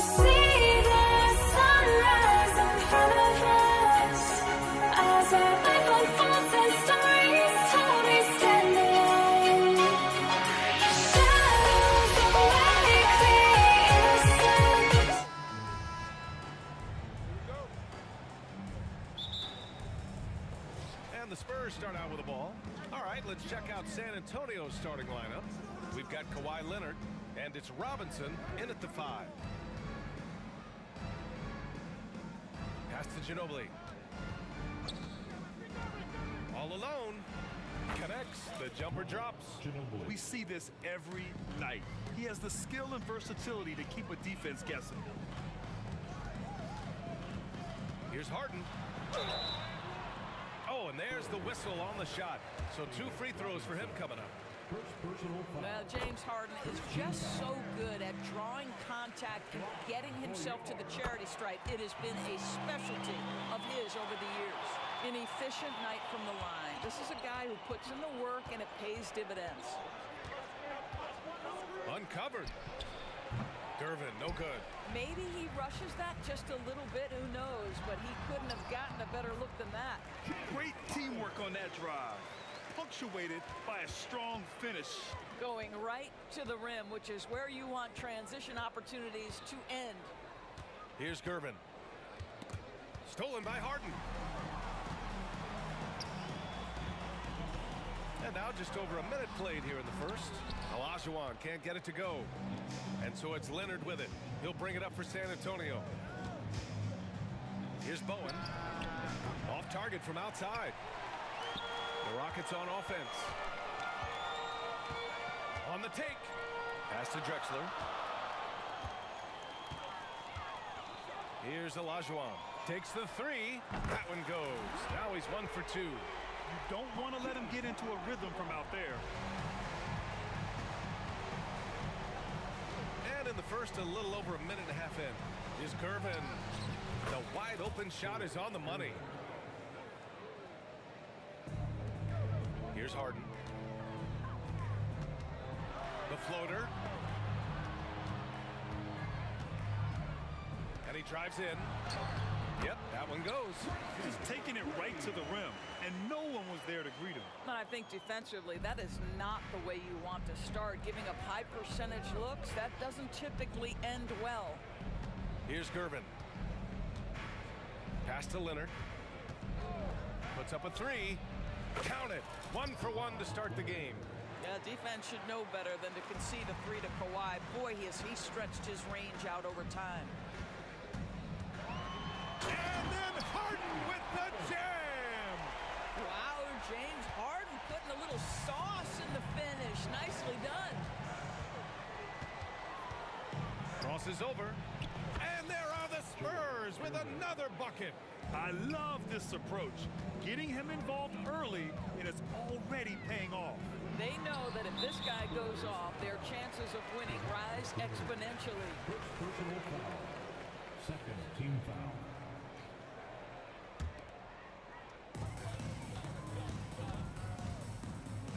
see the sunrise in front of us as our life unfolds and stories told we stand alone. Shadows awake the innocence. And the Spurs start out with the ball. All right, let's check out San Antonio's starting lineup. We've got Kawhi Leonard, and it's Robinson in at the 5. Pass to Ginobili. All alone. Connects. The jumper drops. We see this every night. He has the skill and versatility to keep a defense guessing. Here's Harden. Oh, and there's the whistle on the shot. So 2 free throws for him coming up. Well, James Harden is just so good at drawing contact and getting himself to the charity stripe. It has been a specialty of his over the years. An efficient night from the line. This is a guy who puts in the work and it pays dividends. Uncovered. Gervin, no good. Maybe he rushes that just a little bit, who knows, but he couldn't have gotten a better look than that. Great teamwork on that drive, punctuated by a strong finish. Going right to the rim, which is where you want transition opportunities to end. Here's Gervin. Stolen by Harden. And now just over a minute played here in the first. Olajuwon can't get it to go. And so it's Leonard with it. He'll bring it up for San Antonio. Here's Bowen. Off target from outside. The Rockets on offense. On the take. Pass to Drexler. Here's Olajuwon. Takes the 3. That one goes. Now he's 1 for 2. You don't want to let him get into a rhythm from out there. And in the first, a little over a minute and a half in. Is Gervin. The wide open shot is on the money. Here's Harden. The floater. And he drives in. Yep, that one goes. Just taking it right to the rim, and no one was there to greet him. And I think defensively, that is not the way you want to start. Giving up high percentage looks, that doesn't typically end well. Here's Gervin. Pass to Leonard. Puts up a 3. Count it. 1 for 1 to start the game. Yeah, defense should know better than to concede a 3 to Kawhi. Boy, he stretched his range out over time. And then Harden with the jam. Wow, James Harden putting a little sauce in the finish. Nicely done. Crosses over. And there are the Spurs with another bucket. I love this approach. Getting him involved early, and it's already paying off. They know that if this guy goes off, their chances of winning rise exponentially. Personal foul. Second team foul.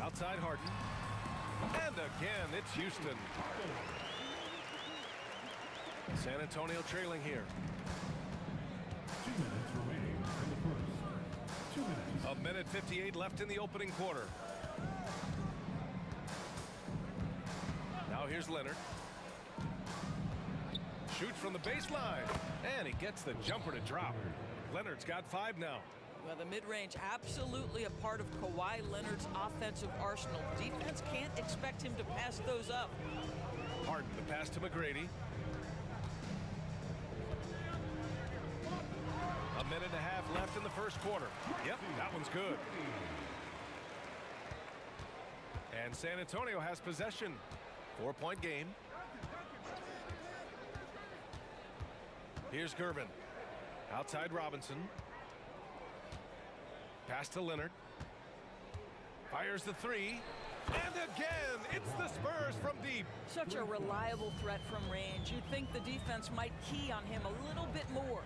Outside Harden. And again, it's Houston. San Antonio trailing here. 2 minutes remaining in the first. 2 minutes. A minute 58 left in the opening quarter. Now here's Leonard. Shoots from the baseline. And he gets the jumper to drop. Leonard's got 5 now. Well, the mid-range absolutely a part of Kawhi Leonard's offensive arsenal. Defense can't expect him to pass those up. Harden, the pass to McGrady. A minute and a half left in the first quarter. Yep, that one's good. And San Antonio has possession. 4-point game. Here's Gervin. Outside Robinson. Pass to Leonard. Fires the 3. And again, it's the Spurs from deep. Such a reliable threat from range. You'd think the defense might key on him a little bit more.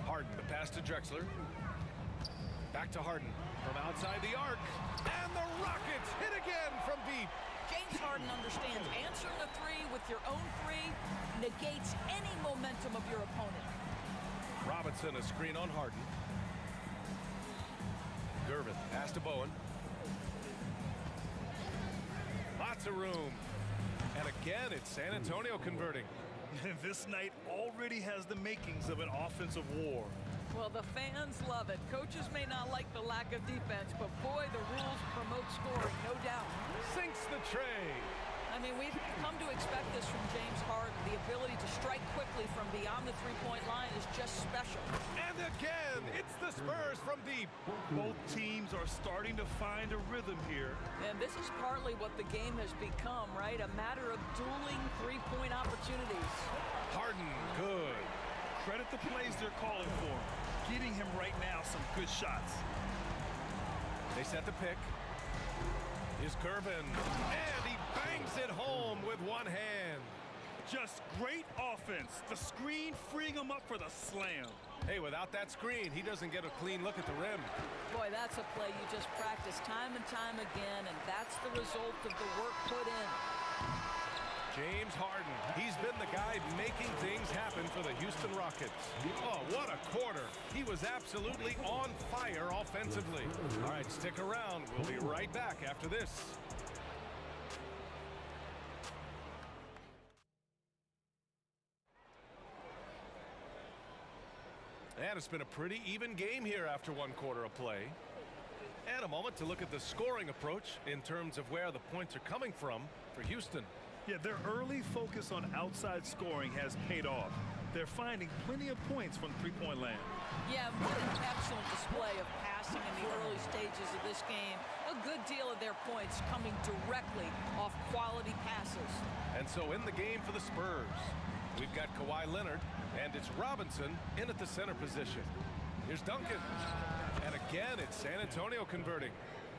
Harden, the pass to Drexler. Back to Harden from outside the arc. And the Rockets hit again from deep. James James Harden understands answering a three with your own three negates any momentum of your opponent. Robinson, a screen on Harden. Gervin, pass to Bowen. Lots of room. And again, it's San Antonio converting. This night already has the makings of an offensive war. Well, the fans love it. Coaches may not like the lack of defense, but boy, the rules promote scoring, no doubt. Sinks the tray. I mean, we've come to expect this from James Harden. The ability to strike quickly from beyond the three-point line is just special. And again, it's the Spurs from deep. Both teams are starting to find a rhythm here. And this is partly what the game has become, right? A matter of dueling three-point opportunities. Harden, good. Credit the plays they're calling for. Getting him right now some good shots. They set the pick. Here's Gervin. And he bangs it home with one hand. Just great offense. The screen freeing him up for the slam. Hey, without that screen, he doesn't get a clean look at the rim. Boy, that's a play you just practice time and time again, and that's the result of the work put in. James Harden, he's been the guy making things happen for the Houston Rockets. Oh, what a quarter. He was absolutely on fire offensively. All right, stick around. We'll be right back after this. And it's been a pretty even game here after one quarter of play. And a moment to look at the scoring approach in terms of where the points are coming from for Houston. Yeah, their early focus on outside scoring has paid off. They're finding plenty of points from three-point land. Yeah, what an excellent display of passing in the early stages of this game. A good deal of their points coming directly off quality passes. And so in the game for the Spurs, we've got Kawhi Leonard, and it's Robinson in at the center position. Here's Duncan. And again, it's San Antonio converting.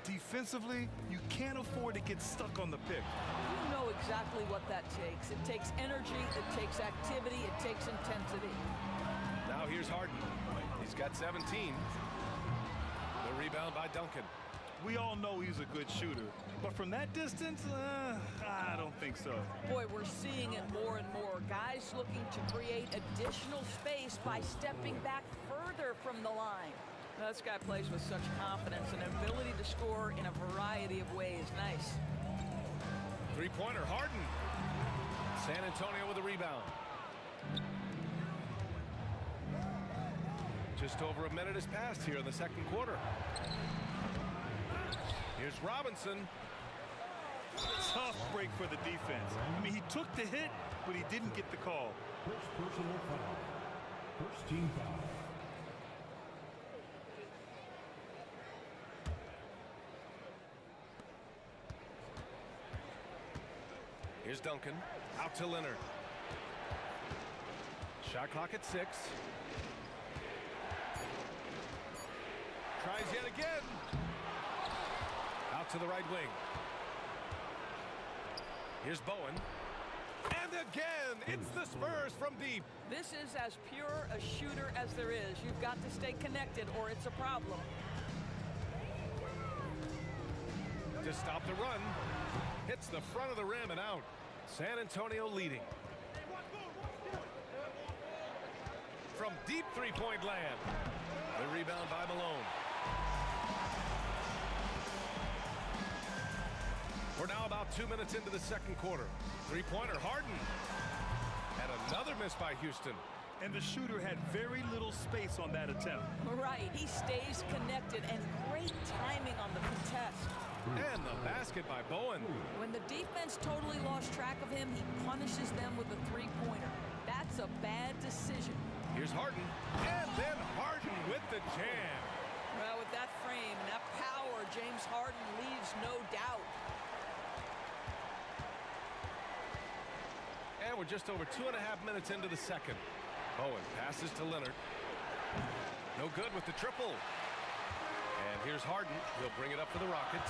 Defensively, you can't afford to get stuck on the pick. You know exactly what that takes. It takes energy, it takes activity, it takes intensity. Now here's Harden. He's got 17. The rebound by Duncan. We all know he's a good shooter, but from that distance, I don't think so. Boy, we're seeing it more and more. Guys looking to create additional space by stepping back further from the line. This guy plays with such confidence and ability to score in a variety of ways. Nice. Three-pointer, Harden. San Antonio with a rebound. Just over a minute has passed here in the second quarter. Here's Robinson. Tough break for the defense. I mean, he took the hit, but he didn't get the call. First personal foul. First team foul. Here's Duncan. Out to Leonard. Shot clock at 6. Tries yet again. Out to the right wing. Here's Bowen. And again, it's the Spurs from deep. This is as pure a shooter as there is. You've got to stay connected or it's a problem. To stop the run. Hits the front of the rim and out. San Antonio leading. From deep three-point land. The rebound by Malone. We're now about 2 minutes into the second quarter. Three-pointer, Harden. And another miss by Houston. And the shooter had very little space on that attempt. Right, he stays connected and great timing on the contest. And the basket by Bowen. When the defense totally lost track of him, he punishes them with a three-pointer. That's a bad decision. Here's Harden. And then Harden with the jam. Well, with that frame and that power, James Harden leaves no doubt. And we're just over 2.5 minutes into the second. Bowen passes to Leonard. No good with the triple. And here's Harden. He'll bring it up for the Rockets.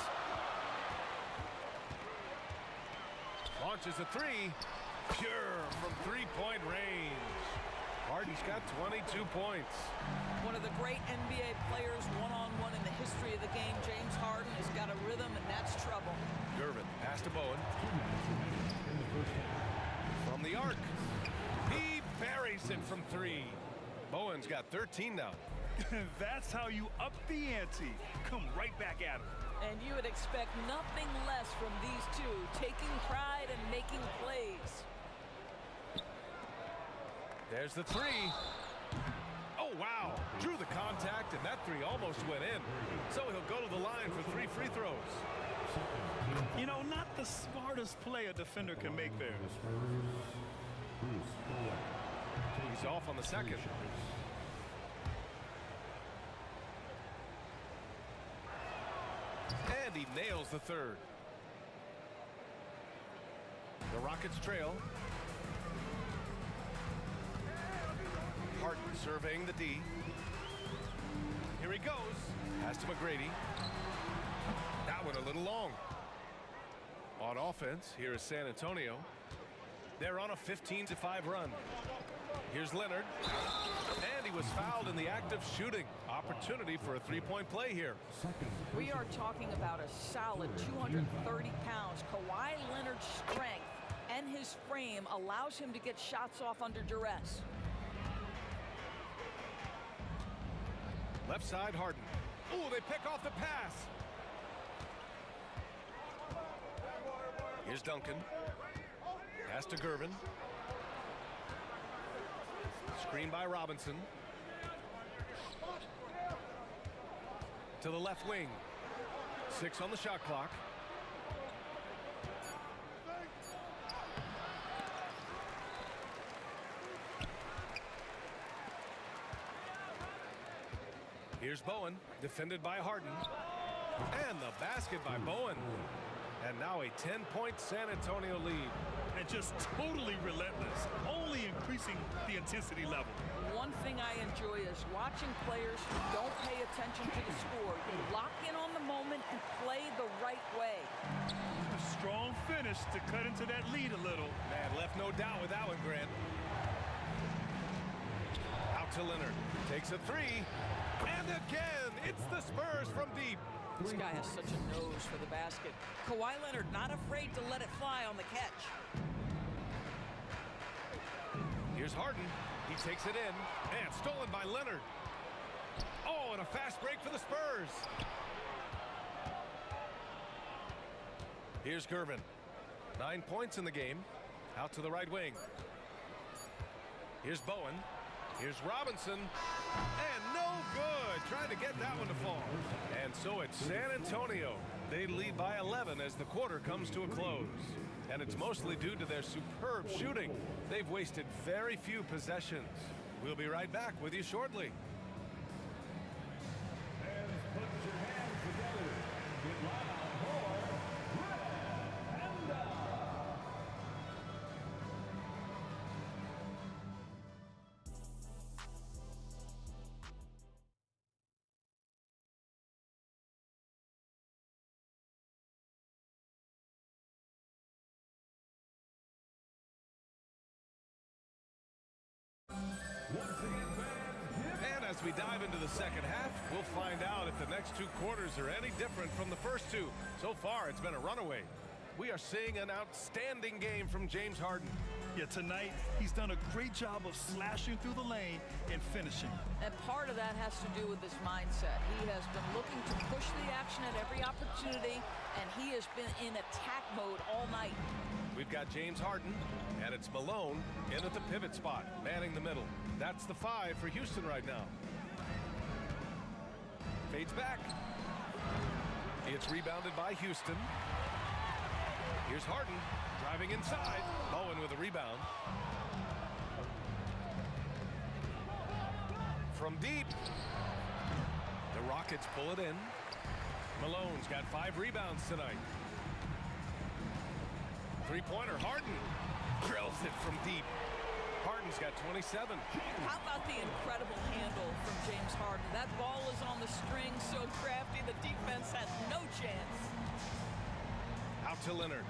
Launches a three. Pure from three-point range. Harden's got 22 points. One of the great NBA players one-on-one in the history of the game. James Harden has got a rhythm, and that's trouble. Gervin passes pass to Bowen. From the arc. He buries it from 3. Bowen's got 13 now. That's how you up the ante. Come right back at him. And you would expect nothing less from these two, taking pride and making plays. There's the 3. Oh, wow. Drew the contact, and that 3 almost went in. So he'll go to the line for 3 free throws. You know, not the smartest play a defender can make there. He's off on the second. And he nails the 3rd. The Rockets trail. Harden surveying the D. Here he goes. Pass to McGrady. That one a little long. On offense, here is San Antonio. They're on a 15-5 run. Here's Leonard. And he was fouled in the act of shooting. Opportunity for a 3-point play here. We are talking about a solid 230 pounds. Kawhi Leonard's strength and his frame allows him to get shots off under duress. Left side, Harden. Oh, they pick off the pass. Here's Duncan. Pass to Gervin. Screen by Robinson. To the left wing. 6 on the shot clock. Here's Bowen, defended by Harden. And the basket by Bowen. And now a 10-point San Antonio lead. And just totally relentless, only increasing the intensity level. One thing I enjoy is watching players who don't pay attention to the score. You lock in on the moment and play the right way. A strong finish to cut into that lead a little. Man, left no doubt with that one, Grant. Out to Leonard. Takes a 3. And again, it's the Spurs from deep. This guy has such a nose for the basket. Kawhi Leonard not afraid to let it fly on the catch. Here's Harden. He takes it in. And stolen by Leonard. Oh, and a fast break for the Spurs. Here's Gervin. 9 points in the game. Out to the right wing. Here's Bowen. Here's Robinson. And no good. Trying to get that one to fall. And so it's San Antonio. They lead by 11 as the quarter comes to a close. And it's mostly due to their superb shooting. They've wasted very few possessions. We'll be right back with you shortly. And as we dive into the second half, we'll find out if the next 2 quarters are any different from the first 2. So far, it's been a runaway. We are seeing an outstanding game from James Harden. Yeah, tonight, he's done a great job of slashing through the lane and finishing. And part of that has to do with his mindset. He has been looking to push the action at every opportunity, and he has been in attack mode all night. We've got James Harden, and it's Malone in at the pivot spot, manning the middle. That's the 5 for Houston right now. Fades back. It's rebounded by Houston. Here's Harden driving inside. Bowen with a rebound. From deep. The Rockets pull it in. Malone's got 5 rebounds tonight. 3-pointer, Harden drills it from deep. Harden's got 27. How about the incredible handle from James Harden? That ball is on the string, so crafty, the defense had no chance. Out to Leonard.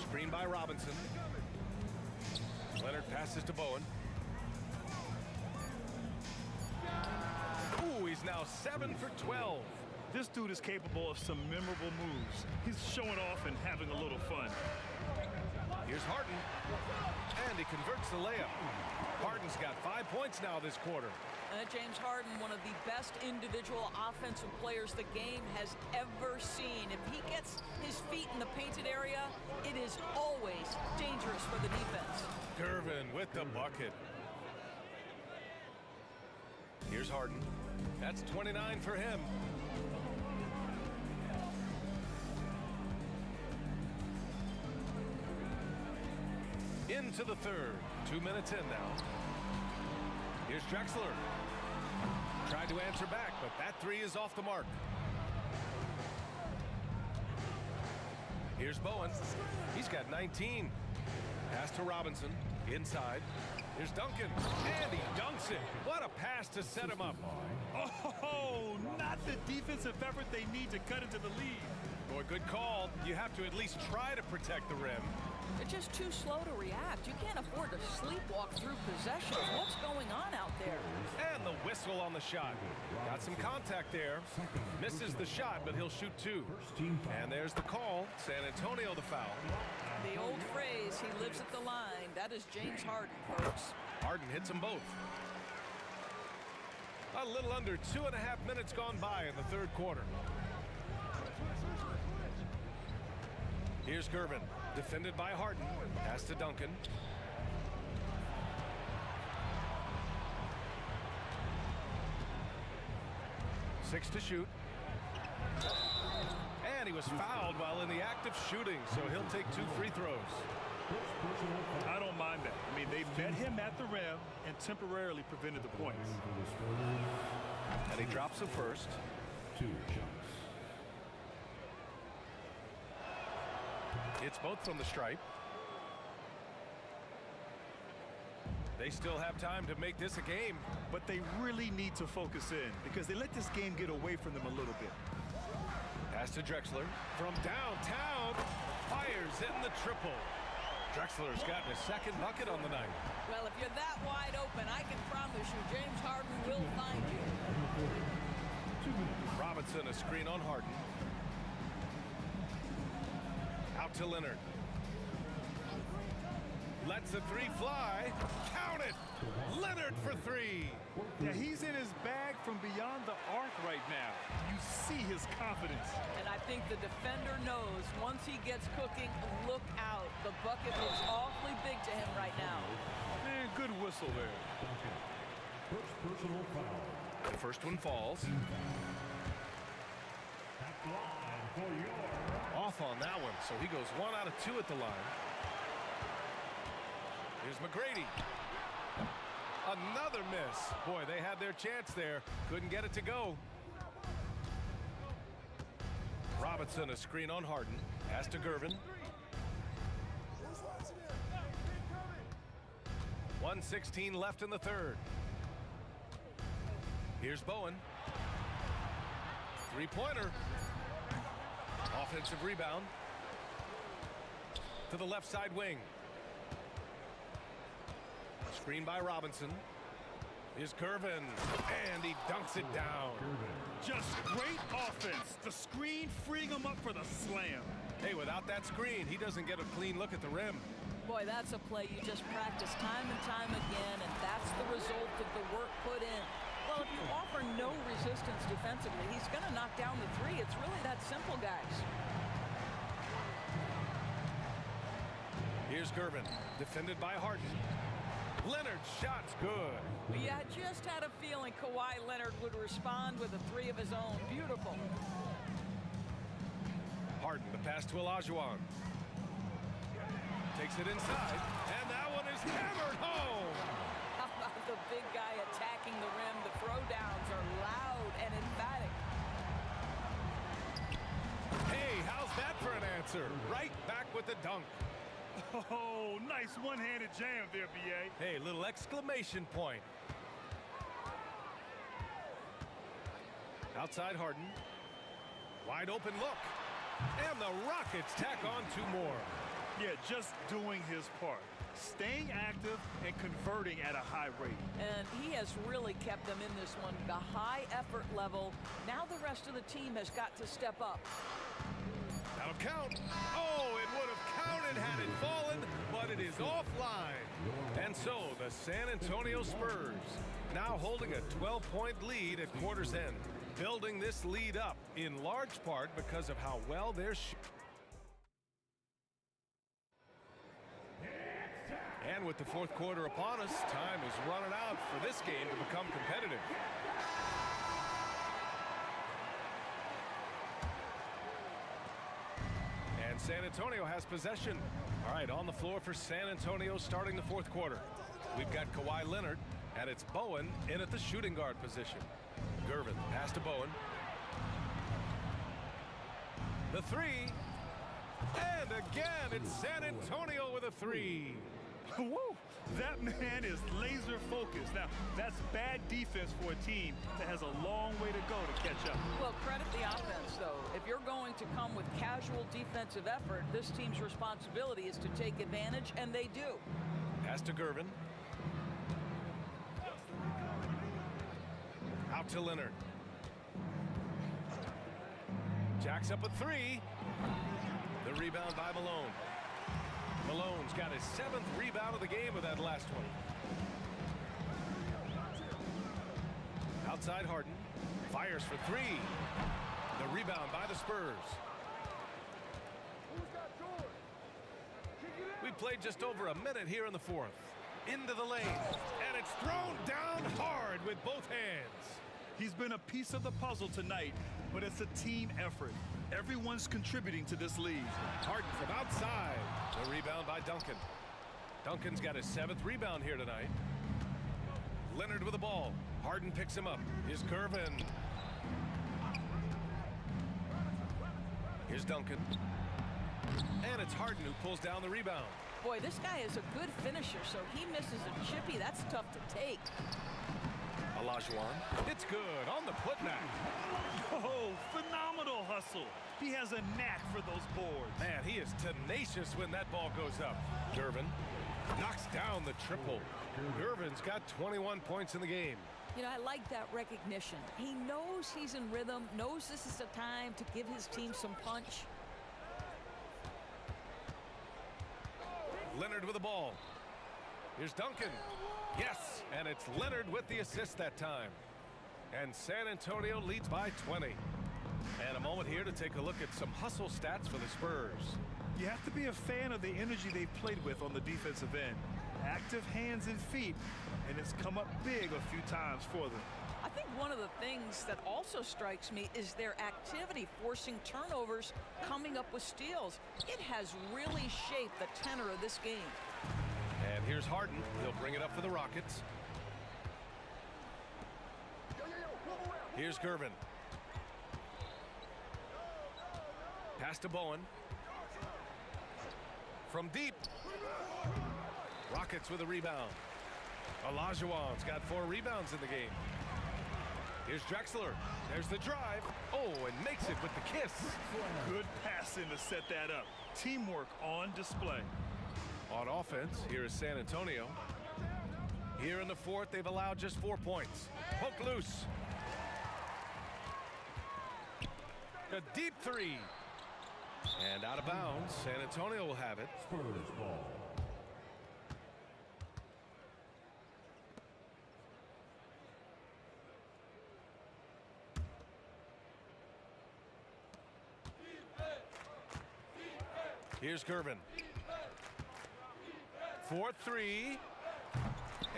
Screen by Robinson. Leonard passes to Bowen. Ooh, he's He's now 7 for 12. This dude is capable of some memorable moves. He's showing off and having a little fun. Here's Harden. And he converts the layup. Harden's got 5 points now this quarter. James Harden, one of the best individual offensive players the game has ever seen. If he gets his feet in the painted area, it is always dangerous for the defense. Gervin with the bucket. Here's Harden. That's 29 for him. Into the third. 2 minutes in now. Here's Drexler. Tried to answer back, but that three is off the mark. Here's Bowen. He's got 19. Pass to Robinson. Inside. Here's Duncan. And he dunks it. What a pass to set him up. Oh, not the defensive effort they need to cut into the lead. Boy, good call. You have to at least try to protect the rim. They're just too slow to react. You can't afford to sleepwalk through possessions. What's going on out there? And the whistle on the shot. Got some contact there. Misses the shot, but he'll shoot two. And there's the call. San Antonio the foul. The old phrase, he lives at the line. That is James Harden, folks. Harden hits them both. A little under 2.5 minutes gone by in the third quarter. Here's Gervin, defended by Harden. Pass to Duncan. Six to shoot. And he was fouled while in the act of shooting, so he'll take 2 free throws. I don't mind that. I mean, they met him at the rim and temporarily prevented the points. And he drops the first. 2 shots. It's both from the stripe. They still have time to make this a game. But they really need to focus in because they let this game get away from them a little bit. Pass to Drexler. From downtown, fires hitting the triple. Drexler's gotten his second bucket on the night. Well, if you're that wide open, I can promise you James Harden will find you. Robinson, a screen on Harden. Out to Leonard. Lets the three fly. Count it! Leonard for 3. Yeah, he's in his bag from beyond the arc right now. You see his confidence. And I think the defender knows once he gets cooking, look out. The bucket looks awfully big to him right now. Man, good whistle there. First personal foul. The first one falls. Off on that one, so he goes 1 out of 2 at the line. Here's McGrady. Another miss. Boy, they had their chance there. Couldn't get it to go. Robinson, a screen on Harden. Pass to Gervin. 1:16 left in the third. Here's Bowen. 3-pointer. Offensive rebound. To the left side wing. Screen by Robinson. Here's Gervin. And he dunks it down. Just great offense. The screen freeing him up for the slam. Hey, without that screen, he doesn't get a clean look at the rim. Boy, that's a play you just practice time and time again, and that's the result of the work put in. Well, if you offer no resistance defensively, he's going to knock down the three. It's really that simple, guys. Here's Gervin, defended by Harden. Leonard's shot's good. Yeah, I just had a feeling Kawhi Leonard would respond with a three of his own. Beautiful. Harden, the pass to Olajuwon. Takes it inside, and that one is hammered home. How about the big guy attacking the rim? The throwdowns are loud and emphatic. Hey, how's that for an answer? Right back with the dunk. Oh, nice one-handed jam there, B.A. Hey, little exclamation point. Outside Harden. Wide open look. And the Rockets tack on 2 more. Yeah, just doing his part. Staying active and converting at a high rate. And he has really kept them in this one. The high effort level. Now the rest of the team has got to step up. That'll count. Oh, it would have counted had it fallen, but it is offline. And so the San Antonio Spurs now holding a 12-point lead at quarter's end. Building this lead up in large part because of how well they're shooting. And with the fourth quarter upon us, time is running out for this game to become competitive. And San Antonio has possession. All right, on the floor for San Antonio starting the fourth quarter. We've got Kawhi Leonard, and it's Bowen in at the shooting guard position. Gervin, pass to Bowen. The three. And again, it's San Antonio with a three. Woo! That man is laser focused. Now, that's bad defense for a team that has a long way to go to catch up. Well, credit the offense, though. If you're going to come with casual defensive effort, this team's responsibility is to take advantage, and they do. Pass to Gervin. Out to Leonard. Jacks up a three. The rebound by Malone. Malone's got his 7th rebound of the game with that last one. Outside Harden. Fires for three. The rebound by the Spurs. We played just over a minute here in the fourth. Into the lane. And it's thrown down hard with both hands. He's been a piece of the puzzle tonight, but it's a team effort. Everyone's contributing to this lead. Harden from outside. The rebound by Duncan. Duncan's got his 7th rebound here tonight. Leonard with the ball. Harden picks him up. Here's Gervin. Here's Duncan. And it's Harden who pulls down the rebound. Boy, this guy is a good finisher, so he misses a chippy. That's tough to take. Olajuwon. It's good on the putback. Oh, phenomenal hustle. He has a knack for those boards. Man, he is tenacious when that ball goes up. Gervin knocks down the triple. Gervin's got 21 points in the game. You know, I like that recognition. He knows he's in rhythm, knows this is the time to give his team some punch. Leonard with the ball. Here's Duncan. Yes, and it's Leonard with the assist that time. And San Antonio leads by 20. And a moment here to take a look at some hustle stats for the Spurs. You have to be a fan of the energy they've played with on the defensive end. Active hands and feet, and it's come up big a few times for them. I think one of the things that also strikes me is their activity, forcing turnovers, coming up with steals. It has really shaped the tenor of this game. And here's Harden. He'll bring it up for the Rockets. Here's Gervin. Pass to Bowen. From deep. Rockets with a rebound. Olajuwon's got 4 rebounds in the game. Here's Drexler. There's the drive. Oh, and makes it with the kiss. Good passing to set that up. Teamwork on display. On offense, here is San Antonio. Here in the fourth, they've allowed just 4 points. Poke loose. A deep three. And out of bounds, San Antonio will have it. Spurs ball. Here's Gervin. 4-3.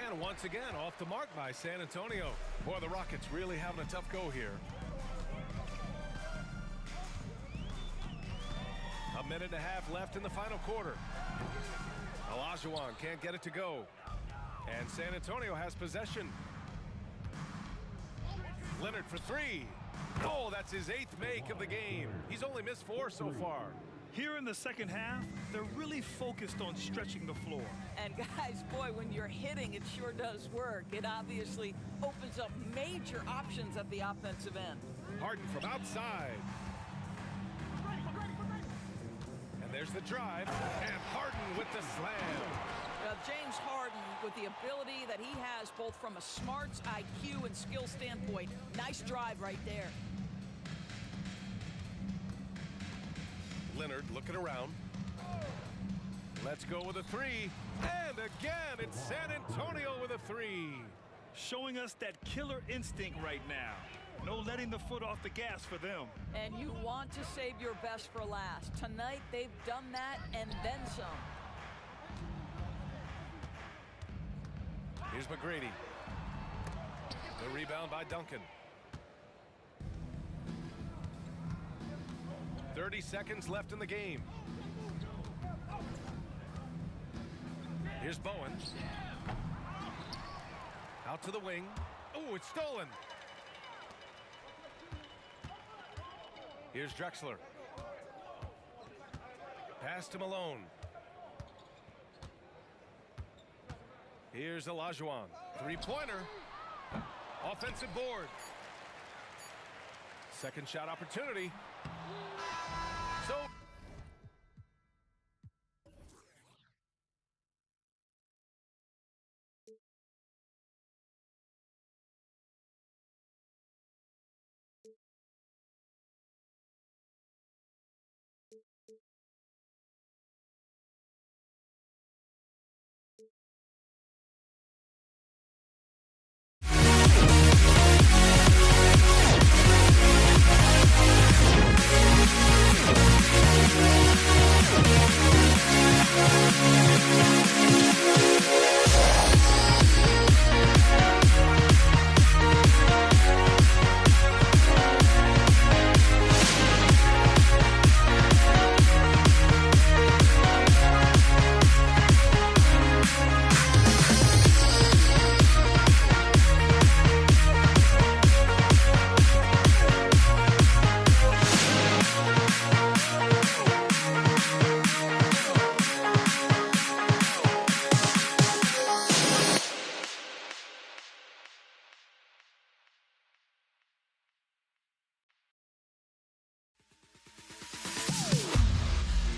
And once again, off the mark by San Antonio. Boy, the Rockets really having a tough go here. A minute and a half left in the final quarter. Olajuwon can't get it to go. And San Antonio has possession. Leonard for 3. Oh, that's his 8th make of the game. He's only missed 4 so far. Here in the second half, they're really focused on stretching the floor. And guys, boy, when you're hitting, it sure does work. It obviously opens up major options at the offensive end. Harden from outside. And There's the drive, and Harden with the slam. James Harden, with the ability that he has both from a smarts, IQ, and skill standpoint, nice drive right there. Leonard looking around. Let's go with a three. And again, it's San Antonio with a three. Showing us that killer instinct right now. No letting the foot off the gas for them. And you want to save your best for last. Tonight, they've done that and then some. Here's McGrady. The rebound by Duncan. 30 seconds left in the game. Here's Bowen. Out to the wing. Oh, it's stolen. Here's Drexler. Pass to Malone. Here's Olajuwon. Three-pointer. Offensive board. Second shot opportunity. So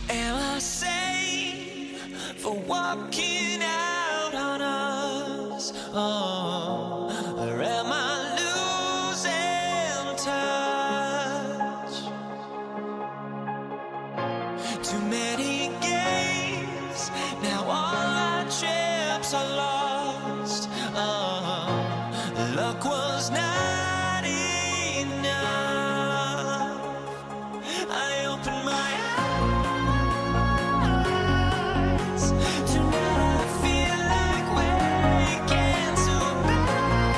Am I safe for walking out on us? Or am I losing touch? Too many games, now all our chips are lost. Luck was not enough. I opened my eyes. Tonight I feel like waking to life.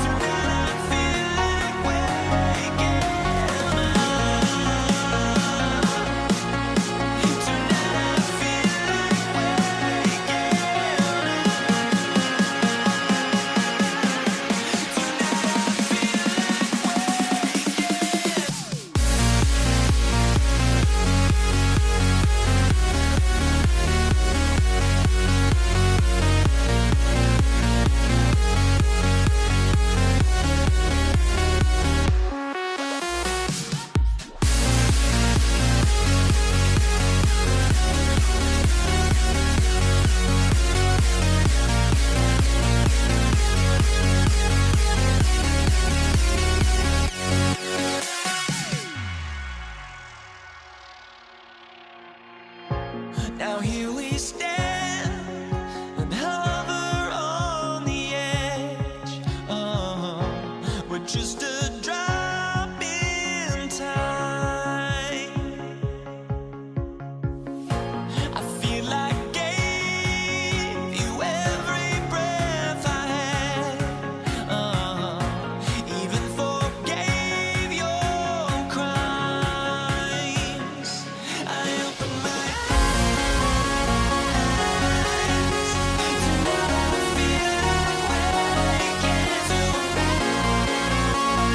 Tonight I feel like waking up. Tonight I feel like waking Now here we stand and hover on the edge. We're just a drop in time. I feel like I gave you every breath I had. Even forgave your crimes. I opened my tonight I feel like waking to life.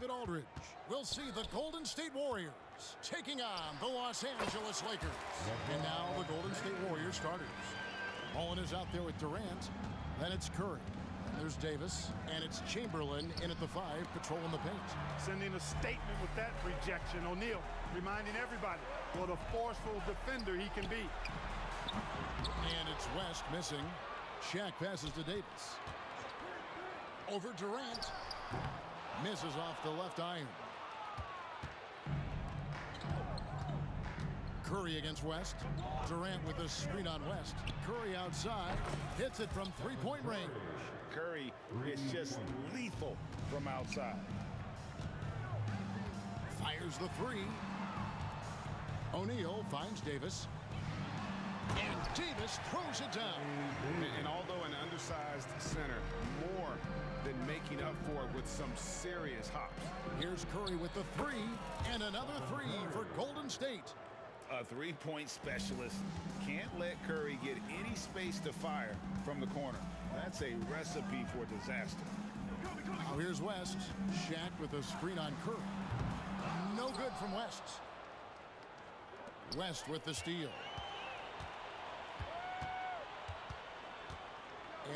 David Aldridge. We'll see the Golden State Warriors taking on the Los Angeles Lakers. And now the Golden State Warriors starters. Mullen is out there with Durant. Then it's Curry. There's Davis, and it's Chamberlain in at the 5, patrolling the paint. Sending a statement with that rejection. O'Neal reminding everybody what a forceful defender he can be. And it's West missing. Shaq passes to Davis. Over Durant. Misses off the left iron. Curry against West. Durant with a screen on West. Curry outside. Hits it from three-point range. Curry is just lethal from outside. Fires the 3. O'Neal finds Davis. And Davis throws it down. And although an undersized center, more than making up for it with some serious hops. Here's Curry with the 3. And another 3 for Golden State. A three-point specialist can't let Curry get any space to fire from the corner. That's a recipe for disaster. Now here's West. Shaq with a screen on Curry. No good from West. West with the steal.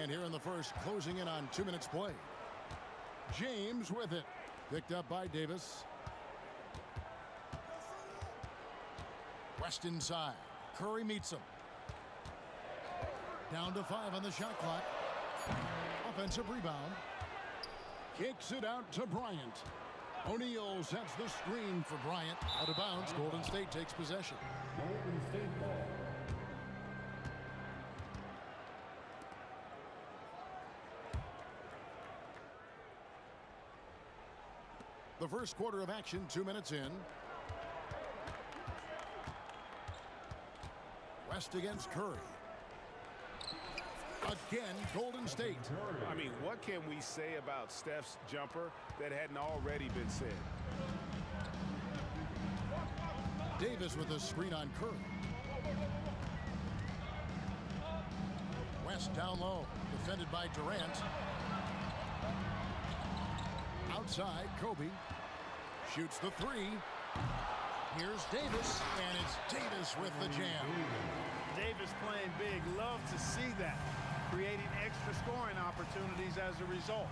And here in the first, closing in on 2 minutes play. James with it. Picked up by Davis. West inside. Curry meets him. Down to 5 on the shot clock. Offensive rebound. Kicks it out to Bryant. O'Neal sets the screen for Bryant. Out of bounds. Golden State takes possession. Golden State ball. The first quarter of action, 2 minutes in. West against Curry. Again, Golden State. I mean, what can we say about Steph's jumper that hadn't already been said? Davis with a screen on Curry. West down low, defended by Durant. Outside, Kobe shoots the 3. Here's Davis, and it's Davis with the jam. Davis playing big. Love to see that. Creating extra scoring opportunities as a result.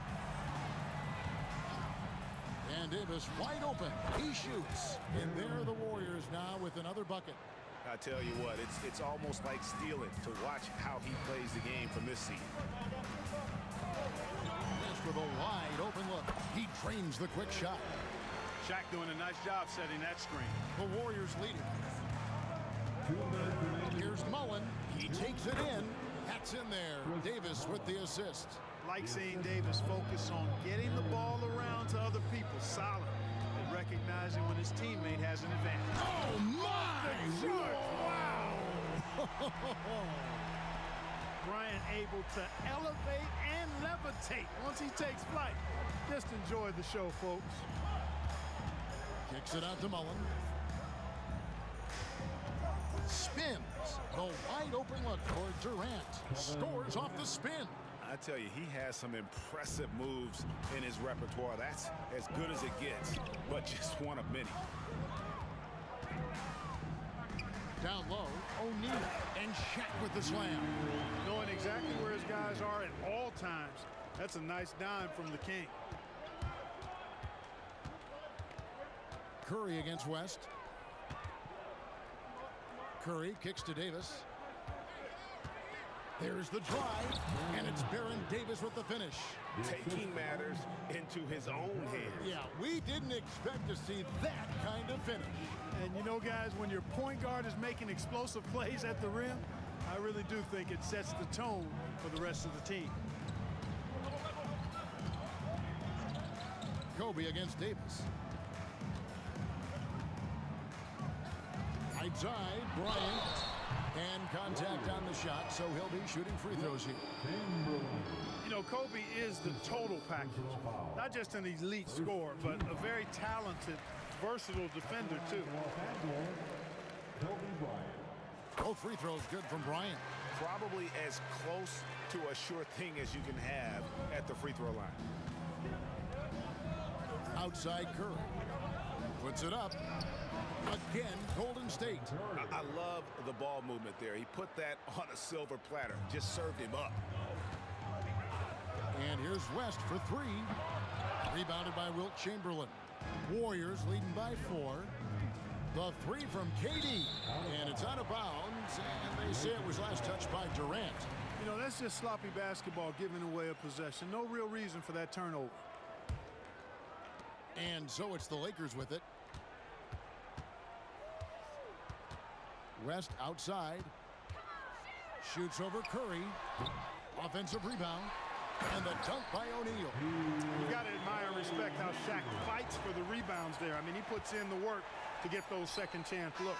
And Davis wide open. He shoots. And there are the Warriors now with another bucket. I tell you what, it's almost like stealing to watch how he plays the game from this seat. West with a wide open look. He drains the quick shot. Shaq doing a nice job setting that screen. The Warriors leading. Here's Mullen. He takes it in. That's in there. Davis with the assist. Like seeing Davis focus on getting the ball around to other people, solid, and recognizing when his teammate has an advantage. Oh, my! Wow! Bryant able to elevate and levitate once he takes flight. Just enjoy the show, folks. Kicks it out to Mullen. Spins. The wide open look for Durant. Scores off the spin. I tell you, he has some impressive moves in his repertoire. That's as good as it gets, but just one of many. Down low, O'Neal and Shaq with the slam. Knowing exactly where his guys are at all times. That's a nice dime from the King. Curry against West. Curry kicks to Davis. There's the drive, and it's Baron Davis with the finish. Taking matters into his own hands. Yeah, we didn't expect to see that kind of finish. And you know, guys, when your point guard is making explosive plays at the rim, I really do think it sets the tone for the rest of the team. Kobe against Davis. Outside, Bryant. And contact on the shot, so he'll be shooting free throws here. You know, Kobe is the total package. Not just an elite scorer, but a very talented, versatile defender, too. Both free throws good from Bryant. Probably as close to a sure thing as you can have at the free throw line. Outside Curry. Puts it up. Again, Golden State. I love the ball movement there. He put that on a silver platter. Just served him up. And here's West for three. Rebounded by Wilt Chamberlain. Warriors leading by 4. The three from KD. And it's out of bounds. And they say it was last touched by Durant. You know, that's just sloppy basketball, giving away a possession. No real reason for that turnover. And so it's the Lakers with it. West outside. Shoots over Curry. Offensive rebound. And the dunk by O'Neal. You got to admire and respect how Shaq fights for the rebounds there. I mean, he puts in the work to get those second chance looks.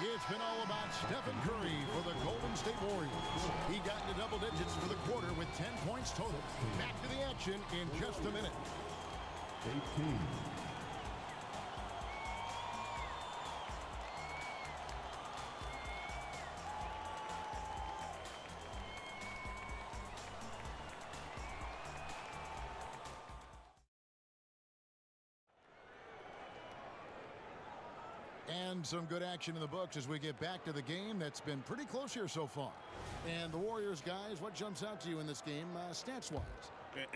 It's been all about Stephen Curry for the Golden State Warriors. He got into double digits for the quarter with 10 points total. Back to the action in just a minute. 18. And some good action in the books as we get back to the game that's been pretty close here so far. And the Warriors, guys, what jumps out to you in this game stats-wise?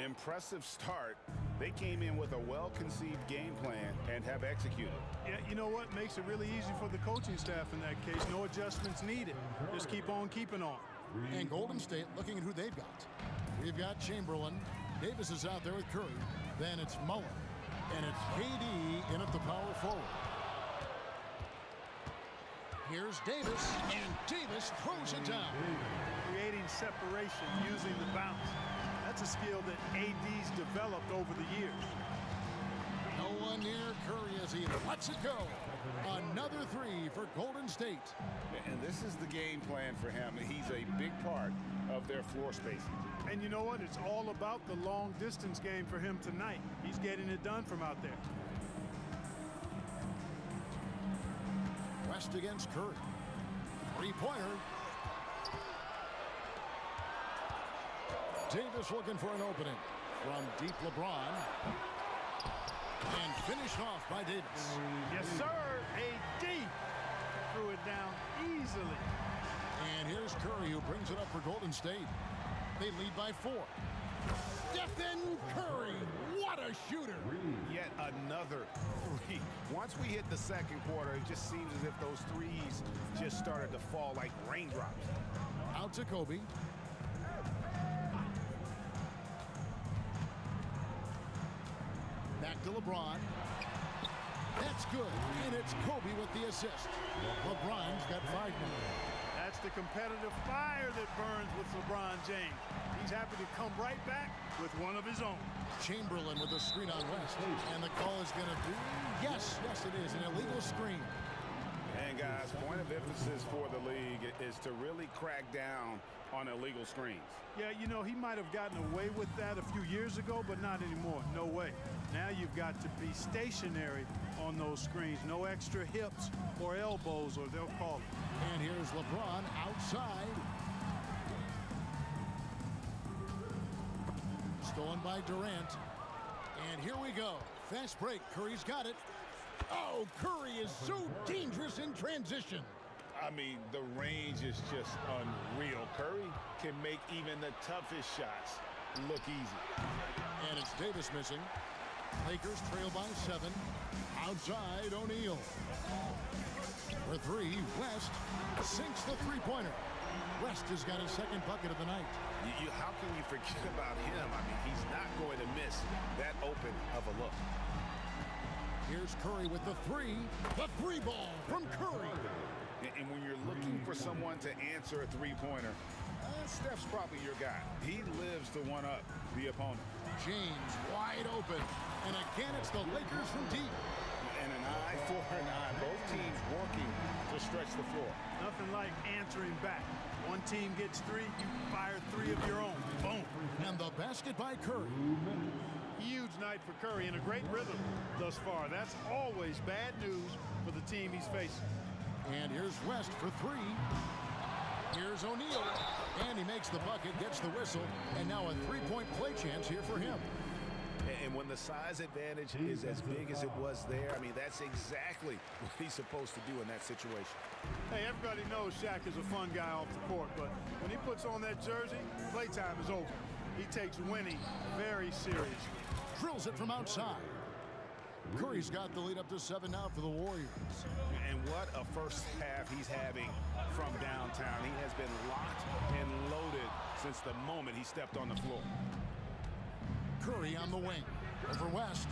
Impressive start. They came in with a well-conceived game plan and have executed. Yeah, you know what? Makes it really easy for the coaching staff in that case. No adjustments needed. Just keep on keeping on. And Golden State looking at who they've got. We've got Chamberlain. Davis is out there with Curry. Then it's Mullen. And it's KD in at the power forward. Here's Davis, and Davis throws it down. Creating separation using the bounce. That's a skill that AD's developed over the years. No one near Curry as he lets it go. Another three for Golden State. And this is the game plan for him. He's a big part of their floor spacing. And you know what? It's all about the long distance game for him tonight. He's getting it done from out there. West against Curry. Three-pointer. Davis looking for an opening from deep LeBron. And finished off by Davis. Yes, sir. AD threw it down easily. And here's Curry who brings it up for Golden State. They lead by 4. Stephen Curry, what a shooter. Yet another three. Once we hit the second quarter, it just seems as if those threes just started to fall like raindrops. Out to Kobe. Back to LeBron. That's good, and it's Kobe with the assist. LeBron's got 5 more. That's the competitive fire that burns with LeBron James. He's happy to come right back with one of his own. Chamberlain with a screen on West. And the call is going to be, yes, it is, an illegal screen. And guys, point of emphasis for the league is to really crack down on illegal screens. Yeah, you know, he might have gotten away with that a few years ago, but not anymore. No way. Now you've got to be stationary on those screens. No extra hips or elbows, or they'll call it. And here's LeBron outside. Stolen by Durant. And here we go. Fast break. Curry's got it. Oh, Curry is so dangerous in transition. I mean, the range is just unreal. Curry can make even the toughest shots look easy. And it's Davis missing. Lakers trail by 7. Outside, O'Neal. For 3, West sinks the three-pointer. West has got his second bucket of the night. How can you forget about him? I mean, he's not going to miss that open of a look. Here's Curry with the 3. The 3 ball from Curry. And when you're looking for someone to answer a three-pointer, Steph's probably your guy. He lives to one-up the opponent. James wide open. And again, it's the Lakers from deep. And an eye for an eye. Both teams working to stretch the floor. Nothing like answering back. One team gets 3, you fire 3 of your own. Boom. And the basket by Curry. Huge night for Curry and a great rhythm thus far. That's always bad news for the team he's facing. And here's West for 3. Here's O'Neal. And he makes the bucket, gets the whistle, and now a 3-point play chance here for him. And when the size advantage is as big as it was there, I mean, that's exactly what he's supposed to do in that situation. Hey, everybody knows Shaq is a fun guy off the court, but when he puts on that jersey, playtime is over. He takes winning very seriously. Drills it from outside. Curry's got the lead up to 7 now for the Warriors. And what a first half he's having from downtown. He has been locked and loaded since the moment he stepped on the floor. Curry on the wing. Over West.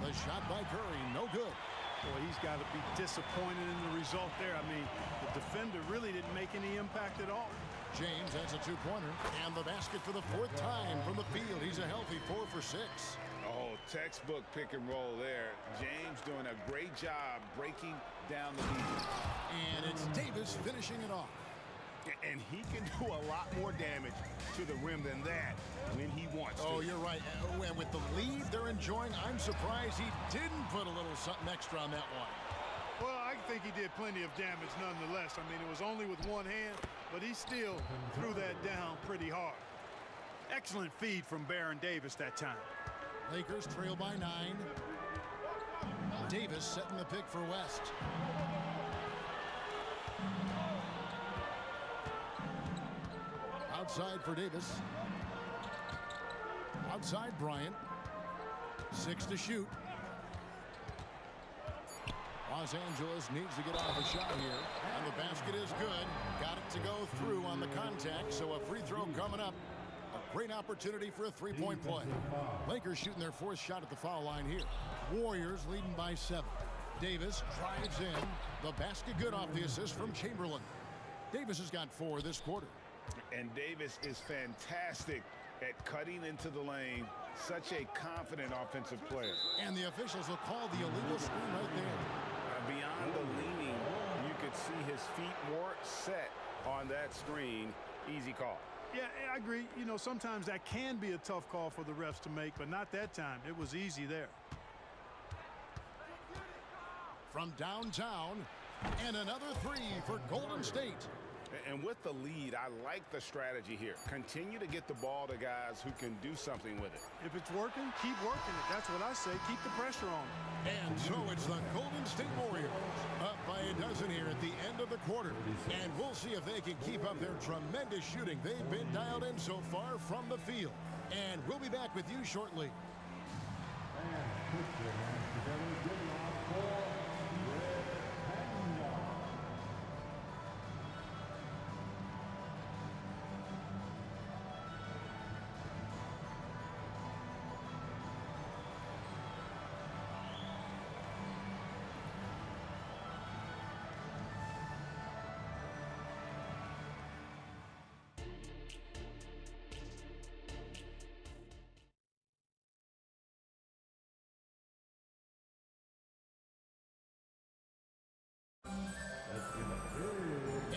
The shot by Curry, no good. Boy, he's got to be disappointed in the result there. I mean, the defender really didn't make any impact at all. James has a two-pointer. And the basket for the 4th time from the field. He's a healthy 4 for 6. Oh, textbook pick and roll there. James doing a great job breaking down the defense. And it's Davis finishing it off. And he can do a lot more damage to the rim than that when he wants to. Oh, you're right. And with the lead they're enjoying, I'm surprised he didn't put a little something extra on that one. Well, I think he did plenty of damage nonetheless. I mean, it was only with one hand, but he still threw that down pretty hard. Excellent feed from Baron Davis that time. Lakers trail by 9. Davis setting the pick for West. Outside for Davis. Outside Bryant. 6 to shoot. Los Angeles needs to get off a shot here. And the basket is good. Got it to go through on the contact, so a free throw coming up. A great opportunity for a three-point play. Lakers shooting their 4th shot at the foul line here. Warriors leading by 7. Davis drives in. The basket good off the assist from Chamberlain. Davis has got 4 this quarter. And Davis is fantastic at cutting into the lane. Such a confident offensive player. And the officials will call the illegal screen right there. Beyond the leaning, you could see his feet more set on that screen. Easy call. Yeah, I agree. You know, sometimes that can be a tough call for the refs to make, but not that time. It was easy there. From downtown, and another 3 for Golden State. And with the lead, I like the strategy here. Continue to get the ball to guys who can do something with it. If it's working, keep working it. That's what I say. Keep the pressure on. And so it's the Golden State Warriors up by a dozen here at the end of the quarter. And we'll see if they can keep up their tremendous shooting. They've been dialed in so far from the field. And we'll be back with you shortly.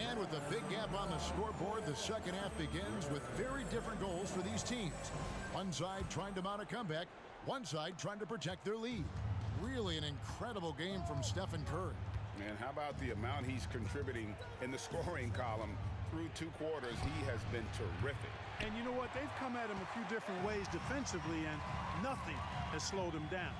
And with a big gap on the scoreboard, the second half begins with very different goals for these teams. One side trying to mount a comeback, one side trying to protect their lead. Really an incredible game from Stephen Curry. And how about the amount he's contributing in the scoring column through 2 quarters? He has been terrific. And you know what? They've come at him a few different ways defensively, and nothing has slowed him down.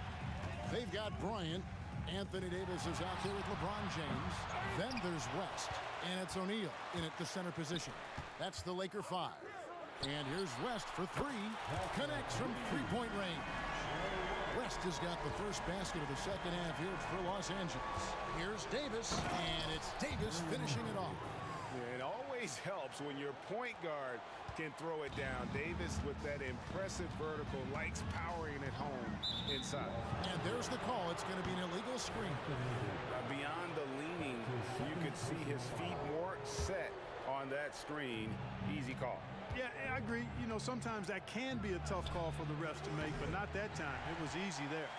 They've got Bryant. Anthony Davis is out there with LeBron James. Then there's West. And it's O'Neal in at the center position. That's the Laker 5. And here's West for 3. Connects from three-point range. West has got the first basket of the second half here for Los Angeles. Here's Davis, and it's Davis finishing it off. Yeah, it always helps when your point guard can throw it down. Davis with that impressive vertical likes powering it home inside. And there's the call. It's going to be an illegal screen. Beyond the leaning, you could see his feet more set on that screen. Easy call. Yeah, I agree. You know, sometimes that can be a tough call for the refs to make, but not that time. It was easy there.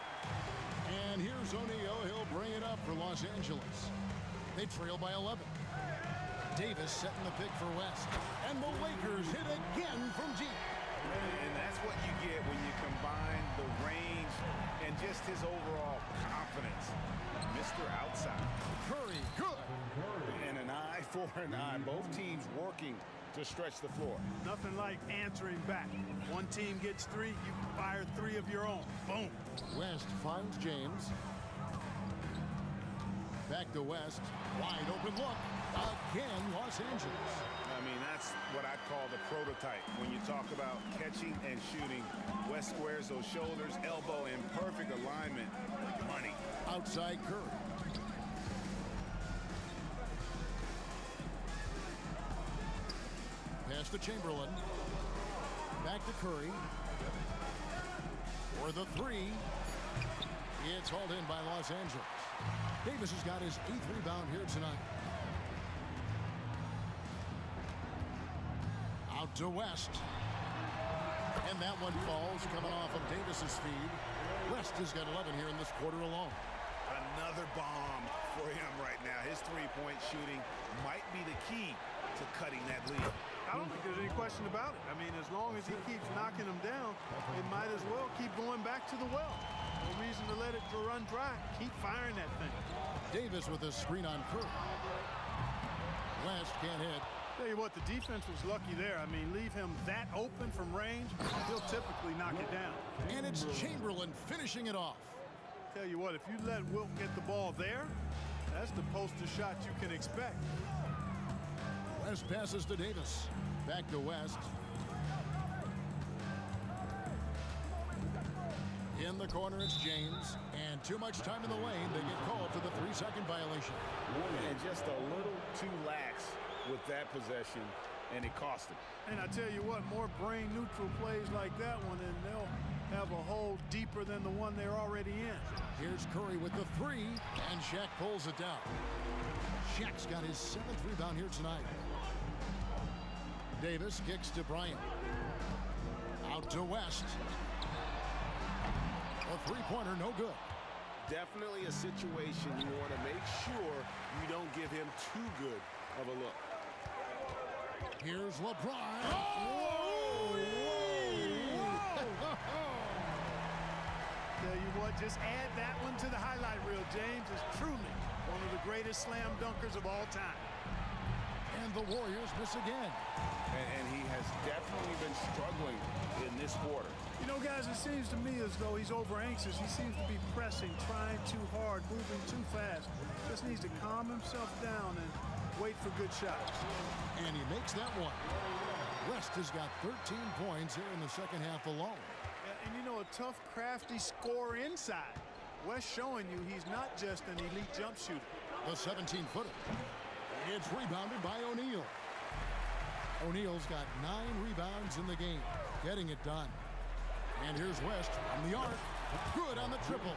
And here's O'Neal. He'll bring it up for Los Angeles. They trail by 11. Davis setting the pick for West. And the Lakers hit again from deep. And that's what you get when you combine the range and just his overall confidence. Mr. Outside. Curry, good. And an eye for an eye. Both teams working to stretch the floor. Nothing like answering back. One team gets 3, you fire 3 of your own. Boom. West finds James. Back to West. Wide open look. Again, Los Angeles. I mean, that's what I call the prototype. When you talk about catching and shooting, West squares those shoulders, elbow in perfect alignment. Money. Outside Curry. Pass to Chamberlain. Back to Curry. For the 3. It's hauled in by Los Angeles. Davis has got his 8th rebound here tonight. Out to West. And that one falls coming off of Davis's feed. West has got 11 here in this quarter alone. Another bomb for him right now. His three-point shooting might be the key to cutting that lead. I don't think there's any question about it. I mean, as long as he keeps knocking them down, it might as well keep going back to the well. No reason to let it run dry. Keep firing that thing. Davis with a screen on Curry. West can't hit. Tell you what, the defense was lucky there. I mean, leave him that open from range, he'll typically knock it down. And it's Chamberlain finishing it off. Tell you what, if you let Wilt get the ball there, that's the poster shot you can expect. West passes to Davis. Back to West. In the corner, it's James. And too much time in the lane. They get called for the 3-second violation. And just a little too lax with that possession, and it cost him. And I tell you what, more brain-neutral plays like that one, and they'll have a hole deeper than the one they're already in. Here's Curry with the 3, and Shaq pulls it down. Shaq's got his 7th rebound here tonight. Davis kicks to Bryant. Out to West. A three-pointer, no good. Definitely a situation you want to make sure you don't give him too good of a look. Here's LeBron. Whoa! Tell you what, just add that one to the highlight reel. James is truly one of the greatest slam dunkers of all time. And the Warriors miss again. And he has definitely been struggling in this quarter. You know, guys, it seems to me as though he's over anxious. He seems to be pressing, trying too hard, moving too fast. Just needs to calm himself down and wait for good shots. And he makes that one. West has got 13 points here in the second half alone. And you know, a tough, crafty scorer inside. West showing you he's not just an elite jump shooter. The 17-footer. It's rebounded by O'Neal. O'Neal's got 9 rebounds in the game, getting it done. And here's West from the arc. Good on the triple.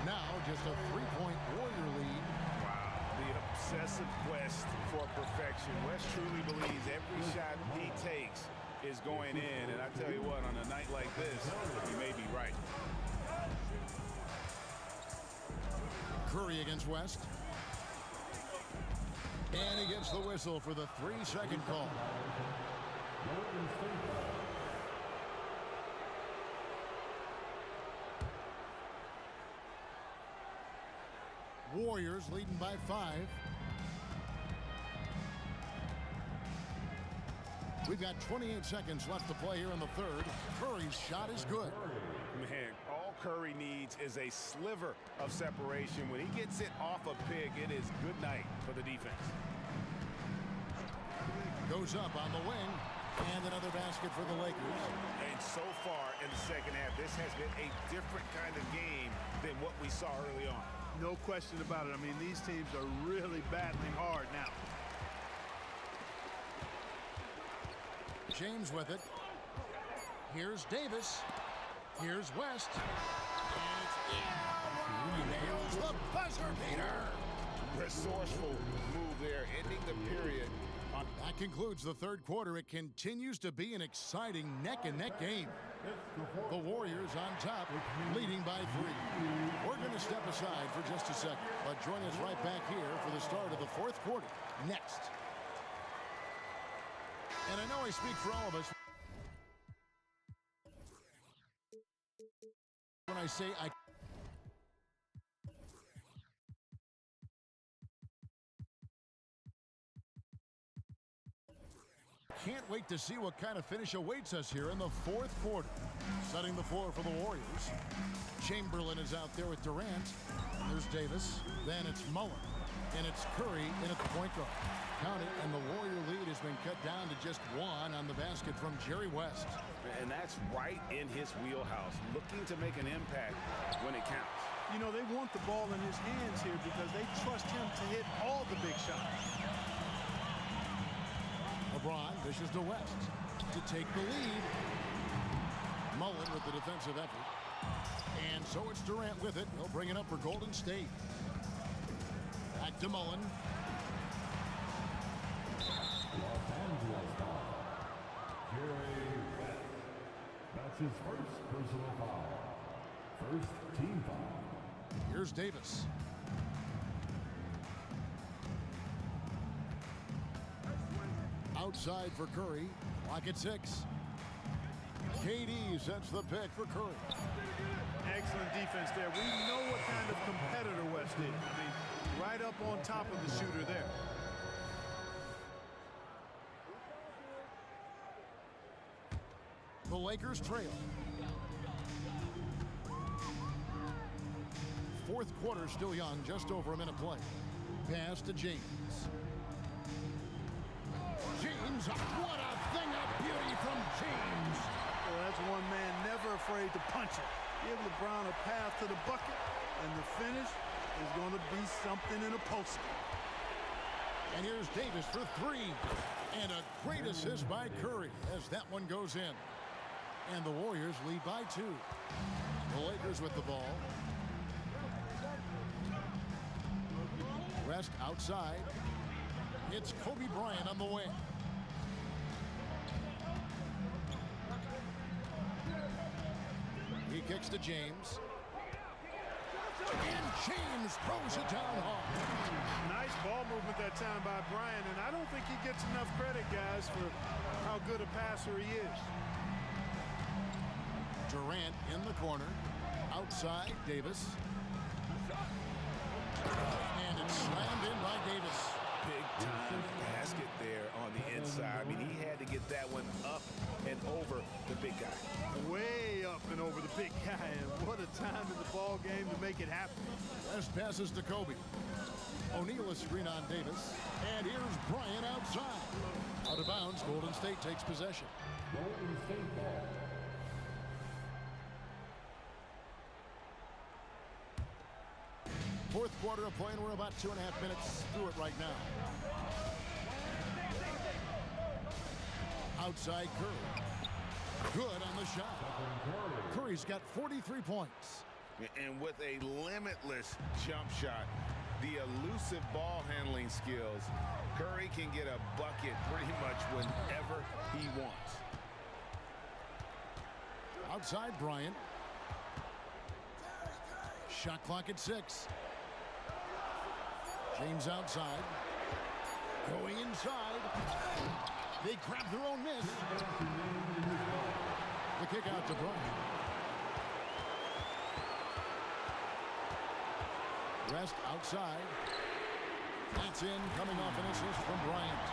Now just a 3-point Warrior lead. Wow, the obsessive quest for perfection. West truly believes every shot he takes is going in. And I tell you what, on a night like this, he may be right. Curry against West. And he gets the whistle for the 3-second call. Warriors leading by 5. We've got 28 seconds left to play here in the third. Curry's shot is good. Man, all Curry needs is a sliver of separation. When he gets it off a pick, it is good night for the defense. Goes up on the wing. And another basket for the Lakers. And so far in the second half, this has been a different kind of game than what we saw early on. No question about it. I mean, these teams are really battling hard now. James with it. Here's Davis. Here's West. And he nails the buzzer beater. Resourceful move there, ending the period. That concludes the third quarter. It continues to be an exciting neck-and-neck game. The Warriors on top, leading by 3. We're going to step aside for just a second, but join us right back here for the start of the fourth quarter next. And I know I speak for all of us when I say I Can't wait to see what kind of finish awaits us here in the fourth quarter. Setting the floor for the Warriors. Chamberlain is out there with Durant. There's Davis. Then it's Mullen. And it's Curry in at the point guard. Count it, and the Warrior lead has been cut down to just one on the basket from Jerry West. And that's right in his wheelhouse, looking to make an impact when it counts. You know, they want the ball in his hands here because they trust him to hit all the big shots. LeBron dishes to West to take the lead. Mullen with the defensive effort. And so it's Durant with it. He'll bring it up for Golden State. Back to Mullen. Los Angeles foul. Jerry West. That's his first personal foul. First team foul. Here's Davis. Outside for Curry. Clock at 6. KD sets the pick for Curry. Excellent defense there. We know what kind of competitor West is. I mean, right up on top of the shooter there. The Lakers trail. Fourth quarter still young, just over a minute play. Pass to James. James, what a thing of beauty from James. Well, that's one man never afraid to punch it. Give LeBron a path to the bucket, and the finish is going to be something in a poster. And here's Davis for 3. And a great assist by Curry as that one goes in. And the Warriors lead by 2. The Lakers with the ball. West outside. It's Kobe Bryant on the wing. He kicks to James. And James throws it down hard. Nice ball movement that time by Bryant, and I don't think he gets enough credit, guys, for how good a passer he is. Durant in the corner. Outside, Davis. And it's slammed in by Davis. Big time basket there on the inside. I mean, he had to get that one up and over the big guy. Way up and over the big guy, and what a time in the ball game to make it happen. West passes to Kobe. O'Neal is screen on Davis. And here's Bryant outside. Out of bounds, Golden State takes possession. Golden State ball. Fourth quarter of play, and we're about 2.5 minutes through it right now. Outside Curry. Good on the shot. Curry's got 43 points. And with a limitless jump shot, the elusive ball handling skills, Curry can get a bucket pretty much whenever he wants. Outside Bryant. Shot clock at 6. James outside. Going inside. They grab their own miss. The kick out to Bryant. West outside. That's in, coming off an assist from Bryant.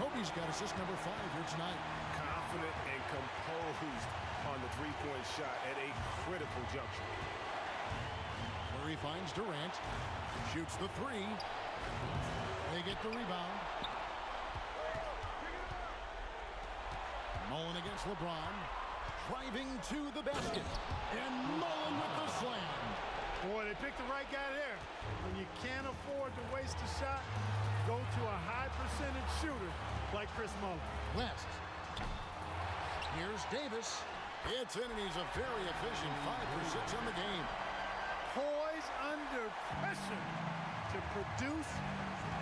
Kobe's got assist number 5 here tonight. Confident and composed on the three-point shot at a critical juncture. Curry finds Durant. Shoots the 3. They get the rebound. Mullen against LeBron. Driving to the basket. And Mullen with the slam. Boy, they picked the right guy there. When you can't afford to waste a shot, go to a high percentage shooter like Chris Mullen. West. Here's Davis. It's in, and he's a very efficient 5 for 6 on the game. Poised under pressure to produce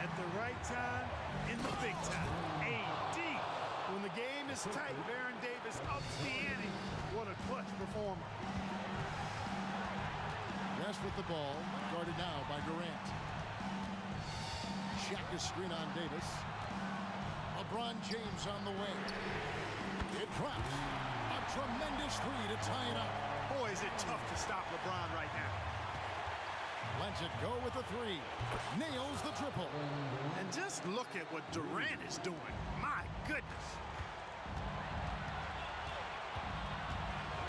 at the right time in the big time. AD. When the game is tight, Baron Davis ups the ante. What a clutch performer. West with the ball, guarded now by Durant. Shaq is screen on Davis. LeBron James on the wing. It drops. A tremendous 3 to tie it up. Boy, is it tough to stop LeBron right now. Lets it go with the 3. Nails the triple. And just look at what Durant is doing. My goodness.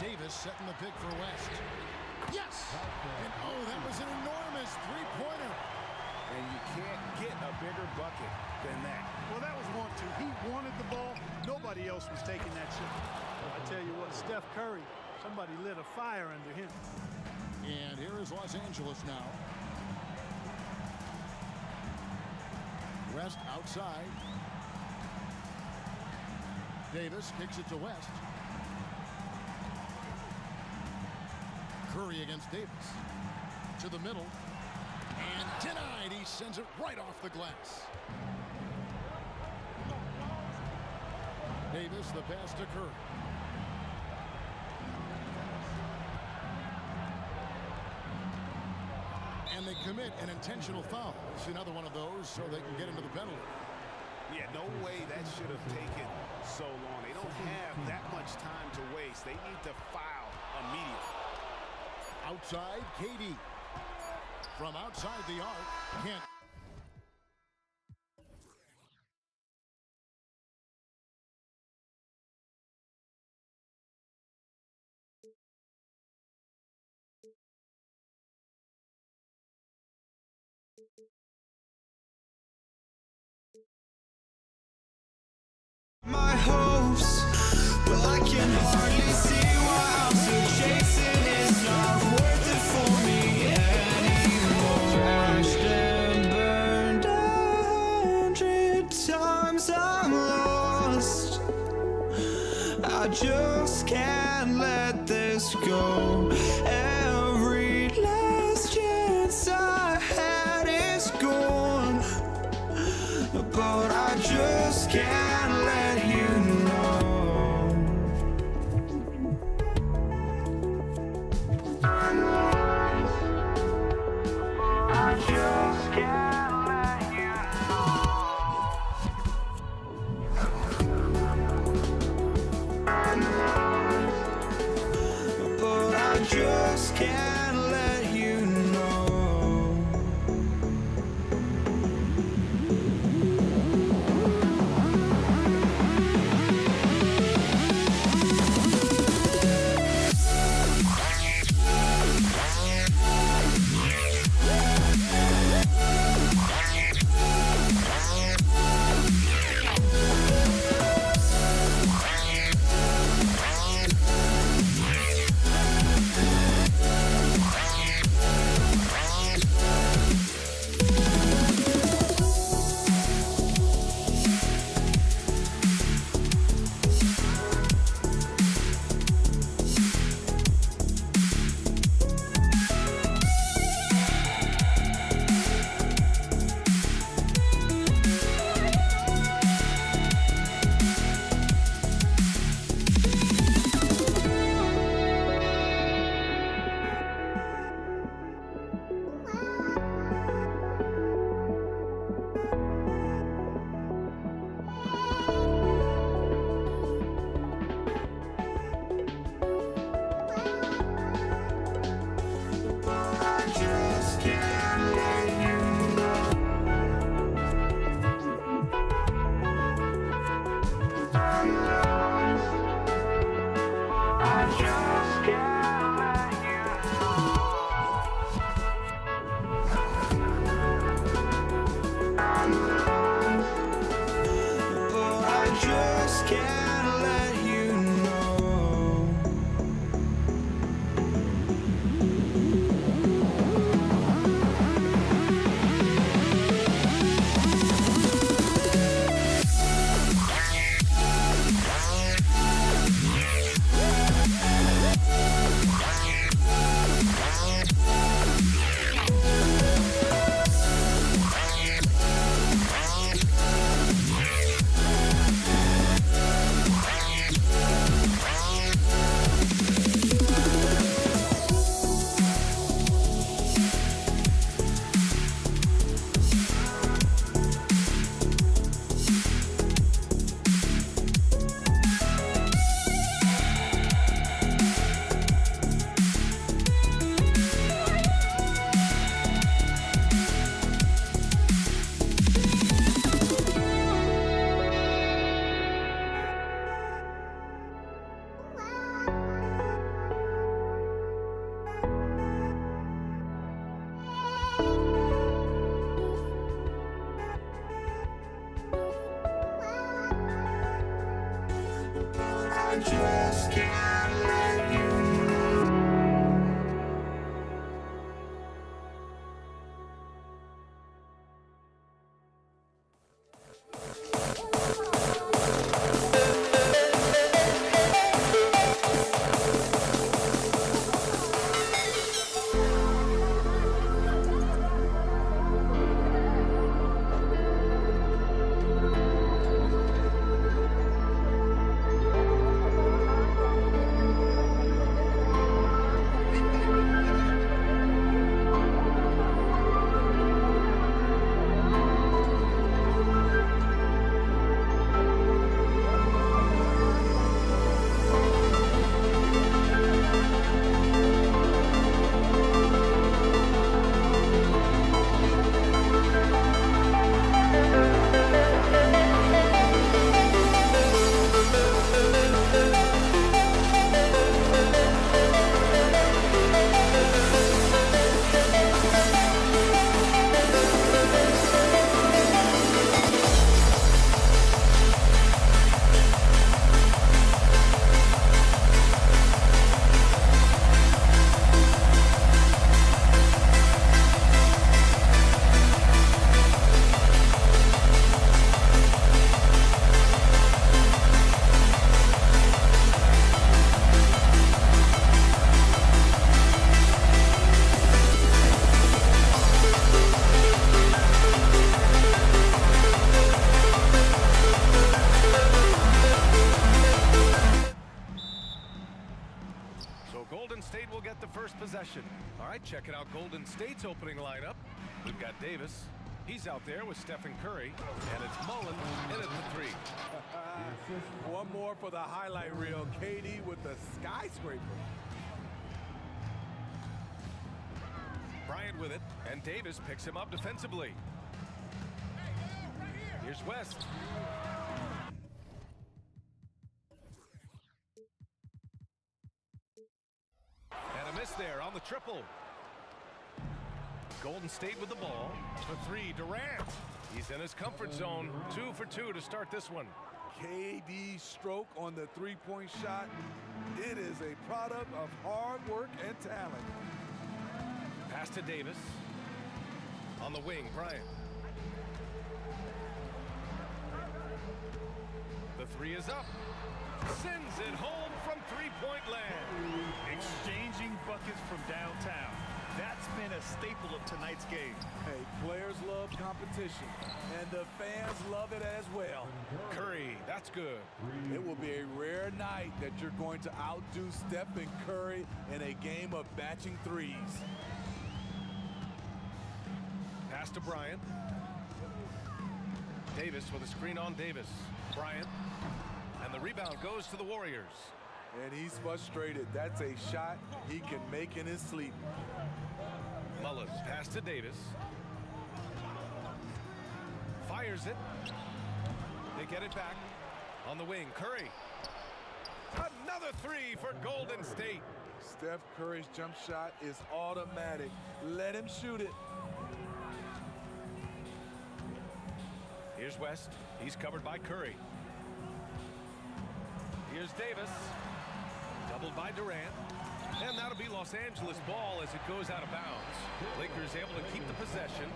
Davis setting the pick for West. Yes! And oh, that was an enormous three-pointer. And you can't get a bigger bucket than that. Well, that was 1-2. He wanted the ball. Nobody else was taking that shot. I tell you what, Steph Curry, somebody lit a fire under him. And here is Los Angeles now. West outside. Davis kicks it to West. Curry against Davis. To the middle. And denied. He sends it right off the glass. Davis, the pass to Curry. And they commit an intentional foul. It's another one of those so they can get into the penalty. Yeah, no way that should have taken so long. They don't have that much time to waste. They need to foul immediately. Outside, KD. From outside the arc, Kent. My hopes, but I can hardly see why I'm still chasing. It's not worth it for me anymore. Crashed and burned 100 times I'm lost. I just can't let this go. Every last chance I had is gone, but I just can't let you know. I just can't let you know. But I just can't let you know. opening lineup. We've got Davis. He's out there with Stephen Curry. And it's Mullen in at the 3. One more for the highlight reel. KD with the skyscraper. Bryant with it, and Davis picks him up defensively. Here's West. And a miss there on the triple. Golden State with the ball. For 3, Durant. He's in his comfort zone. 2 for 2 to start this one. KD's stroke on the three-point shot. It is a product of hard work and talent. Pass to Davis. On the wing, Bryant. The 3 is up. Sends it home from three-point land. Exchanging buckets from downtown. That's been a staple of tonight's game. Hey, players love competition, and the fans love it as well. Curry, that's good. It will be a rare night that you're going to outdo Stephen Curry in a game of batching threes. Pass to Bryant. Davis with a screen on Davis. Bryant. And the rebound goes to the Warriors. And he's frustrated. That's a shot he can make in his sleep. Mullins pass to Davis. Fires it. They get it back. On the wing, Curry. Another 3 for Golden State. Steph Curry's jump shot is automatic. Let him shoot it. Here's West. He's covered by Curry. Here's Davis. Doubled by Durant. And that'll be Los Angeles ball as it goes out of bounds. Lakers able to keep the possession.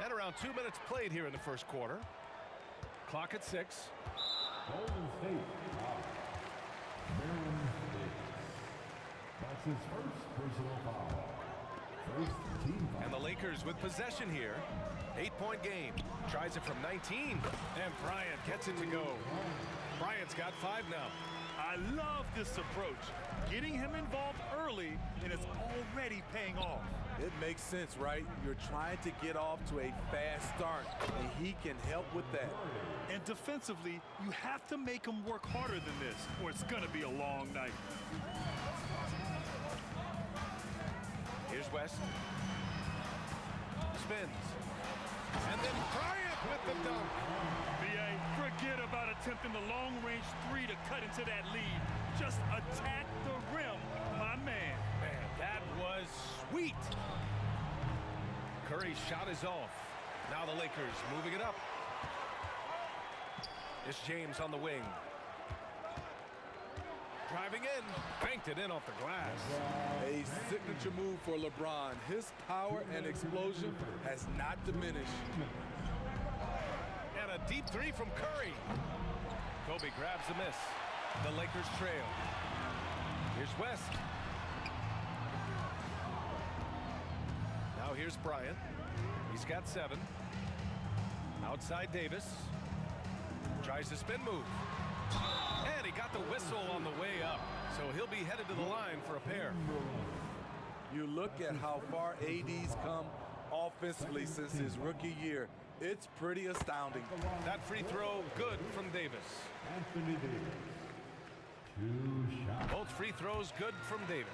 And around 2 minutes played here in the first quarter. Clock at 6. Golden State. Aaron Davis. That's his first personal foul. First team foul. And the Lakers with possession here. 8-point game. Tries it from 19. And Bryant gets it to go. Bryant's got 5 now. I love this approach. Getting him involved early, and it's already paying off. It makes sense, right? You're trying to get off to a fast start, and he can help with that. And defensively, you have to make him work harder than this, or it's going to be a long night. Here's West. Spins. And then Bryant with the dunk. B.A., forget about attempting the long-range 3 to cut into that lead. Just attack the rim, my man. Man, that was sweet. Curry's shot is off. Now the Lakers moving it up. It's James on the wing. Driving in. Banked it in off the glass. A signature move for LeBron. His power and explosion has not diminished. And a deep 3 from Curry. Kobe grabs the miss. The Lakers trail. Here's West. Now here's Bryant. He's got 7. Outside Davis. Tries the spin move. And he got the whistle on the way up. So he'll be headed to the line for a pair. You look at how far AD's come offensively since his rookie year. It's pretty astounding. That free throw good from Davis. Anthony Davis. 2 shots. Both free throws good from Davis.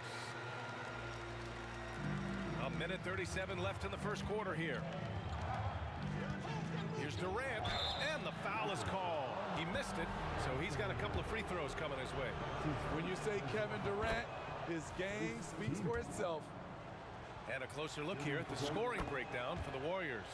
A minute 37 left in the first quarter here. Here's Durant, and the foul is called. He missed it, so he's got a couple of free throws coming his way. When you say Kevin Durant, his game speaks for itself. And a closer look here at the scoring breakdown for the Warriors.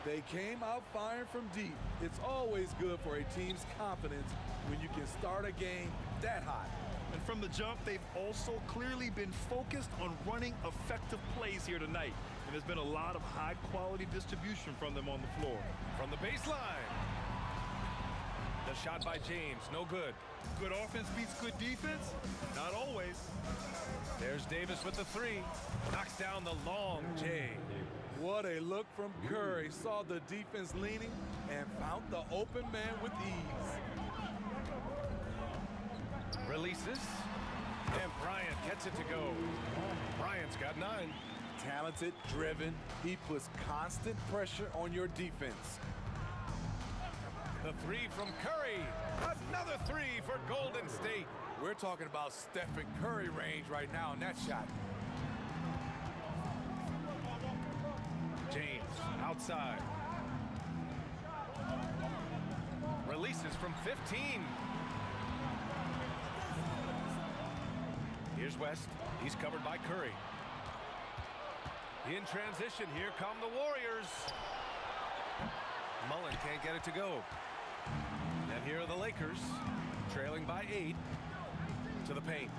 They came out firing from deep. It's always good for a team's confidence when you can start a game that hot. And from the jump, they've also clearly been focused on running effective plays here tonight. And there's been a lot of high-quality distribution from them on the floor. From the baseline. The shot by James, no good. Good offense beats good defense? Not always. There's Davis with the 3. Knocks down the long J. What a look from Curry. Saw the defense leaning and found the open man with ease. Releases. gets it to go. Bryant's got 9. Talented, driven. He puts constant pressure on your defense. The 3 from Curry. Another 3 for Golden State. We're talking about Stephen Curry range right now in that shot. James outside. Releases from 15. Here's West. He's covered by Curry. In transition, here come the Warriors. Mullen can't get it to go. And here are the Lakers, trailing by 8 to the paint.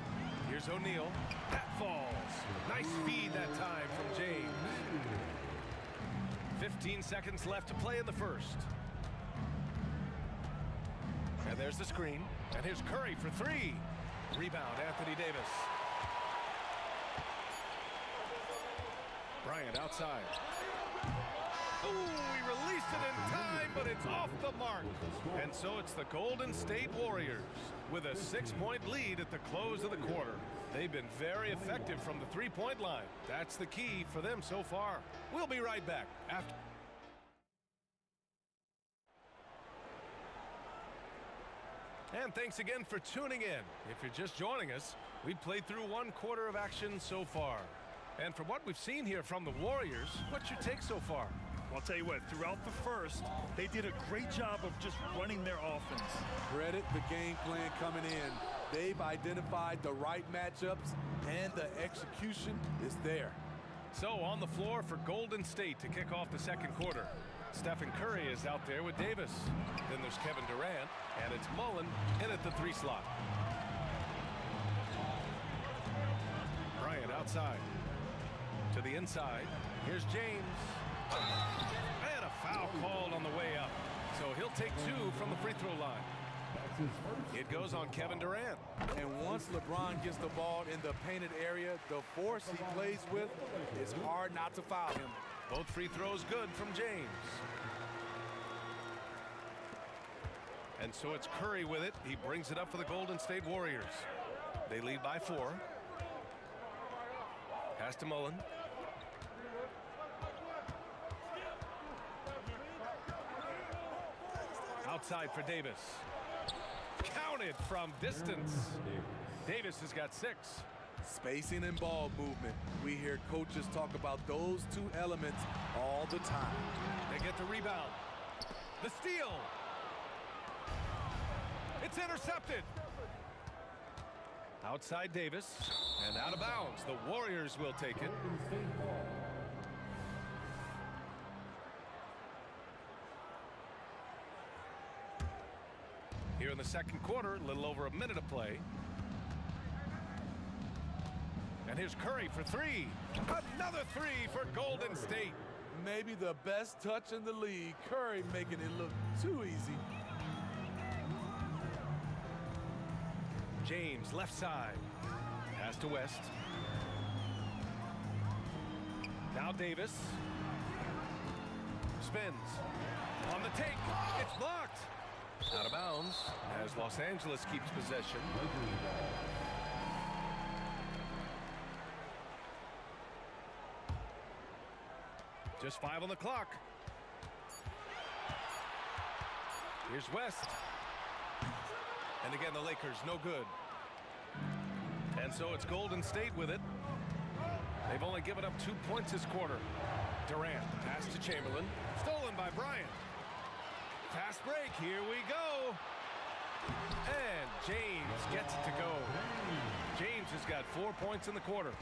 Here's O'Neal. That falls. Nice feed that time from James. 15 seconds left to play in the first. And there's the screen. And here's Curry for 3. Rebound, Anthony Davis. Bryant outside. Ooh, he released it in time, but it's off the mark. And so it's the Golden State Warriors with a 6-point lead at the close of the quarter. They've been very effective from the 3-point line. That's the key for them so far. We'll be right back after. And thanks again for tuning in. If you're just joining us, we've played through 1 quarter of action so far. And from what we've seen here from the Warriors, what's your take so far? I'll tell you what, throughout the first, they did a great job of just running their offense. Credit the game plan coming in. They've identified the right matchups, and the execution is there. So on the floor for Golden State to kick off the second quarter. Stephen Curry is out there with Davis. Then there's Kevin Durant, and it's Mullen in at the 3 slot. Bryant outside. To the inside. Here's James. And a foul called on the way up. So he'll take 2 from the free throw line. It goes on Kevin Durant. And once LeBron gets the ball in the painted area, the force he plays with, it's hard not to foul him. Both free throws good from James. And so it's Curry with it. He brings it up for the Golden State Warriors. They lead by 4. Pass to Mullen. Outside for Davis. Counted from distance. Davis has got 6. Spacing and ball movement. We hear coaches talk about those 2 elements all the time. They get the rebound. The steal. It's intercepted. Outside Davis. And out of bounds. The Warriors will take it. Here in the second quarter, a little over a minute of play. And here's Curry for 3. Another 3 for Golden State. Maybe the best touch in the league. Curry making it look too easy. James left side. Pass to West. Now Davis. Spins. On the take. It's blocked. Out of bounds as Los Angeles keeps possession. Just 5 on the clock. Here's West. And again, the Lakers no good. And so it's Golden State with it. They've only given up 2 points this quarter. Durant, pass to Chamberlain. Stolen by Bryant. Fast break, here we go. And James gets it to go. James has got 4 points in the quarter.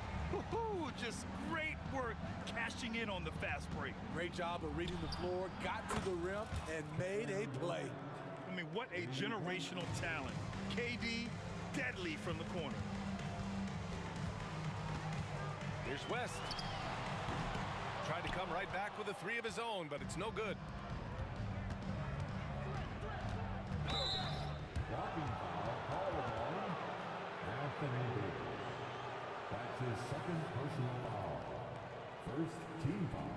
Just great work cashing in on the fast break. Great job of reading the floor, got to the rim, and made a play. I mean, what a generational talent. KD, deadly from the corner. Here's West. Tried to come right back with a 3 of his own, but it's no good. Blocking foul called on Anthony Davis. That's his 2nd personal foul. 1st team foul.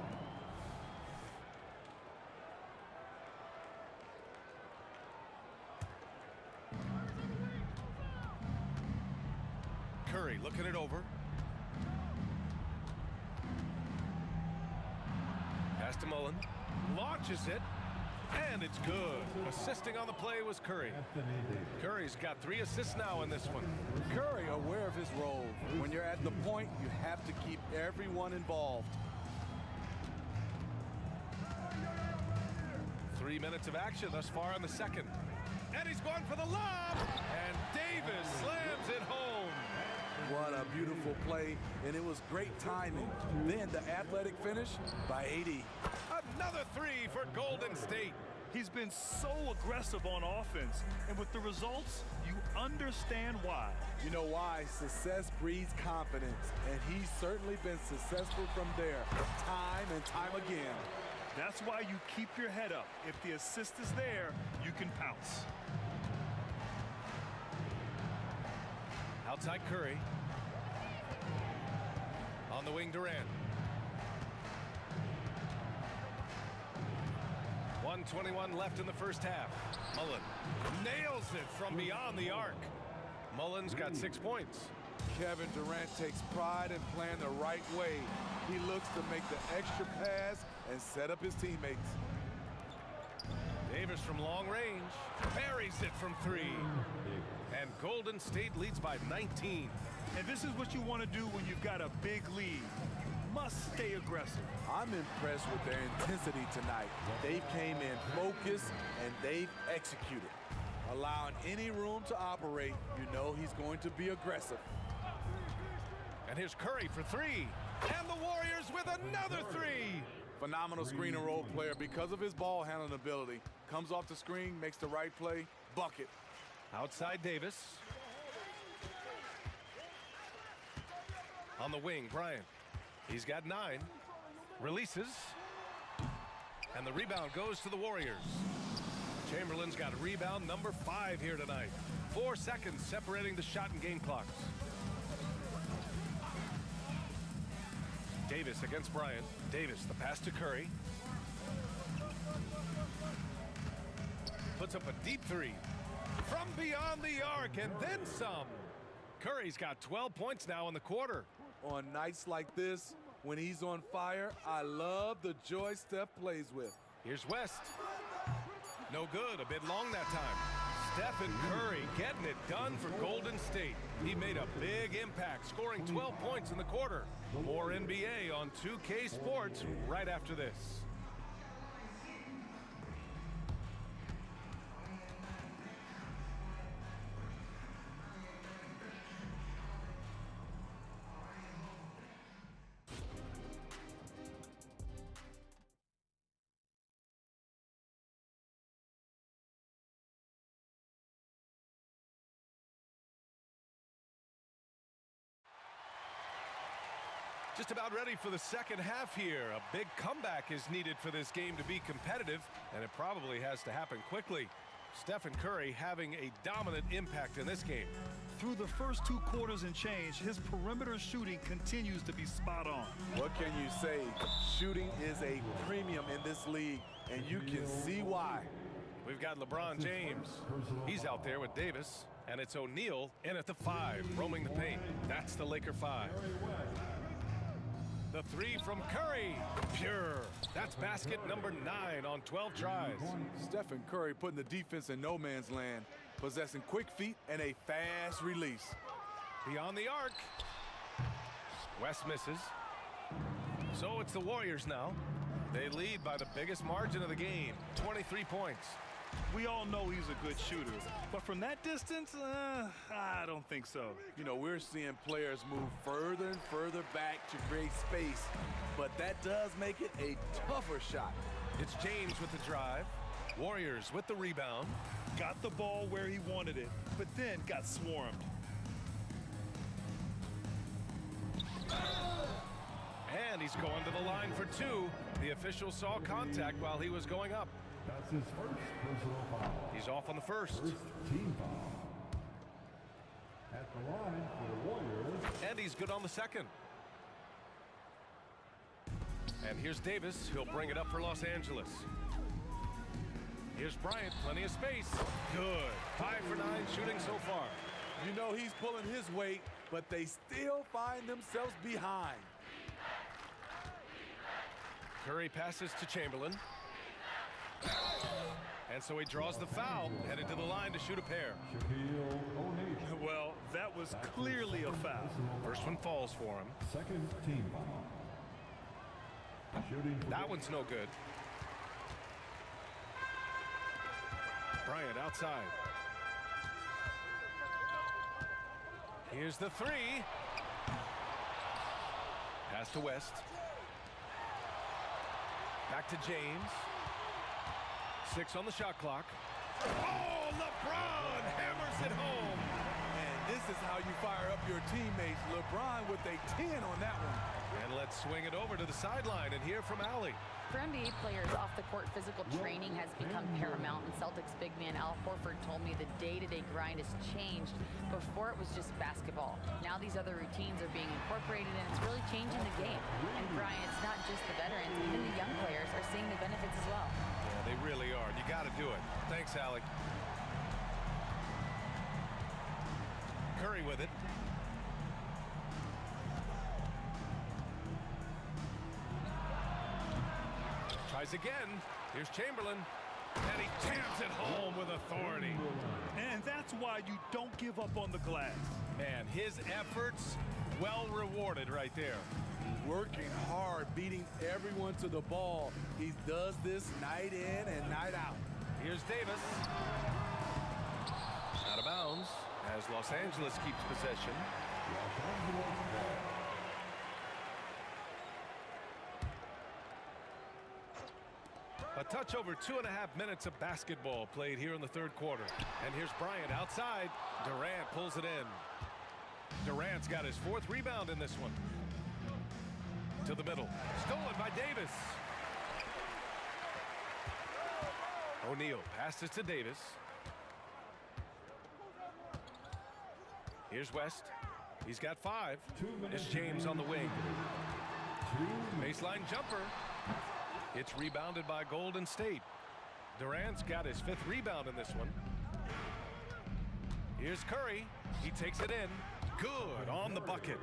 Curry looking it over. Pass to Mullen. Launches it. And it's good. Assisting on the play was Curry. Curry's got 3 assists now in this one. Curry aware of his role. When you're at the point, you have to keep everyone involved. 3 minutes of action thus far in the second. And he's going for the lob. And Davis slams it home. What a beautiful play, and it was great timing. Then the athletic finish by AD. Another 3 for Golden State. He's been so aggressive on offense, and with the results, you understand why. You know why? Success breeds confidence, and he's certainly been successful from there, time and time again. That's why you keep your head up. If the assist is there, you can pounce. Outside Curry. On the wing, Durant. 1:21 left in the first half. Mullen nails it from beyond the arc. Mullen's got 6 points. Kevin Durant takes pride in playing the right way. He looks to make the extra pass and set up his teammates. Davis from long range buries it from 3. And Golden State leads by 19. And this is what you want to do when you've got a big lead. Must stay aggressive. I'm impressed with their intensity tonight. They came in focused and they've executed. Allowing any room to operate, you know he's going to be aggressive. And here's Curry for 3. And the Warriors with another 3. Phenomenal screen and roll player because of his ball handling ability. Comes off the screen, makes the right play, bucket. Outside Davis. On the wing, Bryant. He's got 9. Releases. And the rebound goes to the Warriors. Chamberlain's got rebound number 5 here tonight. 4 seconds separating the shot and game clocks. Davis against Bryant. Davis, the pass to Curry. Puts up a deep 3. From beyond the arc and then some. Curry's got 12 points now in the quarter. On nights like this, when he's on fire, I love the joy Steph plays with. Here's West. No good, a bit long that time. Stephen Curry getting it done for Golden State. He made a big impact, scoring 12 points in the quarter. More NBA on 2K Sports right after this. Just about ready for the second half here. A big comeback is needed for this game to be competitive, and it probably has to happen quickly. Stephen Curry having a dominant impact in this game. Through the first 2 quarters and change, his perimeter shooting continues to be spot on. What can you say? Shooting is a premium in this league, and you can see why. We've got LeBron James. He's out there with Davis, and it's O'Neal in at the 5, roaming the paint. That's the Laker 5. The 3 from Curry, pure. That's basket number 9 on 12 tries. Stephen Curry putting the defense in no man's land, possessing quick feet and a fast release. Beyond the arc. West misses. So it's the Warriors now. They lead by the biggest margin of the game, 23 points. We all know he's a good shooter, but from that distance, I don't think so. You know, we're seeing players move further and further back to create space, but that does make it a tougher shot. It's James with the drive. Warriors with the rebound. Got the ball where he wanted it, but then got swarmed. And he's going to the line for 2. The official saw contact while he was going up. That's his first personal foul. He's off on the first. First team foul. At the line for the Warriors. And he's good on the second. And here's Davis. He'll bring it up for Los Angeles. Here's Bryant. Plenty of space. Good. 5 for 9 shooting so far. You know he's pulling his weight but they still find themselves behind. Curry passes to Chamberlain. And so he draws the foul, headed to the line to shoot a pair. Well, that was clearly a foul. First one falls for him. Second team foul. That one's no good. Bryant outside. Here's the three. Pass to West. Back to James. 6 on the shot clock. Oh, LeBron hammers it home. And this is how you fire up your teammates. LeBron with a 10 on that one. And let's swing it over to the sideline and hear from Allie. For NBA players, off-the-court physical training has become paramount, and Celtics big man Al Horford told me the day-to-day grind has changed. Before it was just basketball. Now these other routines are being incorporated, and it's really changing the game. And Brian, it's not just the veterans, even the young players are seeing the benefits as well. Yeah, they really are. You got to do it. Thanks, Allie. Curry with it. Tries again. Here's Chamberlain. And he jams it home with authority. And that's why you don't give up on the glass. Man, his efforts well rewarded right there. Working hard, beating everyone to the ball. He does this night in and night out. Here's Davis. Out of bounds as Los Angeles keeps possession. A touch over 2.5 minutes of basketball played here in the third quarter. And here's Bryant outside. Durant pulls it in. Durant's got his 4th rebound in this one. To the middle. Stolen by Davis. O'Neal passes to Davis. Here's West. He's got 5. It's James on the wing. Baseline jumper. It's rebounded by Golden State. Durant's got his 5th rebound in this one. Here's Curry. He takes it in. Good on the bucket.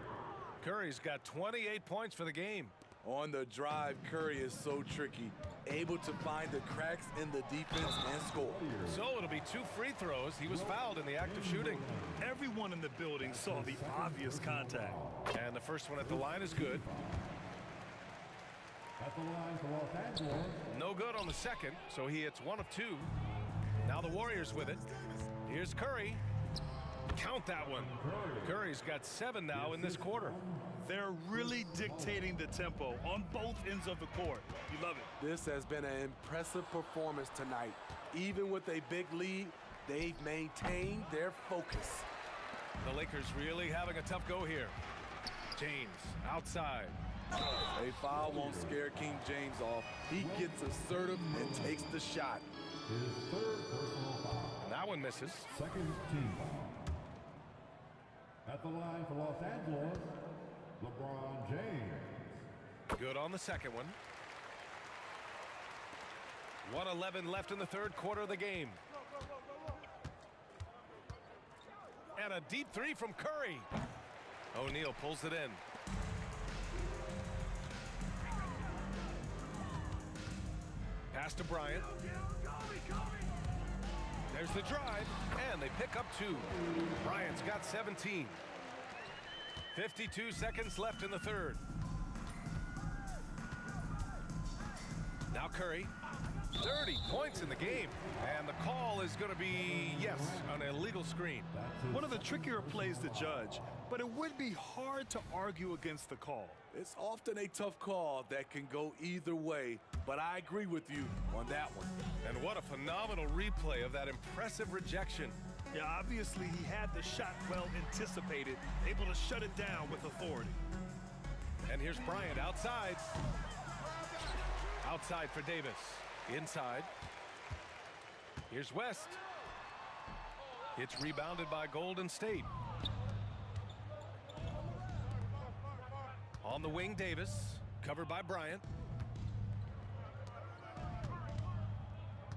Curry's got 28 points for the game. On the drive, Curry is so tricky. Able to find the cracks in the defense and score. So it'll be 2 free throws. He was fouled in the act of shooting. Everyone in the building saw the obvious contact. And the first one at the line is good. At the line for Los Angeles. No good on the second, so he hits 1 of 2. Now the Warriors with it. Here's Curry. Count that one. Curry's got 7 now in this quarter. They're really dictating the tempo on both ends of the court. You love it. This has been an impressive performance tonight. Even with a big lead, they've maintained their focus. The Lakers really having a tough go here. James outside. A foul won't scare King James off. He gets assertive and takes the shot. His 3rd personal foul. And that one misses. Second team foul. At the line for Los Angeles, LeBron James. Good on the second one. 1:11 left in the third quarter of the game. And a deep 3 from Curry. O'Neal pulls it in. Pass to Bryant. There's the drive, and they pick up 2. Bryant's got 17. 52 seconds left in the third. Now Curry. 30 points in the game. And the call is going to be, yes, an illegal screen. One of the trickier plays to judge, but it would be hard to argue against the call. It's often a tough call that can go either way, but I agree with you on that one. And what a phenomenal replay of that impressive rejection. Yeah, obviously he had the shot well anticipated, able to shut it down with authority. And here's Bryant outside. Outside for Davis. Inside. Here's West. It's rebounded by Golden State. On the wing, Davis. Covered by Bryant.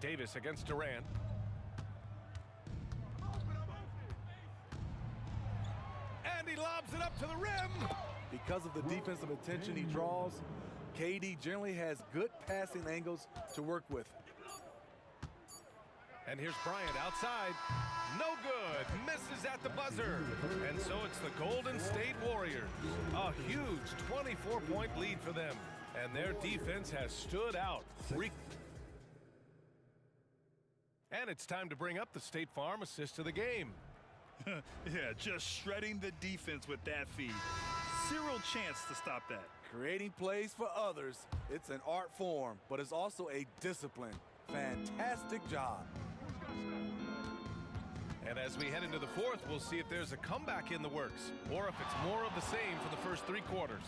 Davis against Durant. And he lobs up to the rim. Because of the defensive attention he draws, KD generally has good passing angles to work with. And here's Bryant outside. No good. Misses at the buzzer. And so it's the Golden State Warriors. A huge 24-point lead for them. And their defense has stood out. And it's time to bring up the State Farm assist of the game. Yeah, just shredding the defense with that feed. Zero chance to stop that. Creating plays for others, it's an art form, but it's also a discipline. Fantastic job. And as we head into the fourth, we'll see if there's a comeback in the works or if it's more of the same for the first 3 quarters.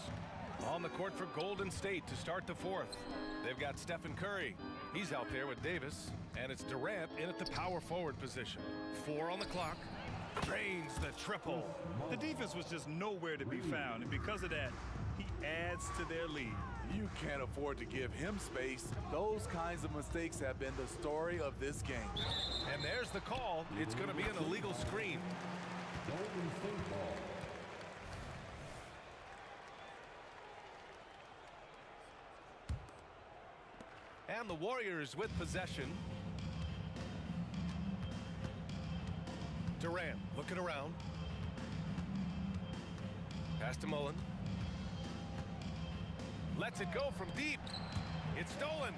On the court for Golden State to start the fourth. They've got Stephen Curry. He's out there with Davis. And it's Durant in at the power forward position. 4 on the clock. Drains the triple. The defense was just nowhere to be found, and because of that, he adds to their lead. You can't afford to give him space. Those kinds of mistakes have been the story of this game. And there's the call. It's going to be an illegal screen. Golden State ball. And the Warriors with possession. Durant looking around. Pass to Mullen. Lets it go from deep. It's stolen.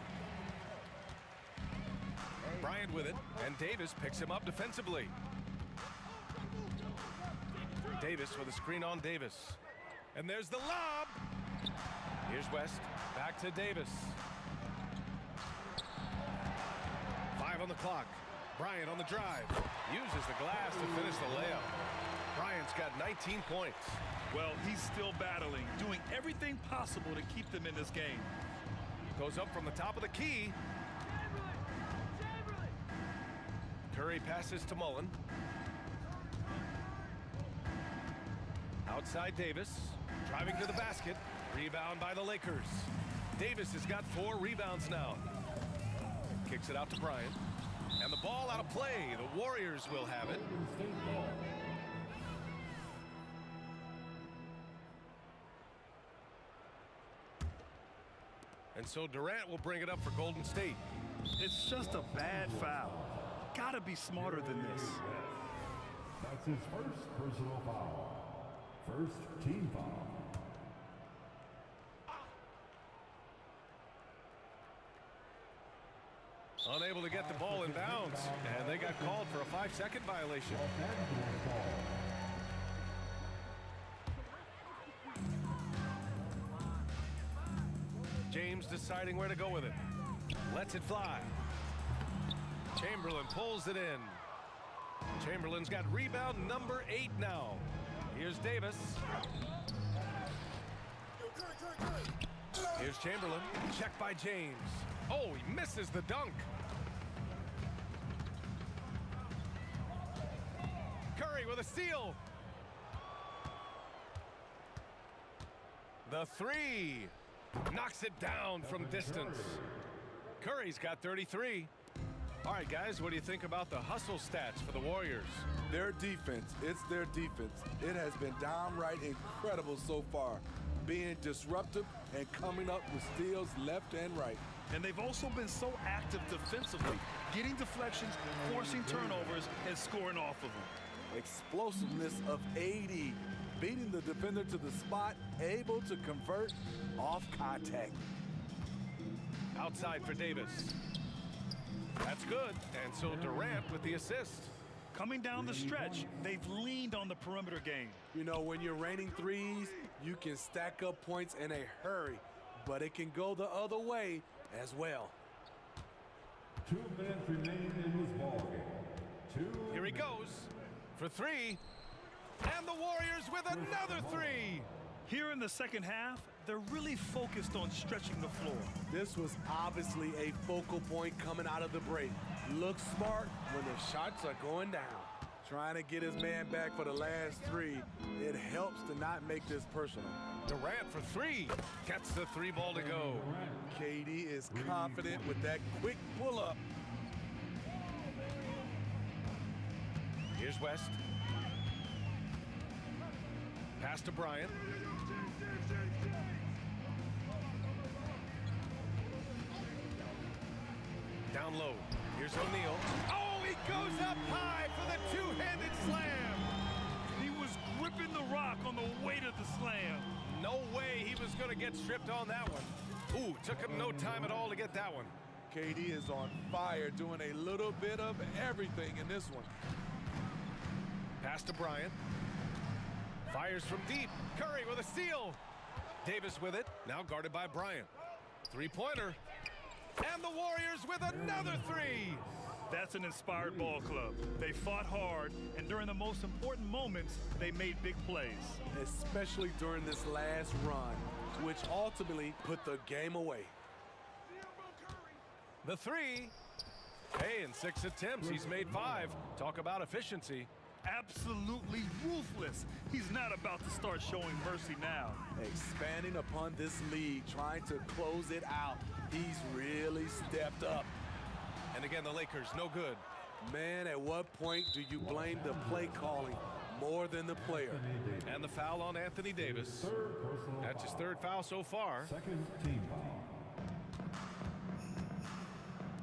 Bryant with it, and Davis picks him up defensively. Davis with a screen on Davis. And there's the lob. Here's West. Back to Davis. 5 on the clock. Bryant on the drive. Uses the glass to finish the layup. Bryant's got 19 points. Well, he's still battling, doing everything possible to keep them in this game. Goes up from the top of the key. Curry passes to Mullen. Outside Davis. Driving to the basket. Rebound by the Lakers. Davis has got 4 rebounds now. Kicks it out to Bryant. And the ball out of play. The Warriors will have it. And so Durant will bring it up for Golden State. It's just a bad foul. Gotta be smarter than this. That's his first personal foul. First team foul. Unable to get the ball in bounds, and they got called for a 5-second violation. James deciding where to go with it. Lets it fly. Chamberlain pulls it in. Chamberlain's got rebound number 8 now. Here's Davis. Here's Chamberlain. Checked by James. Oh, he misses the dunk. Curry with a steal. The 3. Knocks it down from distance. Curry's got 33. All right, guys, what do you think about the hustle stats for the Warriors? Their defense, it's their defense. It has been downright incredible so far, being disruptive and coming up with steals left and right. And they've also been so active defensively, getting deflections, forcing turnovers, and scoring off of them. Explosiveness of 80, beating the defender to the spot, able to convert off contact. Outside for Davis. That's good. And so Durant with the assist. Coming down the stretch, they've leaned on the perimeter game. You know, when you're raining threes, you can stack up points in a hurry, but it can go the other way as well. 2 minutes remain in this ballgame. Here he goes for 3. And the Warriors with another 3. Here in the second half, they're really focused on stretching the floor. This was obviously a focal point coming out of the break. Looks smart when the shots are going down. Trying to get his man back for the last 3. It helps to not make this personal. Durant for 3. Gets the 3 ball to go. KD is confident with that quick pull-up. Here's West. Pass to Bryant. Down low. Here's O'Neal. Oh, he goes up high for the two-handed slam. He was gripping the rock on the weight of the slam. No way he was going to get stripped on that one. Ooh, took him no time at all to get that one. KD is on fire, doing a little bit of everything in this one. Pass to Bryant. Fires from deep. Curry with a steal. Davis with it. Now guarded by Bryant. Three-pointer. And the Warriors with another three. That's an inspired ball club. They fought hard, and during the most important moments, they made big plays. Especially during this last run, which ultimately put the game away. The three. Hey, in 6 attempts, he's made 5. Talk about efficiency. Absolutely ruthless. He's not about to start showing mercy now. Expanding upon this lead, trying to close it out. He's really stepped up. And again, the Lakers, no good. Man, at what point do you blame the play calling more than the player? And the foul on Anthony Davis. That's his 3rd foul so far. Second team foul.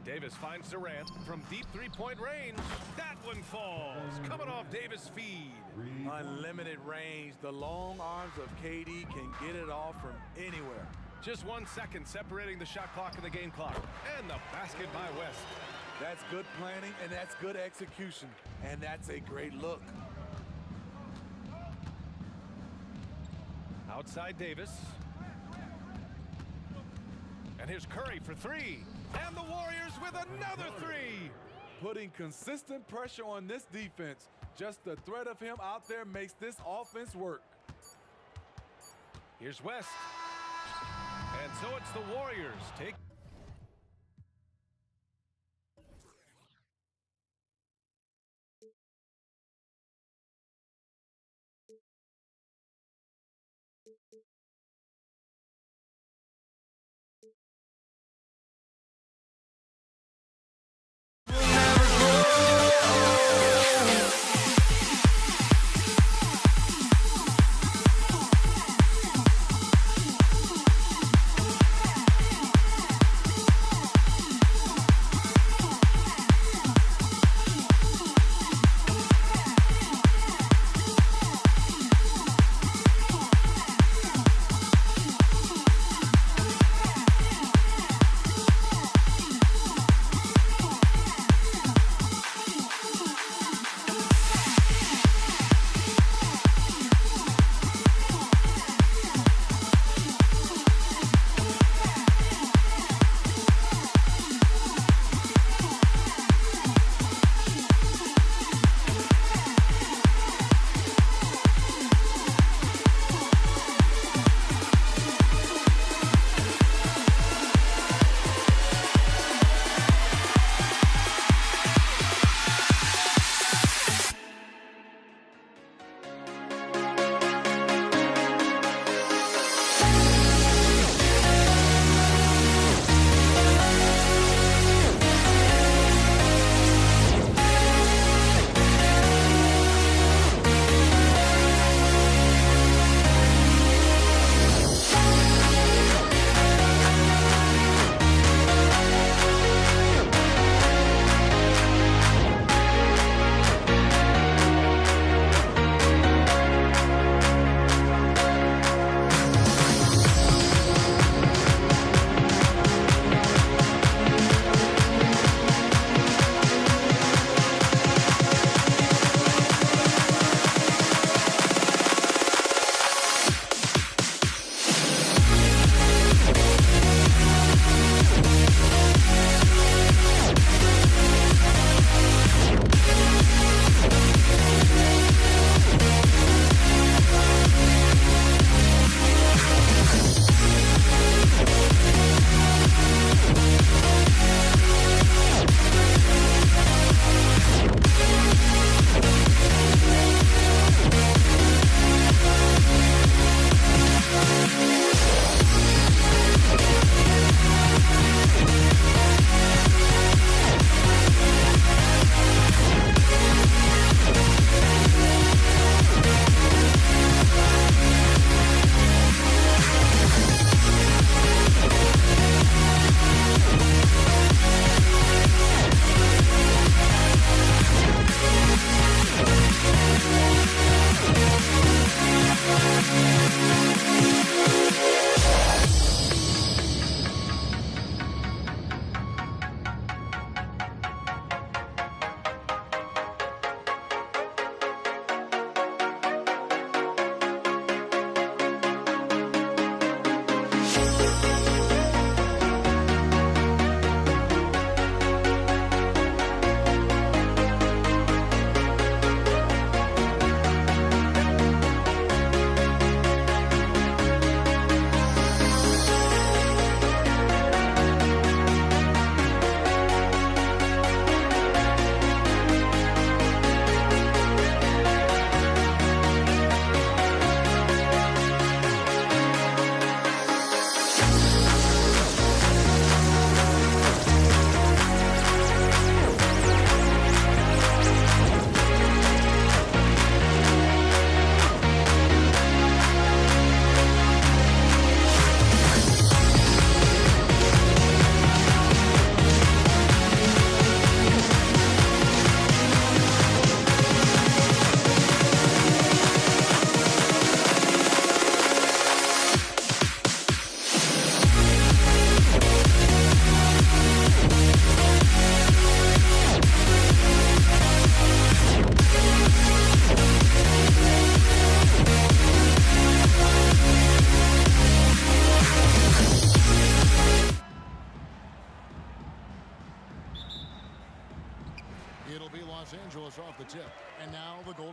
Davis finds Durant from deep three-point range. That one falls. Coming off Davis' feed. Unlimited range. The long arms of KD can get it off from anywhere. Just 1 second separating the shot clock and the game clock. And the basket by West. That's good planning, and that's good execution. And that's a great look. Outside Davis. And here's Curry for 3. And the Warriors with another 3. Putting consistent pressure on this defense. Just the threat of him out there makes this offense work. Here's West. And so it's the Warriors take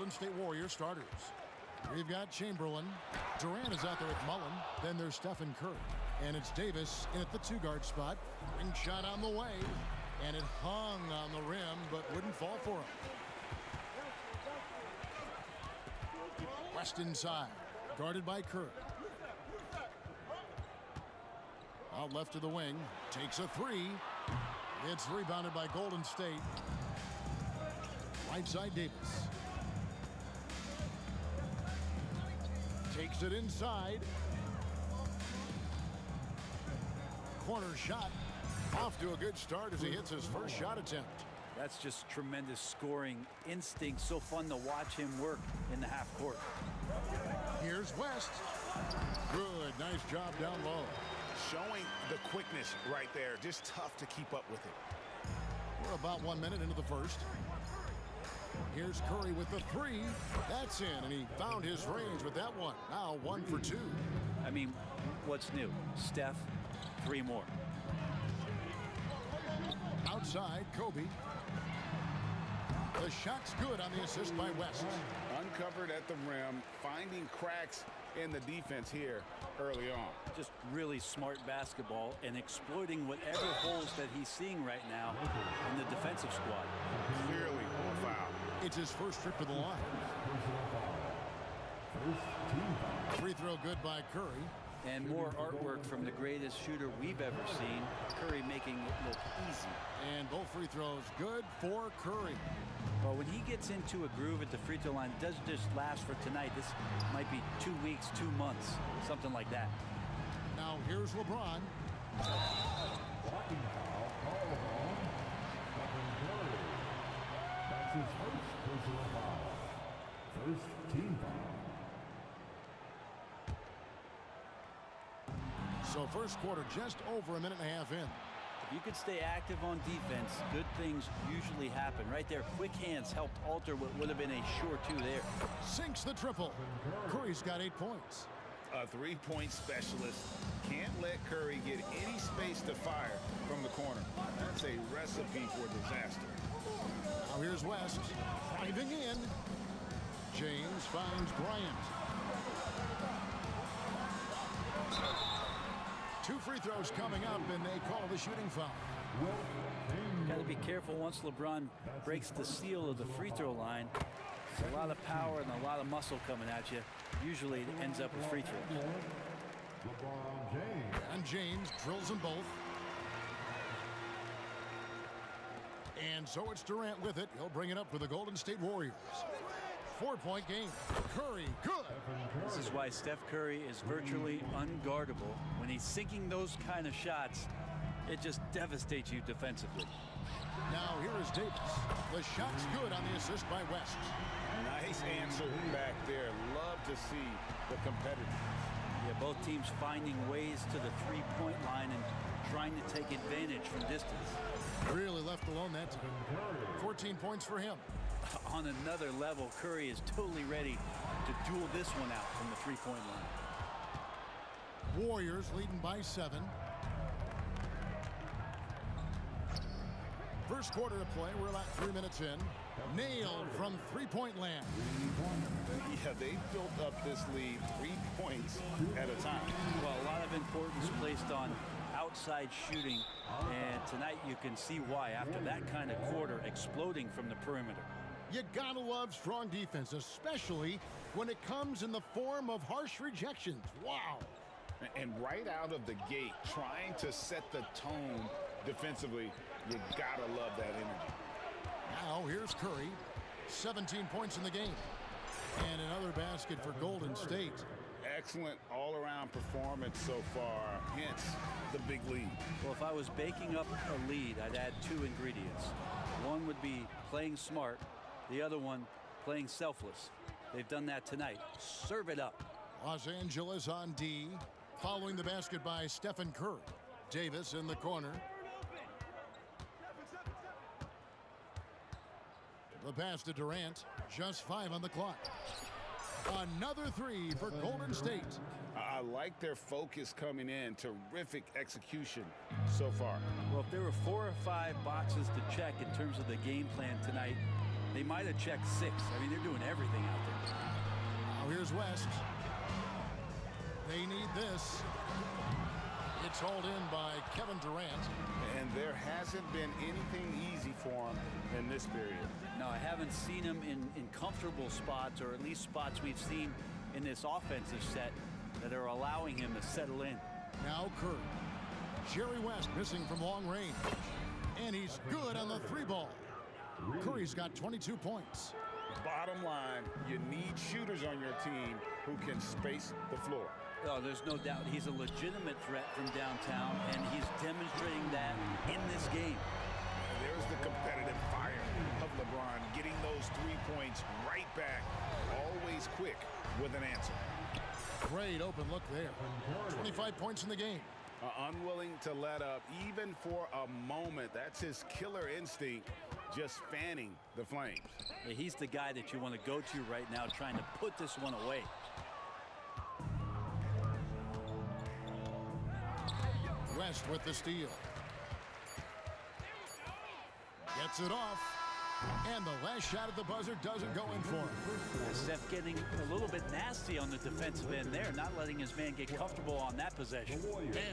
Golden State Warriors starters. We've got Chamberlain. Durant is out there with Mullen. Then there's Stephen Curry. And it's Davis in at the 2-guard spot. Ring shot on the way. And it hung on the rim, but wouldn't fall for him. West inside. Guarded by Curry. Out left to the wing. Takes a three. It's rebounded by Golden State. Right side Davis. Takes it inside. Corner shot. Off to a good start as he hits his first shot attempt. That's just tremendous scoring instinct. So fun to watch him work in the half court. Here's West. Good, nice job down low. Showing the quickness right there. Just tough to keep up with it. We're about 1 minute into the first. Here's Curry with the three. That's in, and he found his range with that one. Now 1 for 2. I mean, what's new? Steph, 3 more. Outside, Kobe. The shot's good on the assist by West. Uncovered at the rim, finding cracks in the defense here early on. Just really smart basketball and exploiting whatever holes that he's seeing right now in the defensive squad. Clearly a foul. It's his first trip to the line. Free throw good by Curry. And more artwork from the greatest shooter we've ever seen. Curry making it look easy. And both free throws good for Curry. But when he gets into a groove at the free throw line, it doesn't just last for tonight. This might be 2 weeks, 2 months, something like that. Now here's LeBron. Blocking foul called on Stephen Curry. That's his first personal foul. First team foul. So first quarter just over 1.5 minutes in. If you could stay active on defense, good things usually happen. Right there, quick hands helped alter what would have been a sure 2 there. Sinks the triple. Curry's got 8 points. A three-point specialist. Can't let Curry get any space to fire from the corner. That's a recipe for disaster. Now here's West. Driving in. James finds Bryant. 2 free throws coming up, and they call the shooting foul. Got to be careful once LeBron breaks the seal of the free throw line. There's a lot of power and a lot of muscle coming at you. Usually it ends up with free throws. LeBron James. And James drills them both. And so it's Durant with it. He'll bring it up for the Golden State Warriors. 4-point game. Curry, good. This is why Steph Curry is virtually unguardable. When he's sinking those kind of shots, it just devastates you defensively. Now here is Davis. The shot's good on the assist by West. Nice answer back there. Love to see the competitors. Yeah, both teams finding ways to the three-point line and trying to take advantage from distance. Really left alone that time. 14 points for him. On another level, Curry is totally ready to duel this one out from the three-point line. Warriors leading by 7. First quarter of play, we're about 3 minutes in. Nailed from three-point land. Yeah, they built up this lead 3 points at a time. Well, a lot of importance placed on outside shooting, and tonight you can see why after that kind of quarter exploding from the perimeter. You gotta love strong defense, especially when it comes in the form of harsh rejections. Wow. And right out of the gate, trying to set the tone defensively, you gotta love that energy. Now here's Curry. 17 points in the game. And another basket for Golden State. Excellent all-around performance so far, hence the big lead. Well, if I was baking up a lead, I'd add 2 ingredients. One would be playing smart. The other one, playing selfless. They've done that tonight. Serve it up. Los Angeles on D. Following the basket by Stephen Curry. Davis in the corner. The pass to Durant. Just 5 on the clock. Another 3 for Golden State. I like their focus coming in. Terrific execution so far. Well, if there were 4 or 5 boxes to check in terms of the game plan tonight, They might have checked 6. I mean, they're doing everything out there. Now here's West. They need this. It's hauled in by Kevin Durant. And there hasn't been anything easy for him in this period. No, I haven't seen him in comfortable spots, or at least spots we've seen in this offensive set that are allowing him to settle in. Now Curry. Jerry West missing from long range. And he's good on the 3-ball. Curry's got 22 points. Bottom line, you need shooters on your team who can space the floor. Oh, there's no doubt he's a legitimate threat from downtown, and he's demonstrating that in this game. There's the competitive fire of LeBron, getting those 3 points right back. Always quick with an answer. Great open look there. 25 points in the game. Unwilling to let up even for a moment. That's his killer instinct, just fanning the flames. Yeah, he's the guy that you want to go to right now, trying to put this one away. West with the steal. Gets it off. And the last shot at the buzzer doesn't go in for him. Steph getting a little bit nasty on the defensive end there, not letting his man get comfortable on that possession.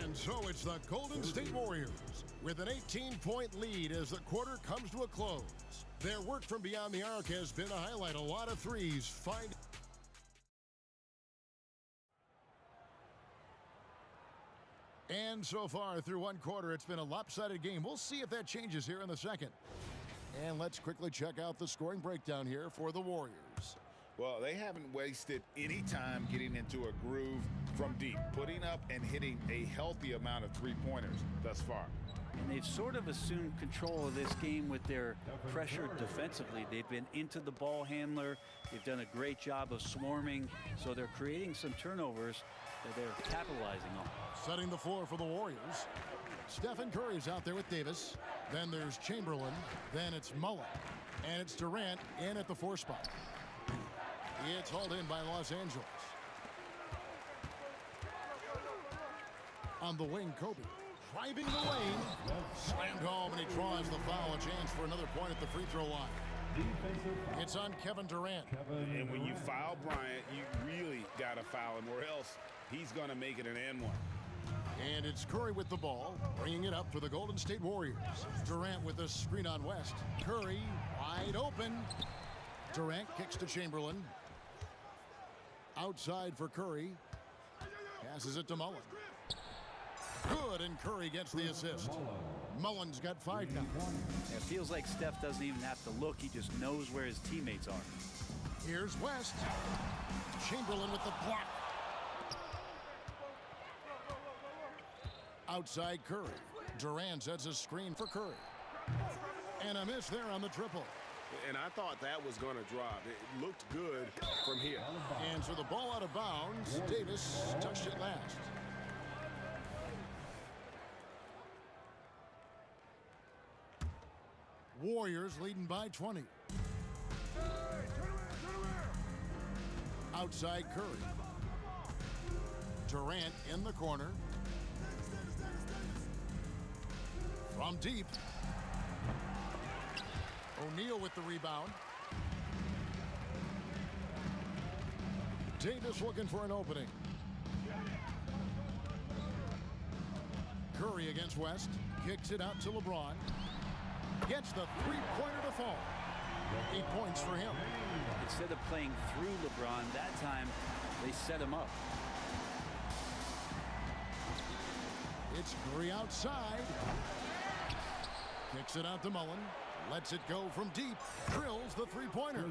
And so it's the Golden State Warriors with an 18-point lead as the quarter comes to a close. Their work from beyond the arc has been a highlight. A lot of threes. And so far through one quarter, it's been a lopsided game. We'll see if that changes here in the second. And let's quickly check out the scoring breakdown here for the Warriors. Well, they haven't wasted any time getting into a groove from deep, putting up and hitting a healthy amount of 3-pointers thus far. And they've sort of assumed control of this game with their pressure defensively. They've been into the ball handler. They've done a great job of swarming. So they're creating some turnovers that they're capitalizing on. Setting the floor for the Warriors. Stephen Curry's out there with Davis. Then there's Chamberlain. Then it's Mullen. And it's Durant in at the 4 spot. It's hauled in by Los Angeles. On the wing, Kobe. Driving the lane. Slammed home, and he draws the foul. A chance for another point at the free throw line. It's on Kevin Durant. And when you foul Bryant, you really got to foul him, or else he's going to make it an and 1. And it's Curry with the ball, bringing it up for the Golden State Warriors. Durant with a screen on West. Curry wide open. Durant kicks to Chamberlain. Outside for Curry. Passes it to Mullen. Good, and Curry gets the assist. Mullen's got 5 now. It feels like Steph doesn't even have to look. He just knows where his teammates are. Here's West. Chamberlain with the block. Outside Curry. Durant sets a screen for Curry. And a miss there on the triple. And I thought that was going to drop. It looked good from here. And so the ball out of bounds. Davis touched it last. Warriors leading by 20. Outside Curry. Durant in the corner. From deep. O'Neal with the rebound. Davis looking for an opening. Curry against West. Kicks it out to LeBron. Gets the 3-pointer to fall. 8 points for him. Instead of playing through LeBron, that time they set him up. It's Curry outside. Kicks it out to Mullen. Lets it go from deep. Drills the 3-pointer.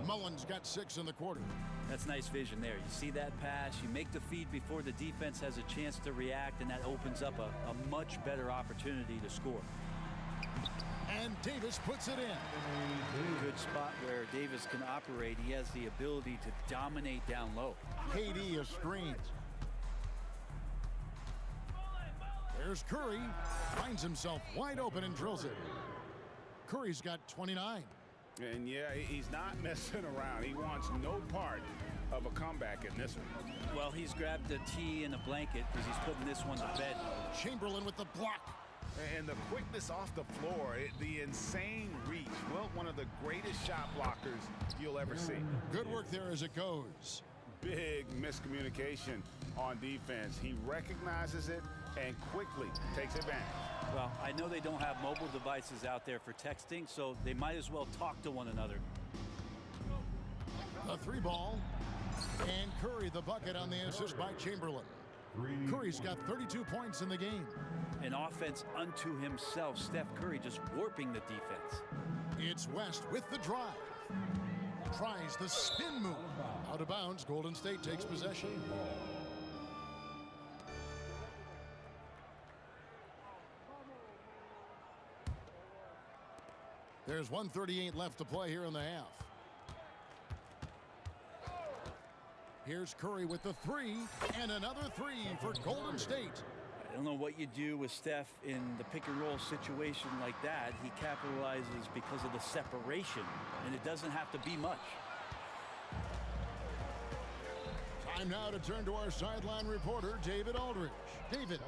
Mullen's got 6 in the quarter. That's nice vision there. You see that pass, you make the feed before the defense has a chance to react, and that opens up a much better opportunity to score. And Davis puts it in. Good spot where Davis can operate. He has the ability to dominate down low. KD is screened. There's Curry. Finds himself wide open and drills it. Curry's got 29. And yeah, he's not messing around. He wants no part of a comeback in this one. Well, he's grabbed a tee and a blanket because he's putting this one to bed. Chamberlain with the block. And the quickness off the floor, the insane reach. Well, one of the greatest shot blockers you'll ever see. Good work there as it goes. Big miscommunication on defense. He recognizes it and quickly takes advantage. Well, I know they don't have mobile devices out there for texting, so they might as well talk to one another. A 3-ball. And Curry the bucket on the assist by Chamberlain. Curry's got 32 points in the game. An offense unto himself. Steph Curry just warping the defense. It's West with the drive. Tries the spin move. Out of bounds. Golden State takes possession. There's 1:38 left to play here in the half. Here's Curry with the 3, and another 3 for Golden State. I don't know what you do with Steph in the pick and roll situation like that. He capitalizes because of the separation, and it doesn't have to be much. Time now to turn to our sideline reporter, David Aldridge. David.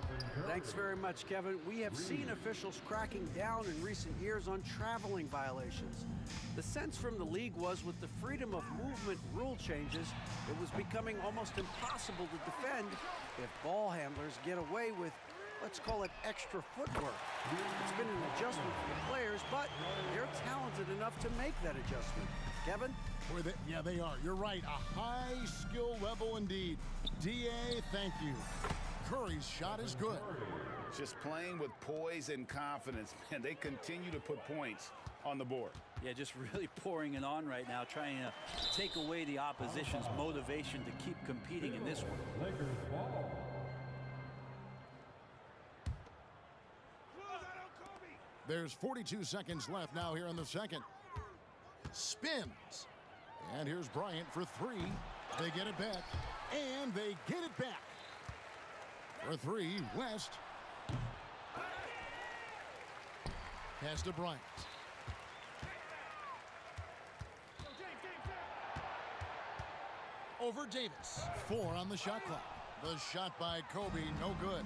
Thanks very much, Kevin. We have seen officials cracking down in recent years on traveling violations. The sense from the league was with the freedom of movement rule changes, it was becoming almost impossible to defend if ball handlers get away with, let's call it, extra footwork. It's been an adjustment for the players, but they're talented enough to make that adjustment. Kevin? Yeah, they are. You're right. A high skill level indeed. DA, thank you. Curry's shot is good. Just playing with poise and confidence, and they continue to put points on the board. Yeah, just really pouring it on right now, trying to take away the opposition's motivation to keep competing in this one. There's 42 seconds left now here in the second. Spins. And here's Bryant for 3. They get it back. And they get it back. For 3, West. Pass to Bryant. Over Davis. 4 on the shot clock. The shot by Kobe, no good.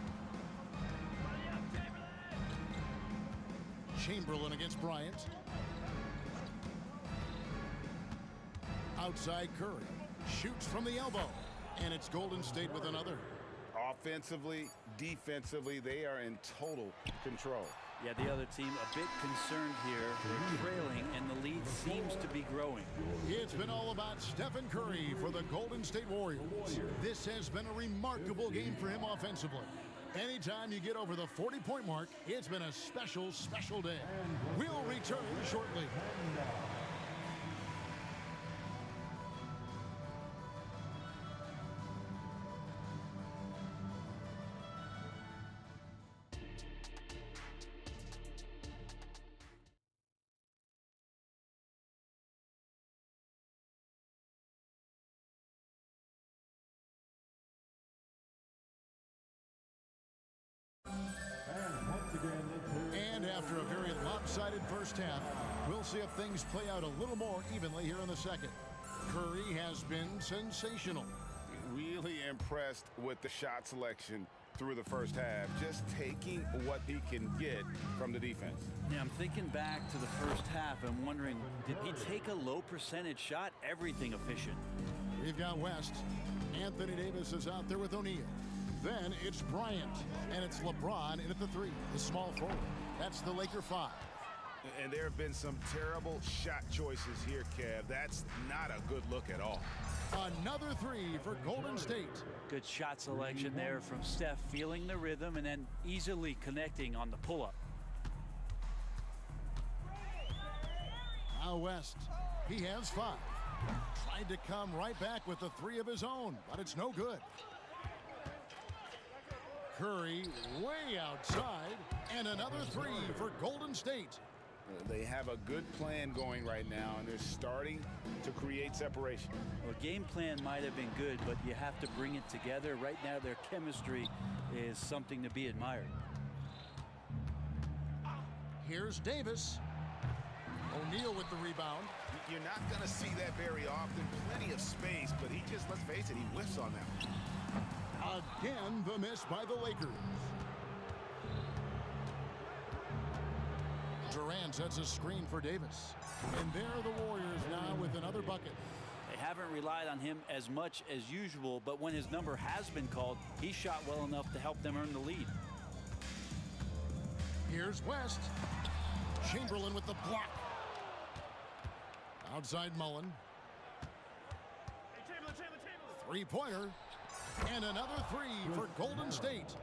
Chamberlain against Bryant. Outside Curry. Shoots from the elbow. And it's Golden State with another. Offensively, defensively, they are in total control. Yeah, the other team a bit concerned here. They're trailing, and the lead seems to be growing. It's been all about Stephen Curry for the Golden State Warriors. This has been a remarkable game for him offensively. Anytime you get over the 40-point mark, it's been a special, special day. We'll return shortly. And after a very lopsided first half, we'll see if things play out a little more evenly here in the second. Curry has been sensational. Really impressed with the shot selection through the first half, just taking what he can get from the defense. Yeah, I'm thinking back to the first half and wondering, did he take a low percentage shot? Everything efficient. We've got West. Anthony Davis is out there with O'Neal. Then it's Bryant, and it's LeBron in at the 3, the small forward. That's the Laker 5. And there have been some terrible shot choices here, Kev. That's not a good look at all. Another 3 for Golden State. Good shot selection there from Steph, feeling the rhythm and then easily connecting on the pull-up. Now West, he has 5. Tried to come right back with the 3 of his own, but it's no good. Curry way outside, and another 3 for Golden State. They have a good plan going right now, and they're starting to create separation. Well, game plan might have been good, but you have to bring it together. Right now, their chemistry is something to be admired. Here's Davis. O'Neal with the rebound. You're not going to see that very often. Plenty of space, but he just, let's face it, he whiffs on that one. Again, the miss by the Lakers. Durant sets a screen for Davis. And there are the Warriors now with another bucket. They haven't relied on him as much as usual, but when his number has been called, he shot well enough to help them earn the lead. Here's West. Chamberlain with the block. Outside Mullen. Three-pointer. And another three for Golden State.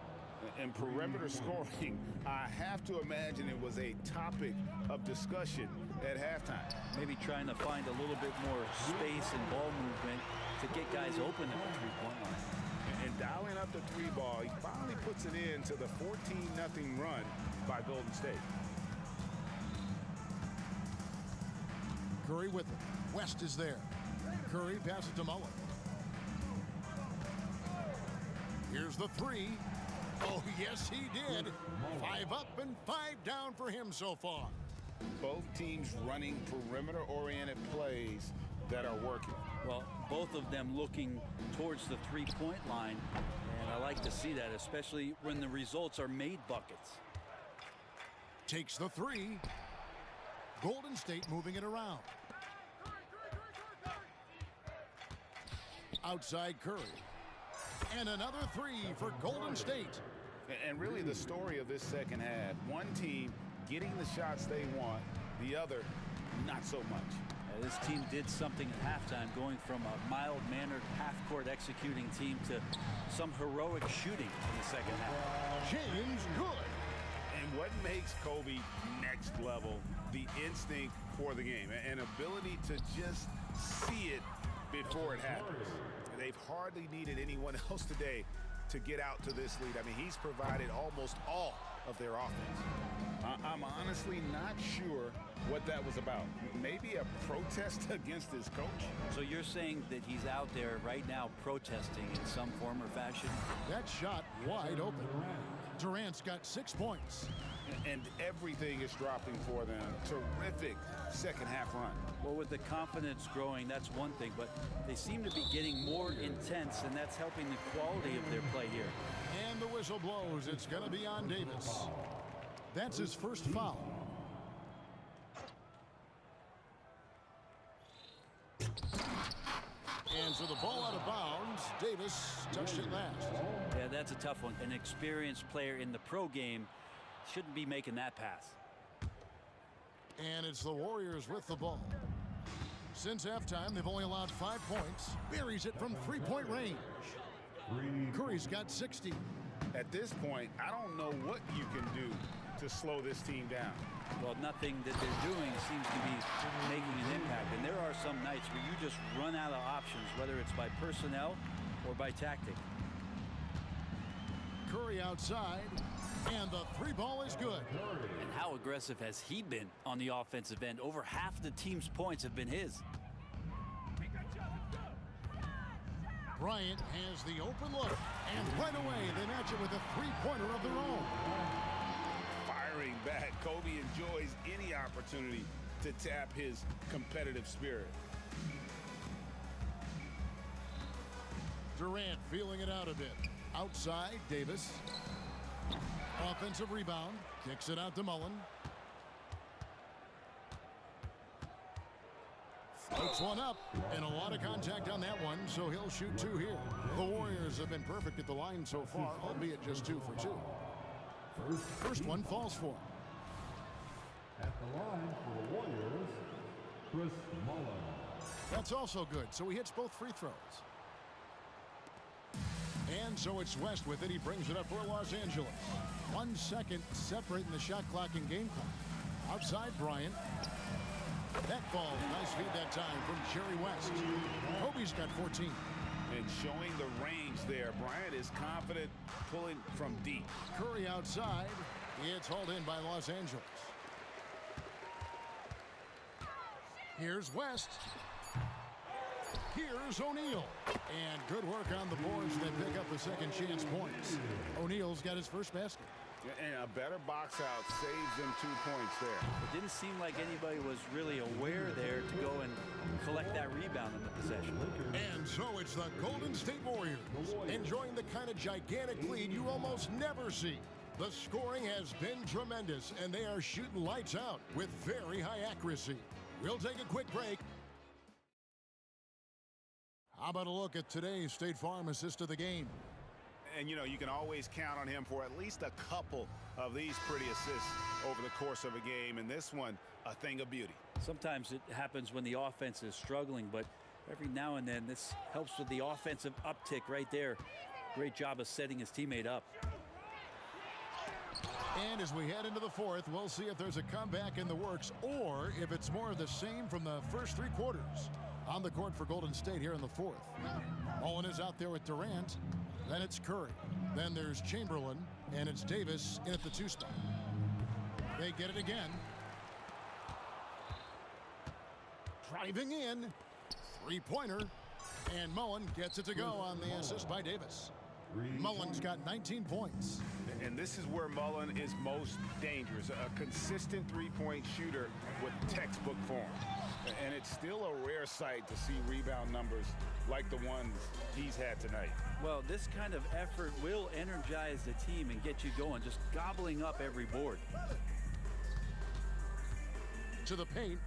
And perimeter scoring, I have to imagine it was a topic of discussion at halftime. Maybe trying to find a little bit more space and ball movement to get guys open at the three-point line. And dialing up the three ball, he finally puts it in to the 14-0 run by Golden State. Curry with it. West is there. Curry passes to Mullen. Here's the three. Oh, yes, he did. 5 up and 5 down for him so far. Both teams running perimeter-oriented plays that are working. Well, both of them looking towards the three-point line, and I like to see that, especially when the results are made buckets. Takes the three. Golden State moving it around. Outside Curry. And another three for Golden State. And really the story of this second half, one team getting the shots they want, the other not so much. This team did something at halftime, going from a mild-mannered half-court executing team to some heroic shooting in the second half. James good. And what makes Kobe next level, the instinct for the game, an ability to just see it before it happens. They've hardly needed anyone else today to get out to this lead. I mean, he's provided almost all of their offense. I'm honestly not sure what that was about. Maybe a protest against his coach? So you're saying that he's out there right now protesting in some form or fashion? That shot wide open. Durant's got 6 points. And everything is dropping for them. Terrific second half run. Well, with the confidence growing, that's one thing, but they seem to be getting more intense, and that's helping the quality of their play here. And the whistle blows. It's going to be on Davis. That's his first foul. And so the ball out of bounds. Davis touched it last. Yeah, that's a tough one. An experienced player in the pro game shouldn't be making that pass. And it's the Warriors with the ball. Since halftime, they've only allowed 5 points. Buries it from three-point range. Curry's got 60. At this point, I don't know what you can do to slow this team down. Well, nothing that they're doing seems to be making an impact. And there are some nights where you just run out of options, whether it's by personnel or by tactic. Curry outside, and the three ball is good. And how aggressive has he been on the offensive end? Over half the team's points have been his. Bryant has the open look, and right away they match it with a three-pointer of their own. Firing back, Kobe enjoys any opportunity to tap his competitive spirit. Durant feeling it out a bit. Outside, Davis. Offensive rebound. Kicks it out to Mullen. Floats one up, and a lot of contact on that one, so he'll shoot 2 here. The Warriors have been perfect at the line so far, albeit just 2 for 2. First one falls for him. At the line for the Warriors, Chris Mullen. That's also good, so he hits both free throws. And so it's West with it. He brings it up for Los Angeles. 1 second separating the shot clock and game clock. Outside Bryant. That ball, nice feed that time from Jerry West. Kobe's got 14. And showing the range there. Bryant is confident pulling from deep. Curry outside. It's hauled in by Los Angeles. Here's West. Here's O'Neal. And good work on the boards that pick up the second chance points. O'Neal's got his first basket. And a better box out saves them 2 points there. It didn't seem like anybody was really aware there to go and collect that rebound in the possession. And so it's the Golden State Warriors enjoying the kind of gigantic lead you almost never see. The scoring has been tremendous, and they are shooting lights out with very high accuracy. We'll take a quick break. How about a look at today's State Farm assist of the game? And, you know, you can always count on him for at least a couple of these pretty assists over the course of a game. And this one, a thing of beauty. Sometimes it happens when the offense is struggling, but every now and then this helps with the offensive uptick right there. Great job of setting his teammate up. And as we head into the fourth, we'll see if there's a comeback in the works or if it's more of the same from the first three quarters. On the court for Golden State here in the fourth. Owen is out there with Durant. Then it's Curry. Then there's Chamberlain. And it's Davis in at the 2 spot. They get it again. Driving in. Three-pointer. And Mullen gets it to go on the assist by Davis. Mullen's got 19 points. And this is where Mullen is most dangerous. A consistent three-point shooter with textbook form. And it's still a rare sight to see rebound numbers like the ones he's had tonight. Well, this kind of effort will energize the team and get you going, just gobbling up every board. To the paint,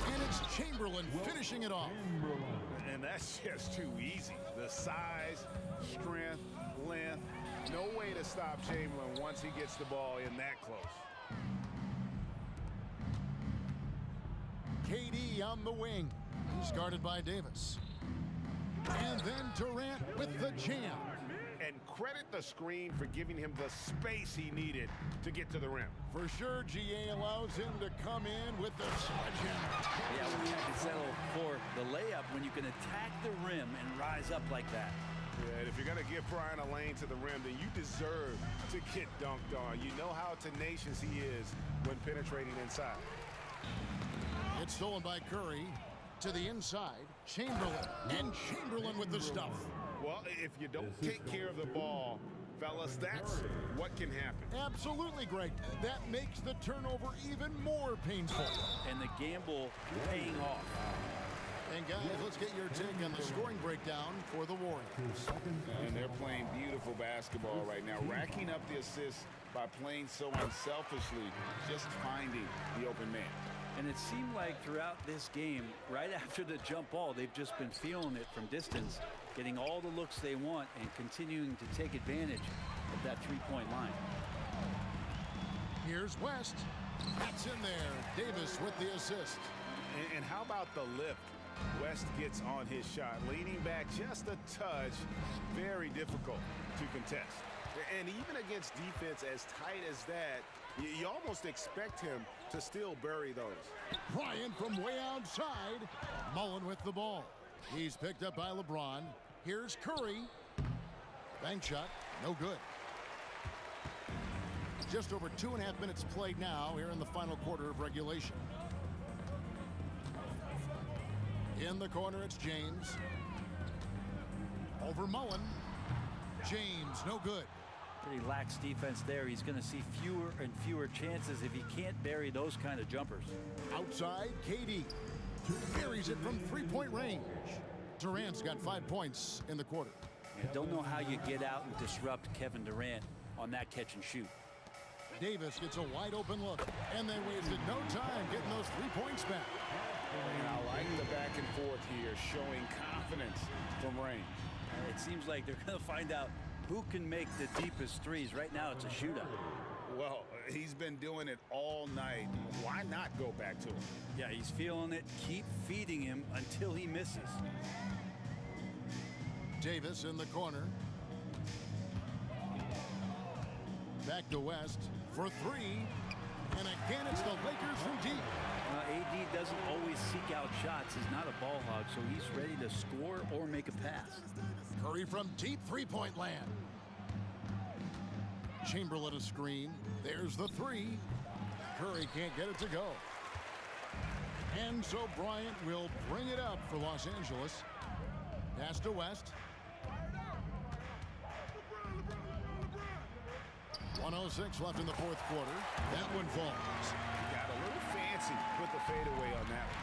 and it's Chamberlain finishing it off. And that's just too easy. The size, strength, length, no way to stop Chamberlain once he gets the ball in that close. KD on the wing. He's guarded by Davis. And then Durant with the jam. And credit the screen for giving him the space he needed to get to the rim. For sure, GA allows him to come in with the sledgehammer. Yeah, when you have to settle for the layup when you can attack the rim and rise up like that. Yeah, and if you're going to give Brian a lane to the rim, then you deserve to get dunked on. You know how tenacious he is when penetrating inside. It's stolen by Curry to the inside. Chamberlain. And Chamberlain with the stuff. Well, if you don't take care of the ball, fellas, that's what can happen. Absolutely, Greg. That makes the turnover even more painful. And the gamble paying off. And guys, let's get your take on the scoring breakdown for the Warriors. And they're playing beautiful basketball right now, racking up the assists by playing so unselfishly, just finding the open man. And it seemed like throughout this game, right after the jump ball, they've just been feeling it from distance, getting all the looks they want and continuing to take advantage of that three-point line. Here's West. That's in there. Davis with the assist. And how about the lift West gets on his shot? Leaning back just a touch, very difficult to contest. And even against defense as tight as that, you almost expect him to still bury those. Bryant from way outside. Mullen with the ball. He's picked up by LeBron. Here's Curry. Bank shot, no good. Just over 2.5 minutes played now here in the final quarter of regulation. In the corner, it's James. Over Mullen. James, no good. Pretty lax defense there. He's going to see fewer and fewer chances if he can't bury those kind of jumpers. Outside, KD buries it from three-point range. Durant's got 5 points in the quarter. I don't know how you get out and disrupt Kevin Durant on that catch and shoot. Davis gets a wide open look, and they wasted no time getting those 3 points back. And I like the back and forth here, showing confidence from range. It seems like they're going to find out who can make the deepest threes. Right now, it's a shootout. Well, he's been doing it all night. Why not go back to him? Yeah, he's feeling it. Keep feeding him until he misses. Davis in the corner. Back to West for three. And again, it's the Lakers from deep. AD doesn't always seek out shots. He's not a ball hog, so he's ready to score or make a pass. Curry from deep three-point land. Chamberlain a screen. There's the three. Curry can't get it to go. And so Bryant will bring it up for Los Angeles. Pass to West. 1:06 left in the fourth quarter. That one falls. Got a little fancy with the fadeaway on that one.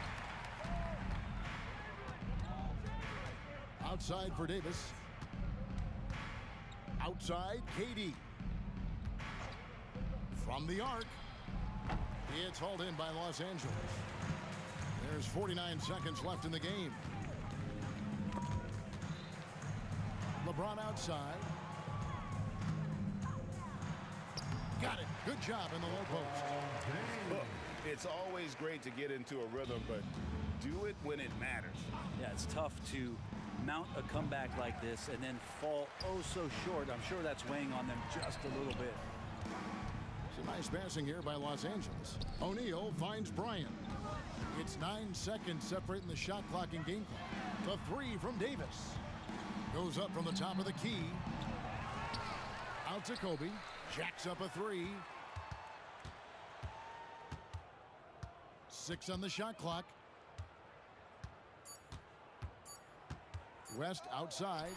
Outside for Davis. Outside, KD. From the arc. It's hauled in by Los Angeles. There's 49 seconds left in the game. LeBron outside. Got it. Good job in the low post. Look, it's always great to get into a rhythm, but do it when it matters. Yeah, it's tough to mount a comeback like this and then fall oh so short. I'm sure that's weighing on them just a little bit. Some nice passing here by Los Angeles. O'Neal finds Bryant. It's 9 seconds separating the shot clock and game clock. The three from Davis. Goes up from the top of the key. Out to Kobe. Jacks up a three. 6 on the shot clock. West outside.